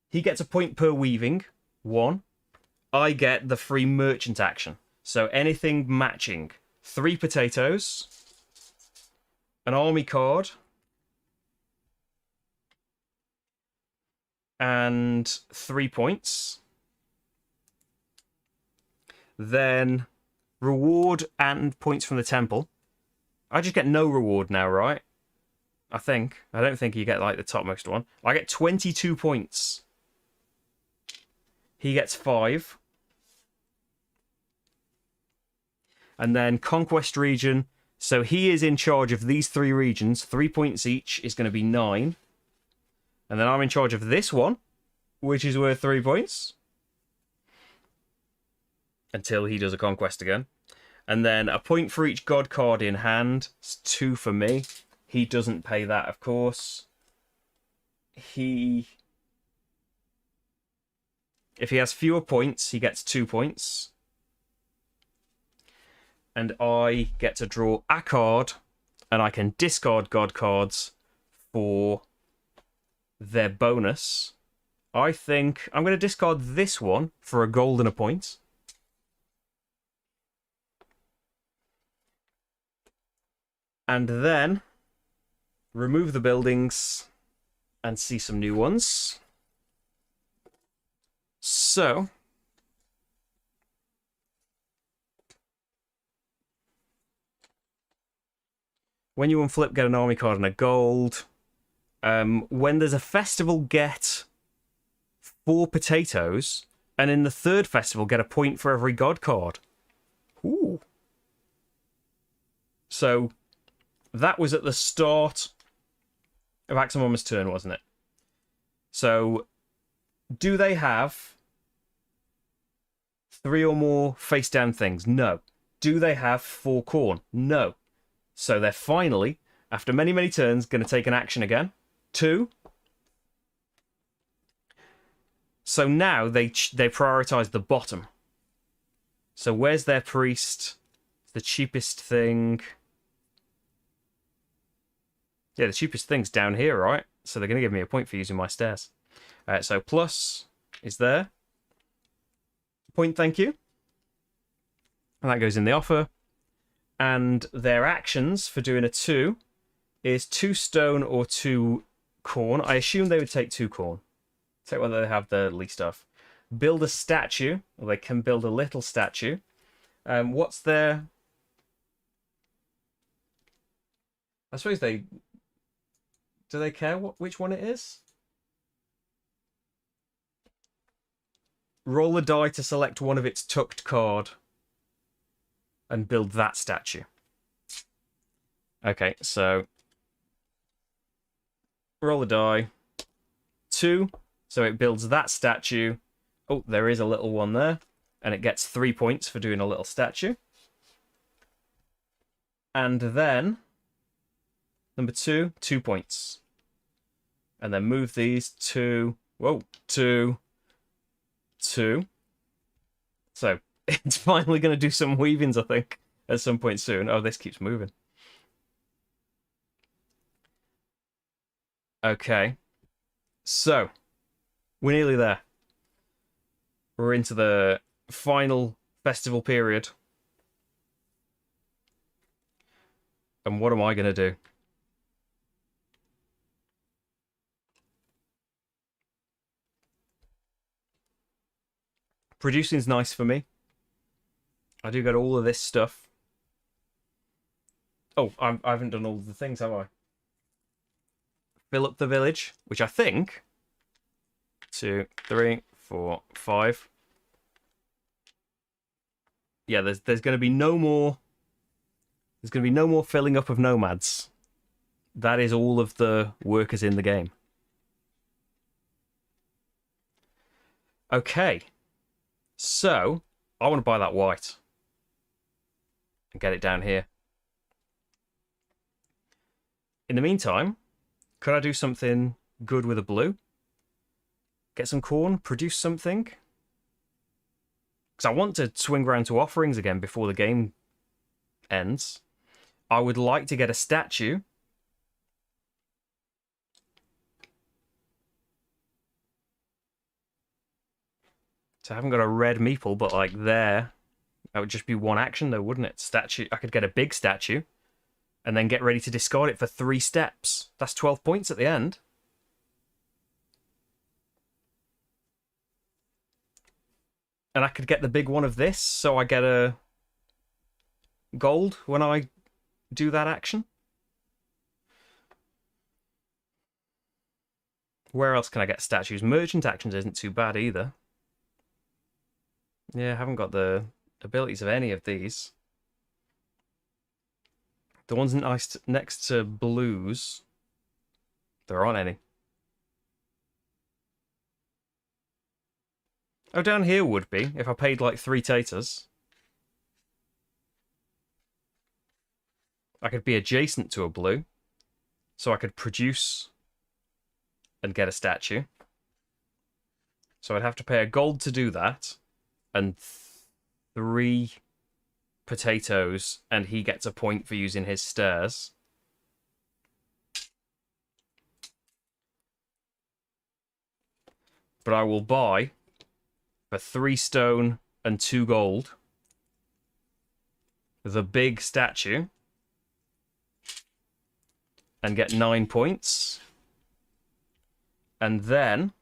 He gets a point per weaving, 1. I get the free merchant action. So anything matching. 3 potatoes, an army card, and 3 points. Then reward and points from the temple. I just get no reward now, right? I think. I don't think you get like the topmost one. I get 22 points. He gets 5. And then Conquest Region. So he is in charge of these 3 regions. 3 points each is going to be 9. And then I'm in charge of this one, which is worth 3 points. Until he does a conquest again. And then a point for each god card in hand. It's 2 for me. He doesn't pay that, of course. If he has fewer points, he gets 2 points. And I get to draw a card, and I can discard god cards for their bonus. I think I'm going to discard this one for a gold and a point. And then remove the buildings and see some new ones. So when you unflip, get an army card and a gold. When there's a festival, get 4 potatoes. And in the 3rd festival, get a point for every god card. Ooh. So that was at the start of Axamama's turn, wasn't it? So do they have 3 or more face-down things? No. Do they have 4 corn? No. So they're finally, after many, many turns, going to take an action again. 2. So now they prioritize the bottom. So where's their priest? The cheapest thing. Yeah, the cheapest thing's down here, right? So they're going to give me a point for using my stairs. So plus is there. Point, thank you. And that goes in the offer. And their actions for doing a 2 is 2 stone or 2 corn. I assume they would take 2 corn. Take what they have the least of. Build a statue. Or they can build a little statue. What's their... I suppose they... Do they care which one it is? Roll a die to select one of its tucked card. And build that statue. Okay, so... Roll a die. 2. So it builds that statue. Oh, there is a little one there. And it gets 3 points for doing a little statue. And then... Number 2, 2 points. And then move these to... Whoa, 2... 2. So, it's finally going to do some weavings, I think, at some point soon. Oh, this keeps moving. Okay. So, we're nearly there. We're into the final festival period. And what am I going to do? Producing's nice for me. I do get all of this stuff. Oh, I haven't done all the things, have I? Fill up the village, which I think... 2, 3, 4, 5. Yeah, there's going to be no more... There's going to be no more filling up of nomads. That is all of the workers in the game. Okay. So, I want to buy that white. And get it down here. In the meantime, could I do something good with a blue? Get some corn, produce something? Because I want to swing around to offerings again before the game ends. I would like to get a statue. So I haven't got a red meeple, but like there, that would just be one action though, wouldn't it? Statue. I could get a big statue and then get ready to discard it for 3 steps. That's 12 points at the end. And I could get the big one of this, so I get a gold when I do that action. Where else can I get statues? Merchant actions isn't too bad either. Yeah, I haven't got the abilities of any of these. The ones next to blues, there aren't any. Oh, down here would be, if I paid like 3 taters. I could be adjacent to a blue, so I could produce and get a statue. So I'd have to pay a gold to do that, and 3 potatoes, and he gets a point for using his stairs. But I will buy for 3 stone and 2 gold the big statue and get 9 points. And then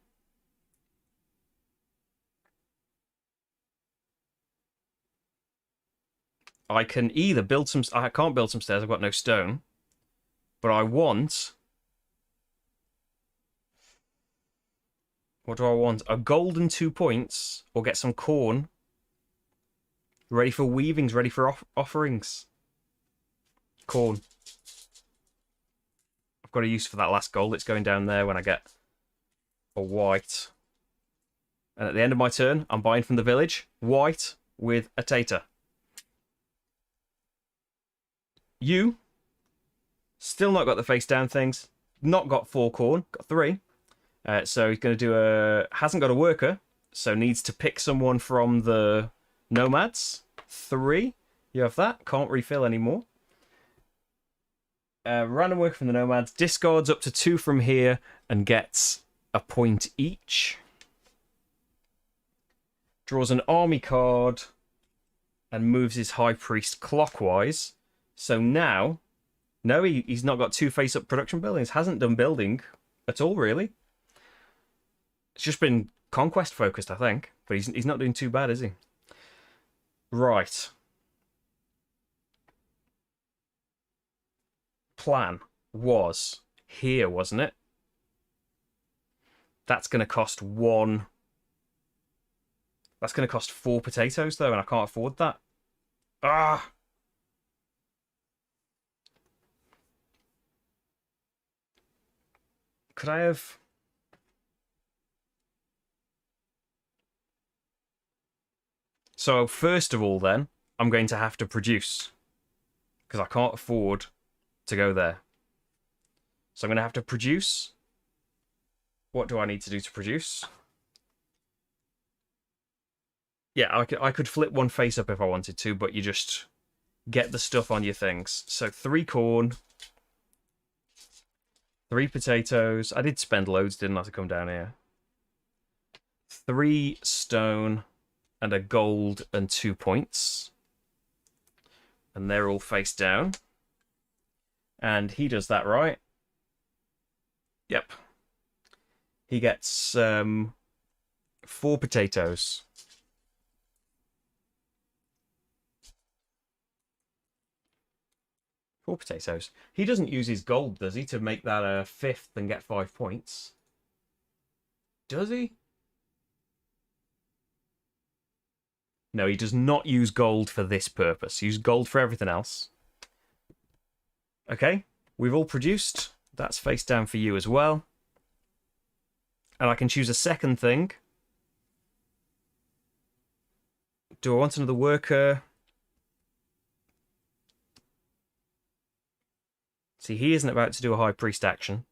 I can either build some... I can't build some stairs, I've got no stone. But I want... What do I want? A gold and 2 points, or get some corn. Ready for weavings, ready for offerings. Corn. I've got a use for that last gold. It's going down there when I get a white. And at the end of my turn, I'm buying from the village white with a tater. You still not got the face down things. Not got 4 corn. Got 3. So he's going to do a... Hasn't got a worker. So needs to pick someone from the nomads. 3. You have that. Can't refill anymore. Random worker from the nomads. Discards up to 2 from here and gets a point each. Draws an army card and moves his high priest clockwise. So now... No, he's not got 2 face-up production buildings. Hasn't done building at all, really. It's just been conquest focused, I think. But he's not doing too bad, is he? Right. Plan was here, wasn't it? That's going to cost 1. That's going to cost 4 potatoes, though, and I can't afford that. Ah! Could I have... So, first of all, then, I'm going to have to produce. Because I can't afford to go there. So I'm going to have to produce. What do I need to do to produce? Yeah, I could flip 1 face up if I wanted to, but you just get the stuff on your things. So 3 corn. 3 potatoes. I did spend loads, didn't I, to come down here? 3 stone and a gold and 2 points. And they're all face down. And he does that right. Yep. He gets 4 potatoes. Four potatoes. He doesn't use his gold, does he, to make that a 5th and get 5 points? Does he? No, he does not use gold for this purpose. Use gold for everything else. Okay, we've all produced. That's face down for you as well. And I can choose a second thing. Do I want another worker? See, he isn't about to do a high priest action.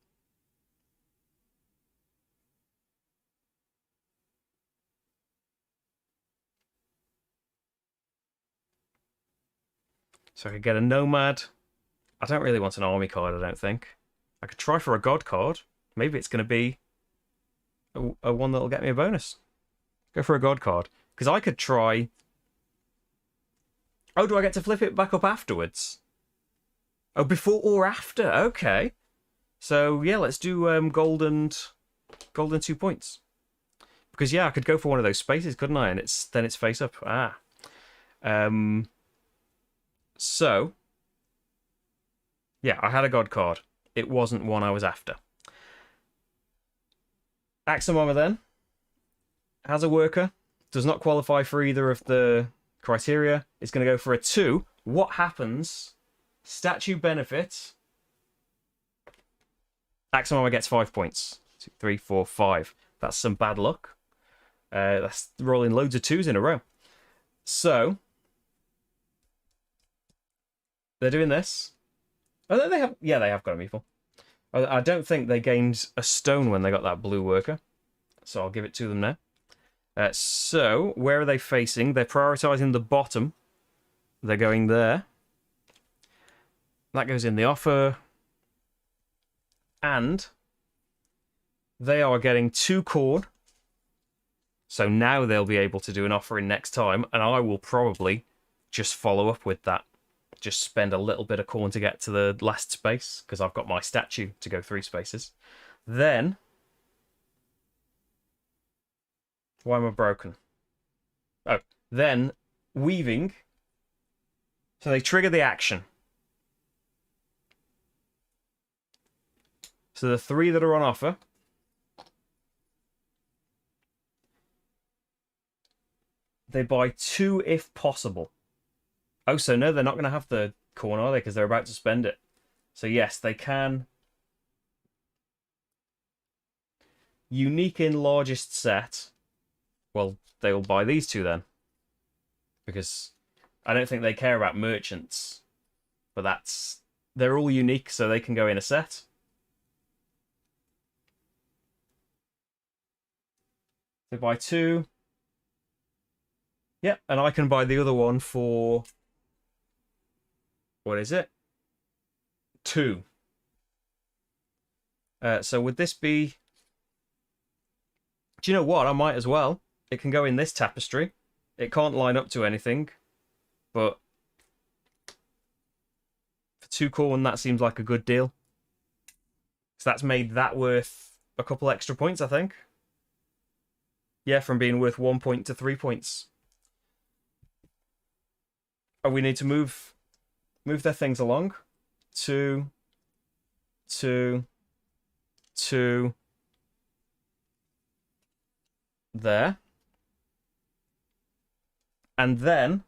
So I could get a nomad. I don't really want an army card, I don't think. I could try for a god card. Maybe it's going to be a one that'll get me a bonus. Go for a god card. Because I could try... Oh, do I get to flip it back up afterwards? Oh, before or after? Okay. So, yeah, let's do gold and 2 points. Because, yeah, I could go for one of those spaces, couldn't I? And then it's face up. Ah. So... Yeah, I had a god card. It wasn't one I was after. Axamama then has a worker. Does not qualify for either of the criteria. It's going to go for a 2. What happens? Statue benefit. Axamama gets 5 points. 2, 3, 4, 5. That's some bad luck. That's rolling loads of 2s in a row. So they're doing this. Oh, they have. Yeah, they have got a meeple. I don't think they gained a stone when they got that blue worker, so I'll give it to them now. So where are they facing? They're prioritizing the bottom. They're going there. That goes in the offer, and they are getting 2 corn. So now they'll be able to do an offering next time, and I will probably just follow up with that. Just spend a little bit of corn to get to the last space, because I've got my statue to go 3 spaces. Then... Why am I broken? Oh, then weaving. So they trigger the action. So the 3 that are on offer. They buy 2 if possible. Oh, so no, they're not going to have the corn, are they? Because they're about to spend it. So yes, they can. Unique in largest set. Well, they will buy these 2 then. Because I don't think they care about merchants. But they're all unique, so they can go in a set. So buy 2. Yep, and I can buy the other one for... What is it? 2. So would this be... Do you know what? I might as well. It can go in this tapestry. It can't line up to anything. But for 2 corn, that seems like a good deal. So that's made that worth a couple extra points, I think. Yeah, from being worth 1 point to 3 points. Oh, we need to move their things along. 2, 2, 2. There. And then...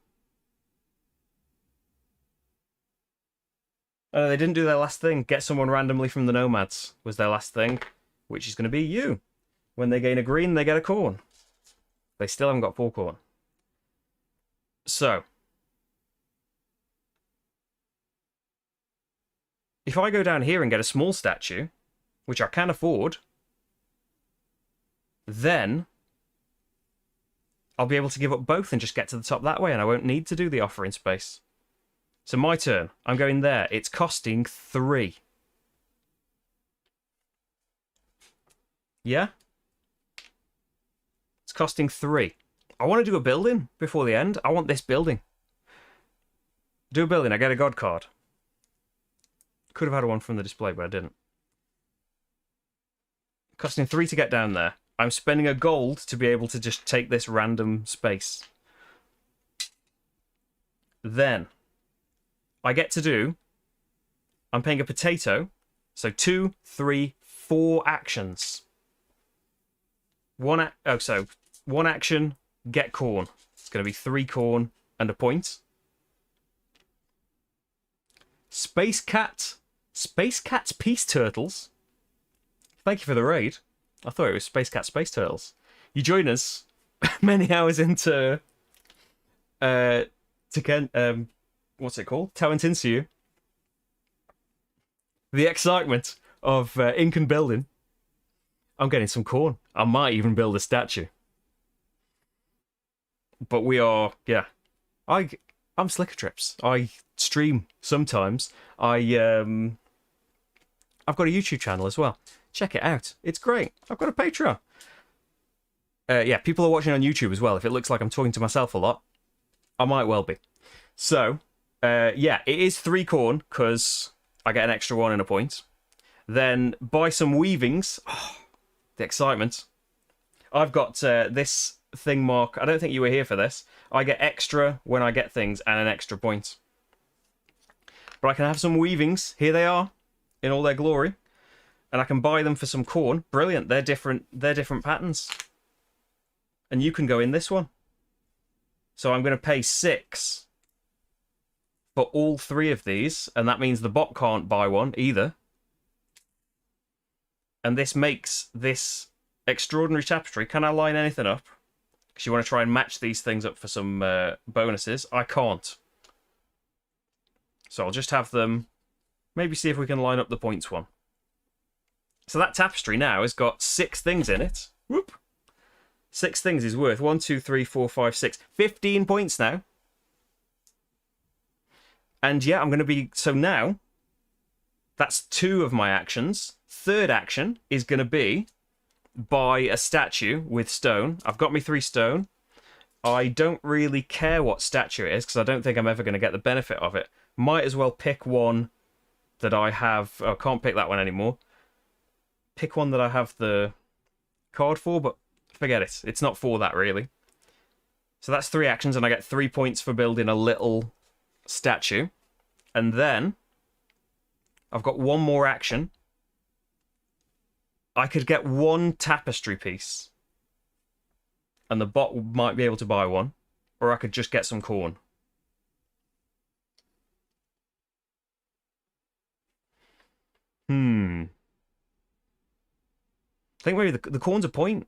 Oh, they didn't do their last thing. Get someone randomly from the nomads was their last thing, which is going to be you. When they gain a green, they get a corn. They still haven't got 4 corn. So... If I go down here and get a small statue, which I can afford, then I'll be able to give up both and just get to the top that way, and I won't need to do the offering space. So my turn. I'm going there. It's costing 3. Yeah? It's costing 3. I want to do a building before the end. I want this building. Do a building. I get a god card. Could have had one from the display, but I didn't. Costing 3 to get down there. I'm spending a gold to be able to just take this random space. Then, I get to do... I'm paying a potato. So 2, 3, 4 actions. One action, get corn. It's going to be 3 corn and a point. Space Cat's Peace Turtles. Thank you for the raid. I thought it was Space Cat Space Turtles. You join us many hours into what's it called? Tawantinsuyu. The excitement of Incan building. I'm getting some corn. I might even build a statue. But we are, yeah. I'm slickerdrips. I stream sometimes. I've got a YouTube channel as well. Check it out. It's great. I've got a Patreon. Yeah, people are watching on YouTube as well. If it looks like I'm talking to myself a lot, I might well be. So, yeah, it is 3 corn because I get an extra 1 and a point. Then buy some weavings. Oh, the excitement. I've got this thing mark. I don't think you were here for this. I get extra when I get things and an extra point. But I can have some weavings. Here they are in all their glory. And I can buy them for some corn. Brilliant. They're different patterns. And you can go in this one. So I'm going to pay 6 for all 3 of these. And that means the bot can't buy one either. And this makes this extraordinary tapestry. Can I line anything up? Because you want to try and match these things up for some bonuses. I can't. So I'll just have them... Maybe see if we can line up the points one. So that tapestry now has got 6 things in it. Whoop. 6 things is worth 1, 2, 3, 4, 5, 6. 15 points now. And yeah, I'm going to be... So now, that's 2 of my actions. Third action is going to be buy a statue with stone. I've got me 3 stone. I don't really care what statue it is because I don't think I'm ever going to get the benefit of it. Might as well pick one that I have... Oh, I can't pick that one anymore. Pick one that I have the card for, but forget it. It's not for that, really. So that's 3 actions, and I get 3 points for building a little statue. And then I've got 1 more action. I could get 1 tapestry piece, and the bot might be able to buy one, or I could just get some corn. I think maybe the corn's a point.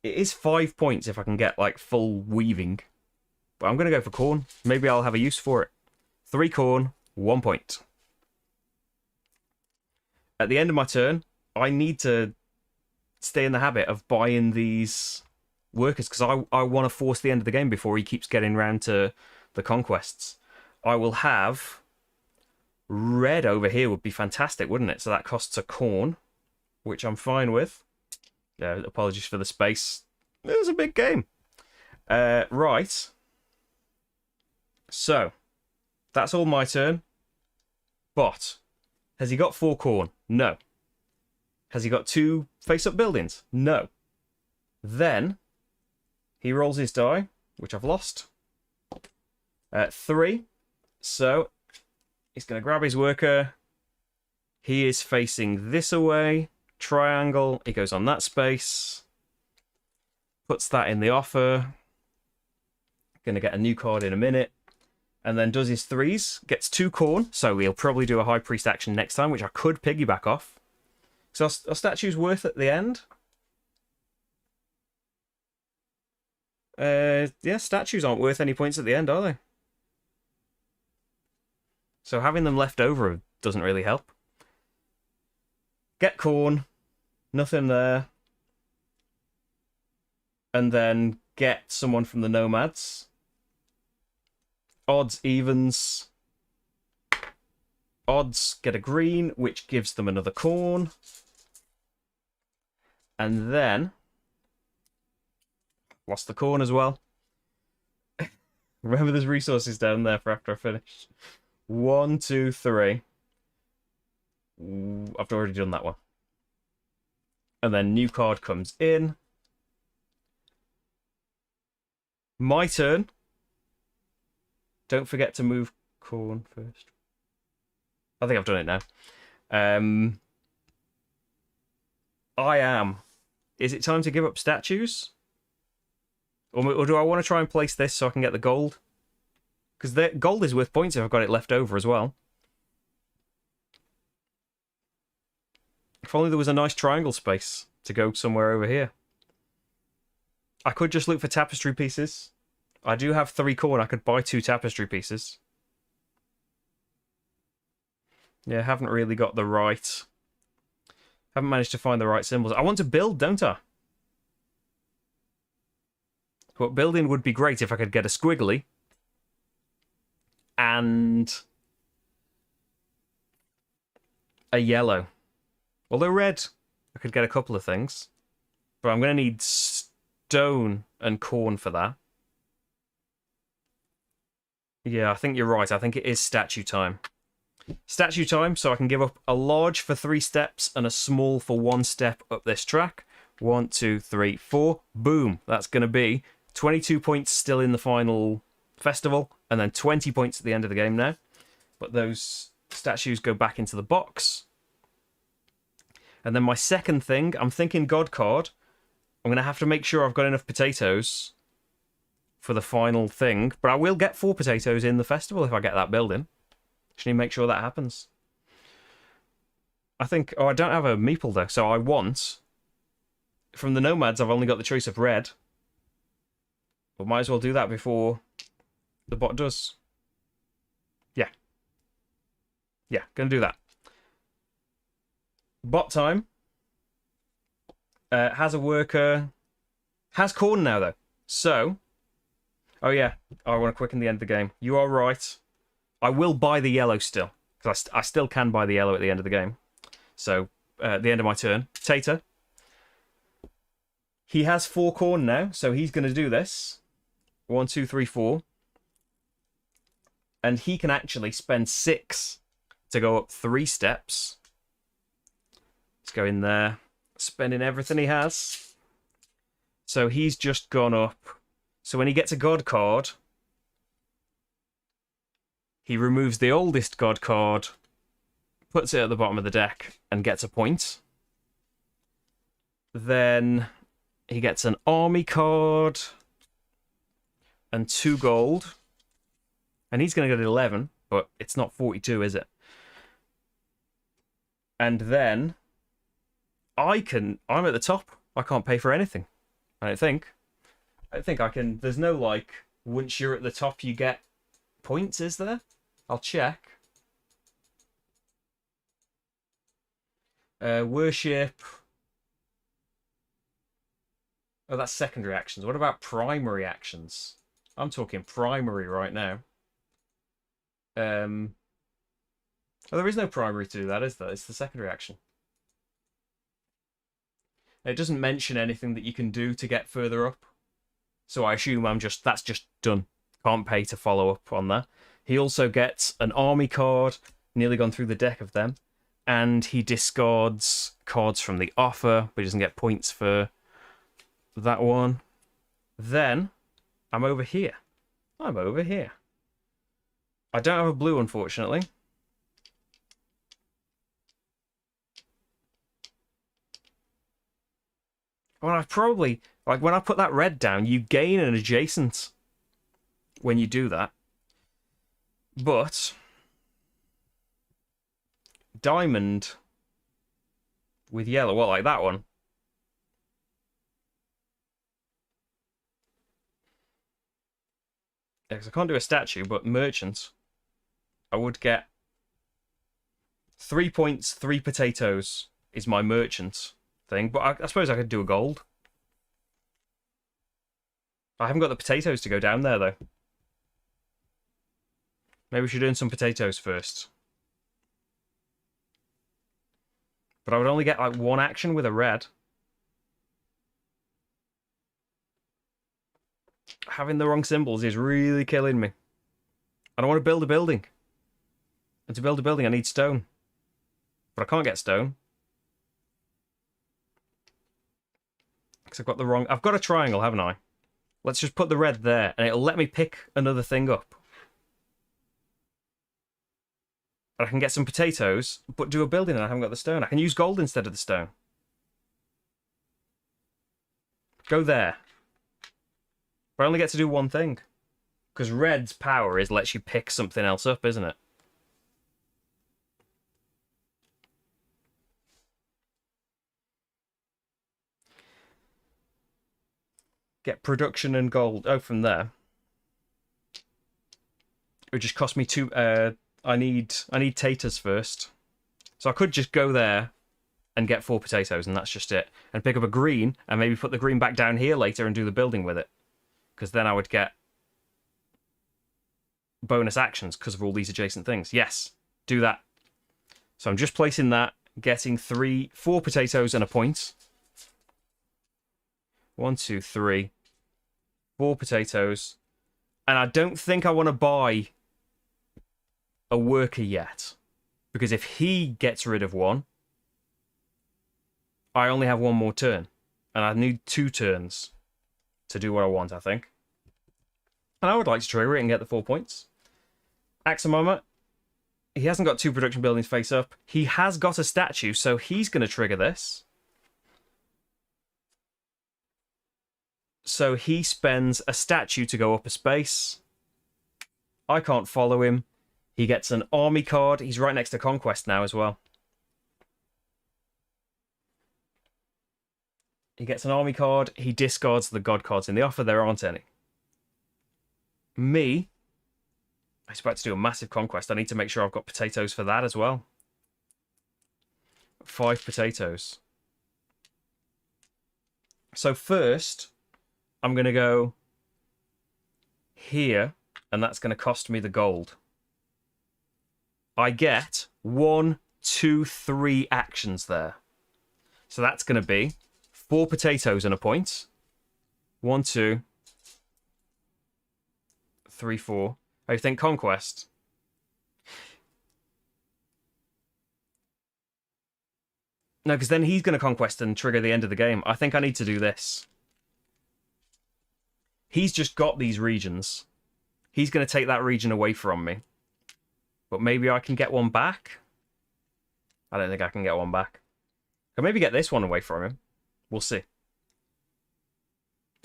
It is 5 points if I can get, like, full weaving. But I'm going to go for corn. Maybe I'll have a use for it. 3 corn, 1 point. At the end of my turn, I need to stay in the habit of buying these workers because I want to force the end of the game before he keeps getting round to the conquests. I will have red over here would be fantastic, wouldn't it? So that costs a corn, which I'm fine with. Apologies for the space. It was a big game. Right. So, that's all my turn. But, has he got 4 corn? No. Has he got 2 face-up buildings? No. Then, he rolls his die, which I've lost. 3. So, he's going to grab his worker. He is facing this away. Triangle. He goes on that space. Puts that in the offer. Going to get a new card in a minute. And then does his 3s. Gets 2 corn. So he'll probably do a High Priest action next time, which I could piggyback off. So are statues worth at the end? Yeah, statues aren't worth any points at the end, are they? So having them left over doesn't really help. Get corn. Nothing there. And then get someone from the nomads. Odds, evens. Odds, get a green, which gives them another corn. And then... lost the corn as well. Remember there's resources down there for after I finish. 1, 2, 3. I've already done that one. And then new card comes in. My turn. Don't forget to move corn first. I think I've done it now. I am. Is it time to give up statues? Or do I want to try and place this so I can get the gold? Because the gold is worth points if I've got it left over as well. If only there was a nice triangle space to go somewhere over here. I could just look for tapestry pieces. I do have 3 corn. I could buy 2 tapestry pieces. Yeah, haven't really got the right... haven't managed to find the right symbols. I want to build, don't I? But building would be great if I could get a squiggly. And... a yellow. Although red, I could get a couple of things. But I'm going to need stone and corn for that. Yeah, I think you're right. I think it is statue time. Statue time, so I can give up a large for 3 steps and a small for 1 step up this track. 1, 2, 3, 4. Boom. That's going to be 22 points still in the final festival, and then 20 points at the end of the game now. But those statues go back into the box. And then my second thing, I'm thinking God card. I'm going to have to make sure I've got enough potatoes for the final thing. But I will get 4 potatoes in the festival if I get that building. Just need to make sure that happens. I think... oh, I don't have a meeple though, so I want... from the nomads, I've only got the choice of red. But might as well do that before the bot does. Yeah. Yeah, gonna do that. Bot time. Has a worker. Has corn now, though. So... oh, yeah. I want to quicken the end of the game. You are right. I will buy the yellow still. Because I still can buy the yellow at the end of the game. So, at the end of my turn. Tater. He has 4 corn now, so he's going to do this. 1, 2, 3, 4. And he can actually spend 6 to go up 3 steps. Let's go in there. Spending everything he has. So he's just gone up. So when he gets a God card, he removes the oldest God card, puts it at the bottom of the deck, and gets a point. Then he gets an army card and 2 gold. And he's going to get 11, but it's not 42, is it? And then I'm at the top. I can't pay for anything. I don't think I can. There's no, like, once you're at the top, you get points, is there? I'll check. Worship. Oh, that's secondary actions. What about primary actions? I'm talking primary right now. Oh, there is no primary to do that, is there? It's the secondary action. It doesn't mention anything that you can do to get further up. So I assume that's just done. Can't pay to follow up on that. He also gets an army card, nearly gone through the deck of them, and he discards cards from the offer, but he doesn't get points for that one. Then I'm over here. I'm over here. I don't have a blue, unfortunately. Well, I've probably, like, when I put that red down, you gain an adjacent when you do that. But diamond with yellow, well, like that one. Yeah, 'cause I can't do a statue, but merchant, I would get 3 points, 3 potatoes is my merchant thing. But I suppose I could do a gold. I haven't got the potatoes to go down there, though. Maybe we should earn some potatoes first. But I would only get like 1 action with a red. Having the wrong symbols is really killing me. I don't want to build a building. And to build a building, I need stone. But I can't get stone. Because I've got the wrong... I've got a triangle, haven't I? Let's just put the red there, and it'll let me pick another thing up. And I can get some potatoes, but do a building and I haven't got the stone. I can use gold instead of the stone. Go there. But I only get to do one thing. Because red's power is lets you pick something else up, isn't it? Get production and gold. Oh, from there. It would just cost me 2... I need taters first. So I could just go there and get 4 potatoes, and that's just it. And pick up a green, and maybe put the green back down here later and do the building with it. Because then I would get bonus actions because of all these adjacent things. Yes, do that. So I'm just placing that, getting 4 potatoes and a point. 1, 2, 3. 4 potatoes. And I don't think I want to buy a worker yet. Because if he gets rid of one, I only have 1 more turn. And I need 2 turns to do what I want, I think. And I would like to trigger it and get the 4 points. Axamama, he hasn't got 2 production buildings face up. He has got a statue, so he's going to trigger this. So he spends a statue to go up a space. I can't follow him. He gets an army card. He's right next to Conquest now as well. He gets an army card. He discards the god cards in the offer. There aren't any. Me, I expect to do a massive conquest. I need to make sure I've got potatoes for that as well. 5 potatoes. So first, I'm going to go here, and that's going to cost me the gold. I get 1, 2, 3 actions there. So that's going to be 4 potatoes and a point. 1, 2, 3, 4. I think conquest. No, because then he's going to conquest and trigger the end of the game. I think I need to do this. He's just got these regions. He's going to take that region away from me. But maybe I can get one back? I don't think I can get one back. I can maybe get this one away from him. We'll see.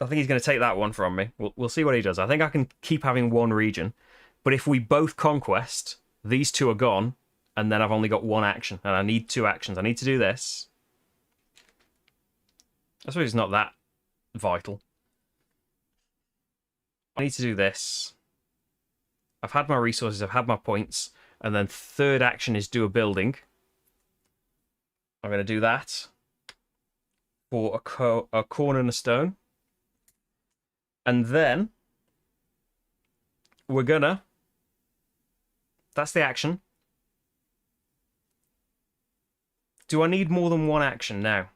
I think he's going to take that one from me. We'll see what he does. I think I can keep having 1 region. But if we both conquest, these 2 are gone. And then I've only got 1 action. And I need 2 actions. I need to do this. I suppose it's not that vital. I need to do this. I've had my resources, I've had my points, and then third action is do a building. I'm going to do that for a corn and a stone. And then we're gonna... That's the action. Do I need more than one action now?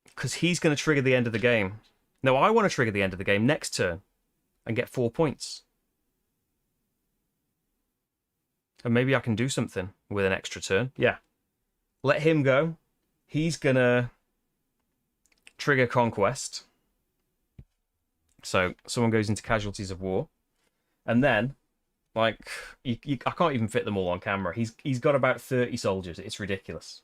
Because he's going to trigger the end of the game. No, I want to trigger the end of the game next turn and get 4 points. And maybe I can do something with an extra turn. Yeah. Let him go. He's going to trigger Conquest. So someone goes into Casualties of War. And then, like, I can't even fit them all on camera. He's got about 30 soldiers. It's ridiculous.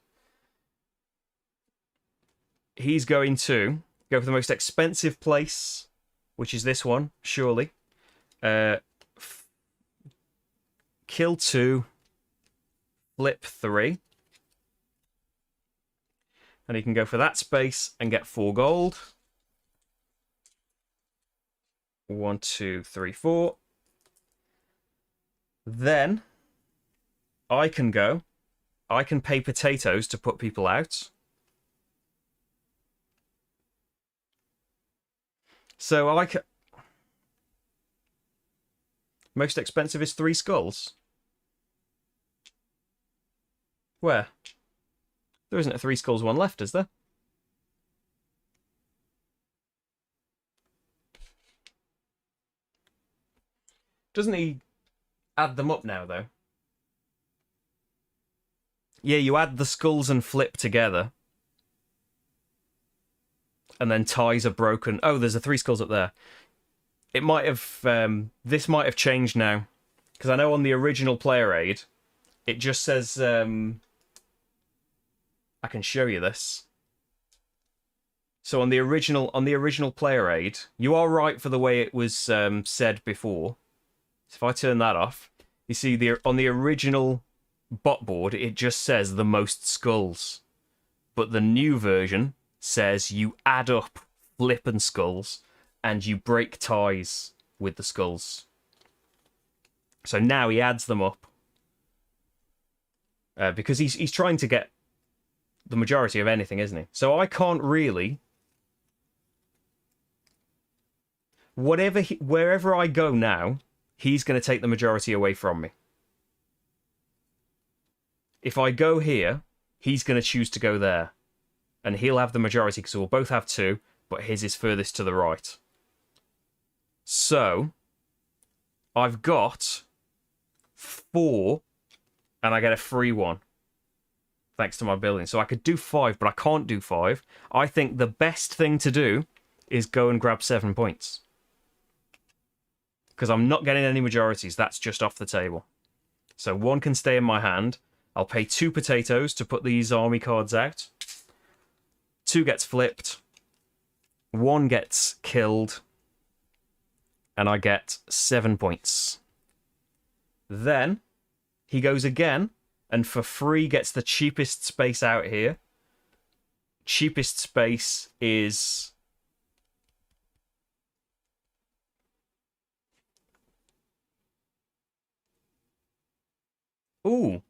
He's going to go for the most expensive place, which is this one, surely. Kill 2, flip 3. And he can go for that space and get 4 gold. 1, 2, 3, 4. Then I can pay potatoes to put people out. So I can... Most expensive is 3 skulls. Where? There isn't a 3 skulls one left, is there? Doesn't he add them up now, though? Yeah, you add the skulls and flip together. And then ties are broken. Oh, there's a 3 skulls up there. It might have... this might have changed now. Because I know on the original player aid, it just says... I can show you this. So on the original player aid, you are right for the way it was said before. So if I turn that off, you see on the original bot board, it just says the most skulls. But the new version says you add up flip and skulls, and you break ties with the skulls. So now he adds them up. Because he's trying to get the majority of anything, isn't he? So I can't really... Wherever I go now, he's going to take the majority away from me. If I go here, he's going to choose to go there. And he'll have the majority because we'll both have 2, but his is furthest to the right. So, I've got 4, and I get a free one. Thanks to my building. So I could do 5, but I can't do 5. I think the best thing to do is go and grab 7 points. Because I'm not getting any majorities. That's just off the table. So 1 can stay in my hand. I'll pay 2 potatoes to put these army cards out. 2 gets flipped. 1 gets killed. And I get 7 points. Then he goes again. And for free gets the cheapest space out here. Cheapest space is... Ooh.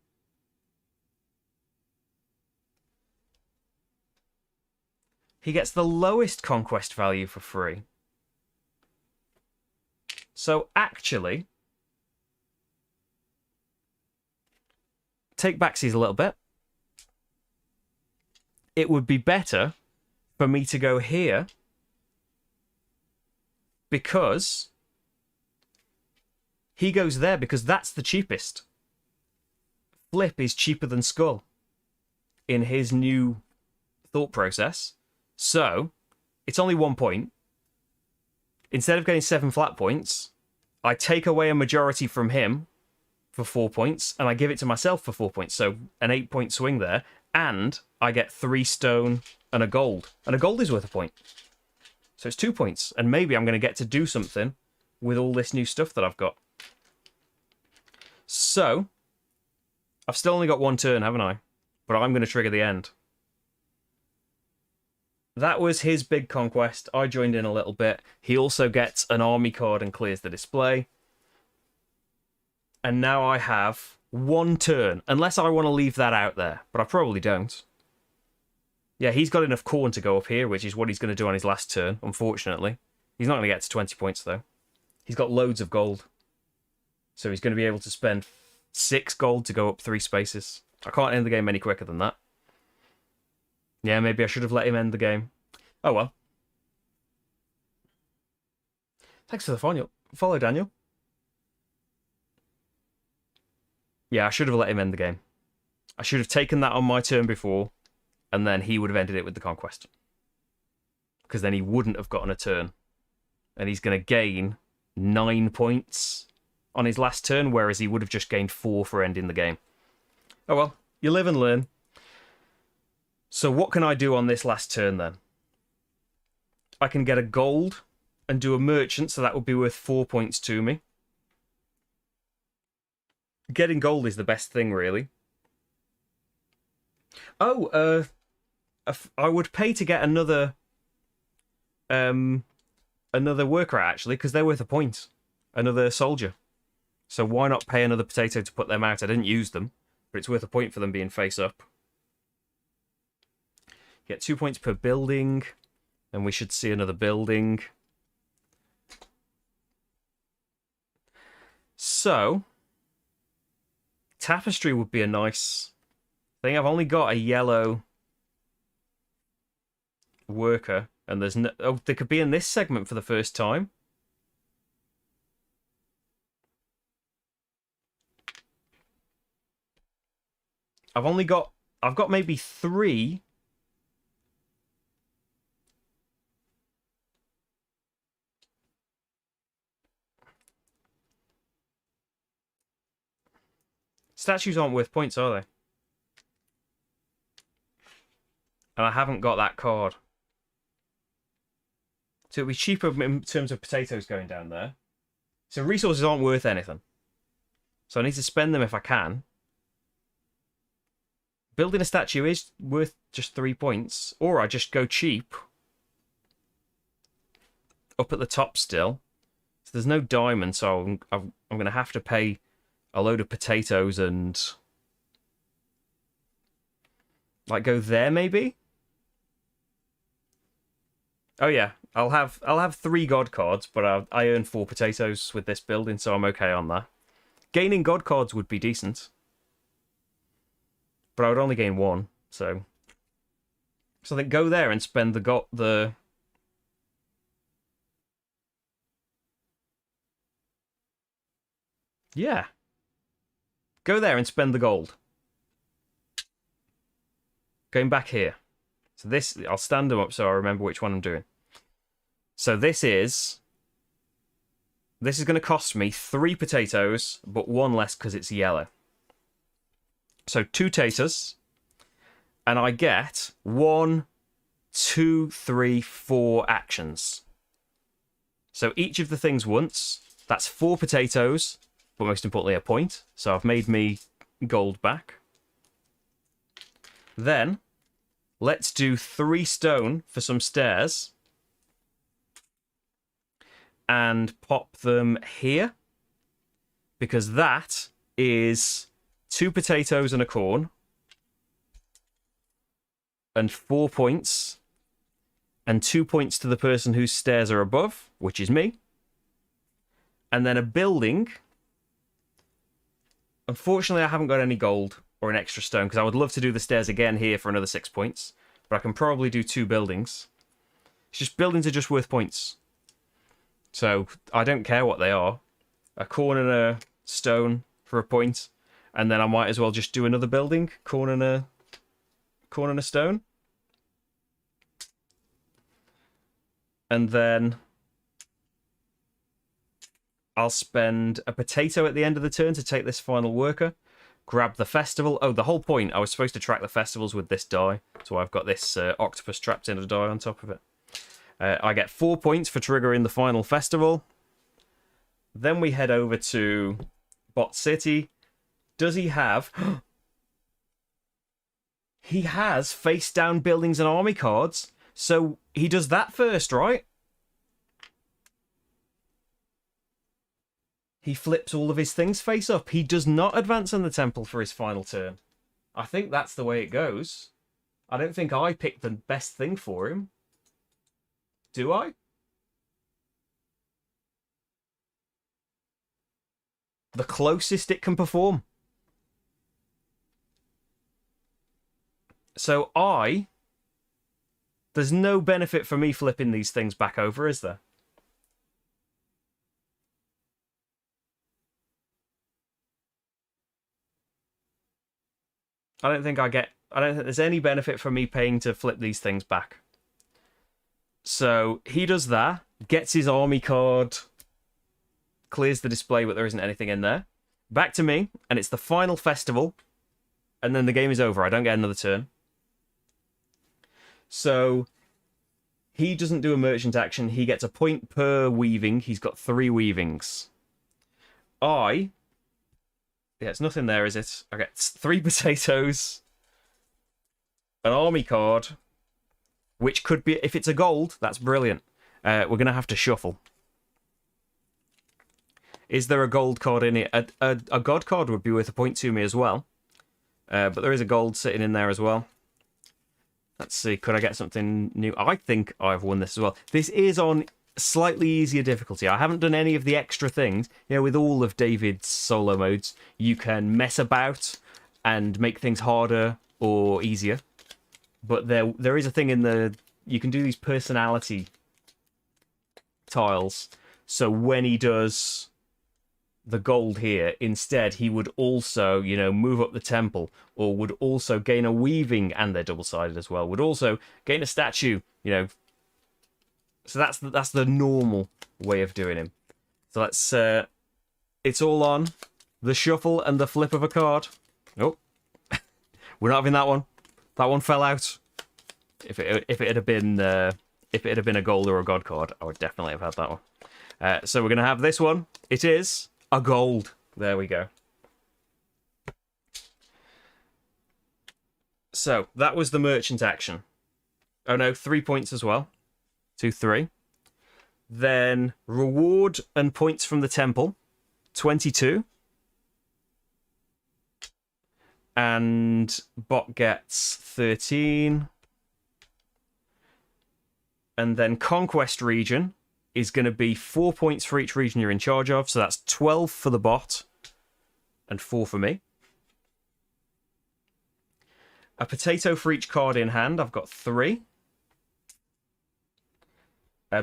He gets the lowest conquest value for free. So actually... Take backsies a little bit. It would be better for me to go here because he goes there because that's the cheapest. Flip is cheaper than skull in his new thought process. So it's only 1 point. Instead of getting 7 flat points, I take away a majority from him for 4 points, and I give it to myself for 4 points. So an 8-point swing there, and I get 3 stone and a gold. And a gold is worth a point. So it's 2 points, and maybe I'm going to get to do something with all this new stuff that I've got. So, I've still only got 1 turn, haven't I? But I'm going to trigger the end. that was his big conquest. I joined in a little bit. He also gets an army card and clears the display. And now I have one turn, unless I want to leave that out there, but I probably don't. Yeah, he's got enough corn to go up here, which is what he's going to do on his last turn, unfortunately. He's not going to get to 20 points, though. He's got loads of gold. So he's going to be able to spend 6 gold to go up 3 spaces. I can't end the game any quicker than that. Yeah, maybe I should have let him end the game. Oh well. Thanks for the follow, Daniel. Yeah, I should have let him end the game. I should have taken that on my turn before, and then he would have ended it with the conquest. Because then he wouldn't have gotten a turn. And he's going to gain 9 points on his last turn, whereas he would have just gained 4 for ending the game. Oh well, you live and learn. So what can I do on this last turn then? I can get a gold and do a merchant, so that would be worth 4 points to me. Getting gold is the best thing, really. Oh, I would pay to get another worker out, actually, because they're worth a point. Another soldier. So why not pay another potato to put them out? I didn't use them, but it's worth a point for them being face up. Get 2 points per building, and we should see another building. So tapestry would be a nice thing. I've only got a yellow worker, and there's no... Oh, they could be in this segment for the first time. I've got maybe 3. Statues aren't worth points, are they? And I haven't got that card. So it'll be cheaper in terms of potatoes going down there. So resources aren't worth anything. So I need to spend them if I can. Building a statue is worth just 3 points. Or I just go cheap. Up at the top still. So there's no diamond, so I'm going to have to pay a load of potatoes and... like, go there, maybe? Oh, yeah. I'll have 3 god cards, but I earn 4 potatoes with this building, so I'm okay on that. Gaining god cards would be decent. But I would only gain 1, so... So I think go there and spend the... Yeah. Go there and spend the gold. Going back here. So this... I'll stand them up so I remember which one I'm doing. So this is going to cost me 3 potatoes, but 1 less because it's yellow. So 2 taters, and I get 1, 2, 3, 4 actions. So each of the things once, that's 4 potatoes, but most importantly a point. So I've made me gold back. Then, let's do 3 stone for some stairs. And pop them here. Because that is 2 potatoes and a corn. And 4 points. And 2 points to the person whose stairs are above, which is me. And then a building. Unfortunately, I haven't got any gold or an extra stone, because I would love to do the stairs again here for another 6 points. But I can probably do 2 buildings. It's just buildings are just worth points. So I don't care what they are. A corn and a stone for a point. And then I might as well just do another building. Corn and a stone. And then I'll spend a potato at the end of the turn to take this final worker. Grab the festival. Oh, the whole point, I was supposed to track the festivals with this die. So I've got this octopus trapped in a die on top of it. I get 4 points for triggering the final festival. Then we head over to Bot City. Does he have... He has face-down buildings and army cards, So he does that first, right? He flips all of his things face up. He does not advance on the temple for his final turn. I think that's the way it goes. I don't think I picked the best thing for him. Do I? The closest it can perform. So there's no benefit for me flipping these things back over, is there? I don't think there's any benefit for me paying to flip these things back. So he does that, gets his army card, clears the display, but there isn't anything in there. Back to me, and it's the final festival, and then the game is over. I don't get another turn. So he doesn't do a merchant action. He gets a point per weaving. He's got 3 weavings. Yeah, it's nothing there, is it? I get 3 potatoes, an army card, which could be, if it's a gold, that's brilliant. We're going to have to shuffle. Is there a gold card in it? A god card would be worth a point to me as well. But there is a gold sitting in there as well. Let's see, could I get something new? I think I've won this as well. This is on slightly easier difficulty. I haven't done any of the extra things. You know, with all of David's solo modes, you can mess about and make things harder or easier. But there is a thing in the... You can do these personality tiles. So when he does the gold here, instead he would also, you know, move up the temple, or would also gain a weaving, and they're double-sided as well, would also gain a statue, you know. So that's the normal way of doing him. So let's it's all on the shuffle and the flip of a card. Oh, we're not having that one. That one fell out. If it had been a gold or a god card, I would definitely have had that one. So we're gonna have this one. It is a gold. There we go. So that was the merchant action. Oh no, 3 points as well. 2, 3. Then reward and points from the temple. 22. And bot gets 13. And then conquest region is going to be 4 points for each region you're in charge of. So that's 12 for the bot and 4 for me. A potato for each card in hand. I've got 3.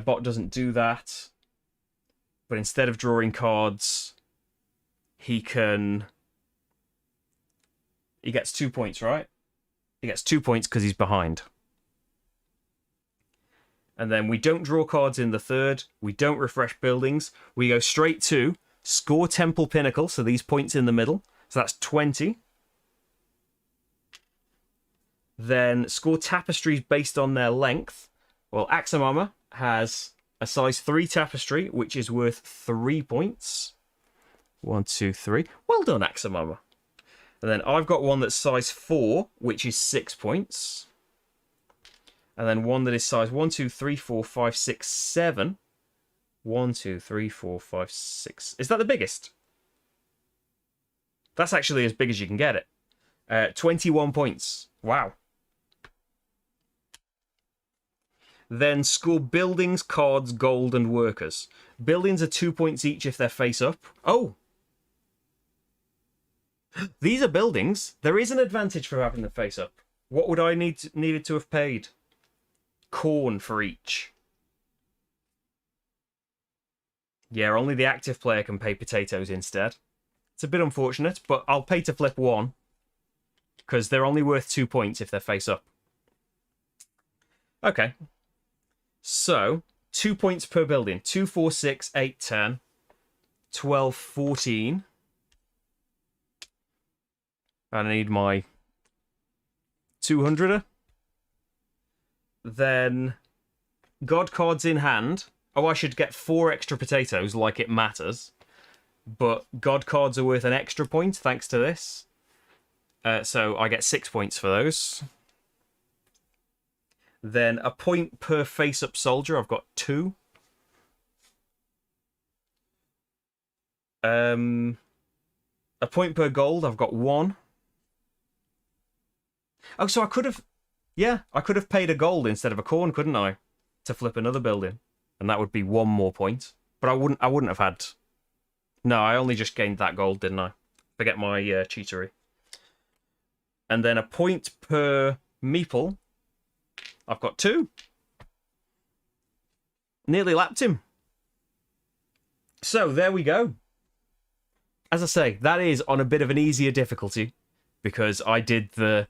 Bot doesn't do that. But instead of drawing cards, he gets 2 points, right? He gets 2 points because he's behind. And then we don't draw cards in the third. We don't refresh buildings. We go straight to score Temple Pinnacle. So these points in the middle. So that's 20. Then score tapestries based on their length. Well, Axamama has a size 3 tapestry, which is worth 3 points. 1, 2, 3. Well done, Axamama. And then I've got one that's size 4, which is 6 points. And then one that is size 1, 2, 3, 4, 5, 6, 7. 1, 2, 3, 4, 5, 6. Is that the biggest? That's actually as big as you can get it. 21 points. Wow. Then score buildings, cards, gold, and workers. Buildings are 2 points each if they're face up. Oh! These are buildings. There is an advantage for having them face up. What would I needed to have paid? Corn for each. Yeah, only the active player can pay potatoes instead. It's a bit unfortunate, but I'll pay to flip 1. Because they're only worth 2 points if they're face up. Okay. So, 2 points per building. 2, 4, 6, 8, 10. 12, 14. I need my 200er. Then, God cards in hand. Oh, I should get 4 extra potatoes, like it matters. But God cards are worth an extra point, thanks to this. So I get 6 points for those. Then a point per face-up soldier. I've got 2. A point per gold. I've got 1. Oh, so I could have... Yeah, I could have paid a gold instead of a corn, couldn't I? To flip another building. And that would be 1 more point. But I wouldn't have had... No, I only just gained that gold, didn't I? Forget my cheatery. And then a point per meeple. I've got 2. Nearly lapped him. So, there we go. As I say, that is on a bit of an easier difficulty. Because I did the...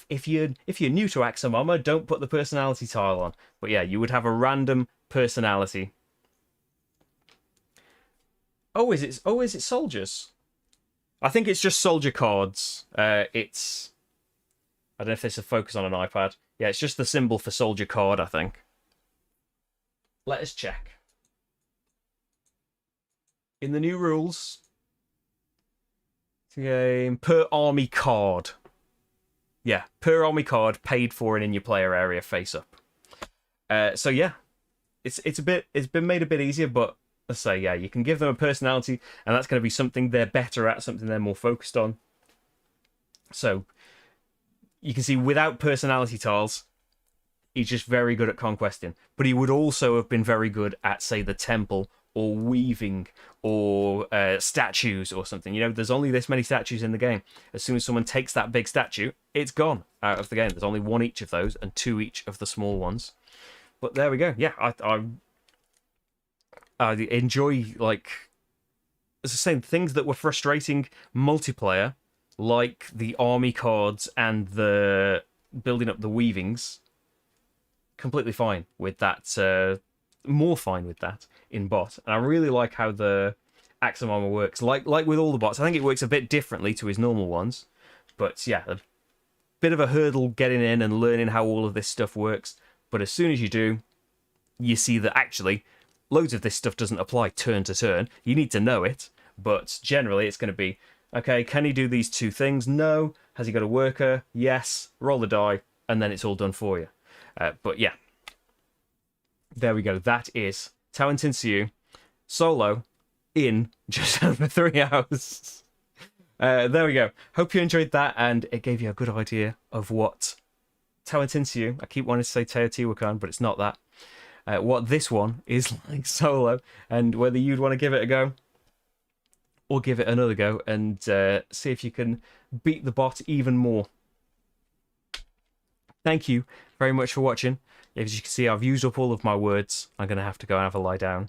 If you're new to Axamama, don't put the personality tile on. But yeah, you would have a random personality. Oh, is it soldiers? I think it's just soldier cards. I don't know if there's a focus on an iPad. Yeah, it's just the symbol for soldier card, I think. Let us check. In the new rules, game per army card. Yeah, per army card, paid for and in your player area face up. So yeah, it's been made a bit easier, but let's say yeah, you can give them a personality, and that's going to be something they're better at, something they're more focused on. So you can see without personality tiles, he's just very good at conquesting, but he would also have been very good at, say, the temple or weaving or statues or something. You know, there's only this many statues in the game. As soon as someone takes that big statue, it's gone out of the game. There's only 1 each of those and 2 each of the small ones. But there we go. Yeah, I enjoy, like, as I say, things that were frustrating multiplayer, like the army cards and the building up the weavings. Completely fine with that. More fine with that in bot, and I really like how the Axamama works. Like with all the bots, I think it works a bit differently to his normal ones, but yeah, a bit of a hurdle getting in and learning how all of this stuff works. But as soon as you do, you see that actually loads of this stuff doesn't apply turn to turn. You need to know it, but generally it's going to be okay. Can he do these 2 things? No. Has he got a worker? Yes. Roll the die, and then it's all done for you. But yeah. There we go. That is Tawantinsuyu solo in just over 3 hours. There we go. Hope you enjoyed that, and it gave you a good idea of what Tawantinsuyu, I keep wanting to say Teotihuacan, but it's not that, what this one is like solo, and whether you'd want to give it a go or give it another go and see if you can beat the bot even more. Thank you very much for watching. As you can see, I've used up all of my words. I'm going to have to go and have a lie down,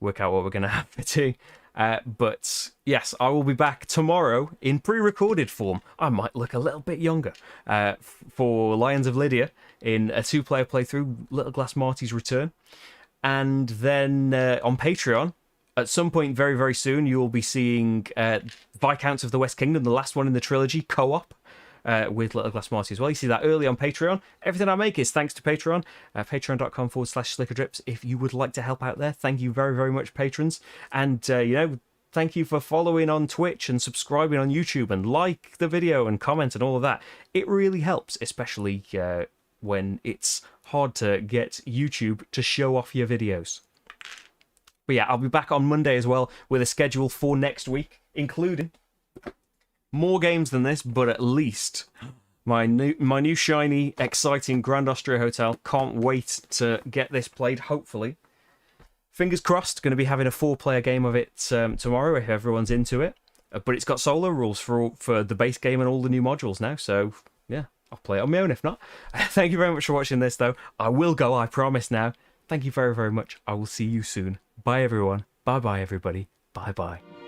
work out what we're going to have for tea. But yes, I will be back tomorrow in pre-recorded form. I might look a little bit younger for Lions of Lydia in a 2-player playthrough, Little Glass Marty's Return. And then on Patreon, at some point very, very soon, you will be seeing Viscounts of the West Kingdom, the last one in the trilogy, co-op. With Little Glass Marty as well. You see that early on Patreon. Everything I make is thanks to Patreon. Patreon.com/slickerdrips. If you would like to help out there, thank you very, very much, patrons. And, you know, thank you for following on Twitch and subscribing on YouTube and like the video and comment and all of that. It really helps, especially when it's hard to get YouTube to show off your videos. But yeah, I'll be back on Monday as well with a schedule for next week, including more games than this, but at least my new shiny, exciting Grand Austria Hotel. Can't wait to get this played, hopefully. Fingers crossed, going to be having a 4-player game of it tomorrow if everyone's into it. But it's got solo rules for the base game and all the new modules now, so yeah, I'll play it on my own if not. Thank you very much for watching this, though. I will go, I promise now. Thank you very, very much. I will see you soon. Bye, everyone. Bye-bye, everybody. Bye-bye.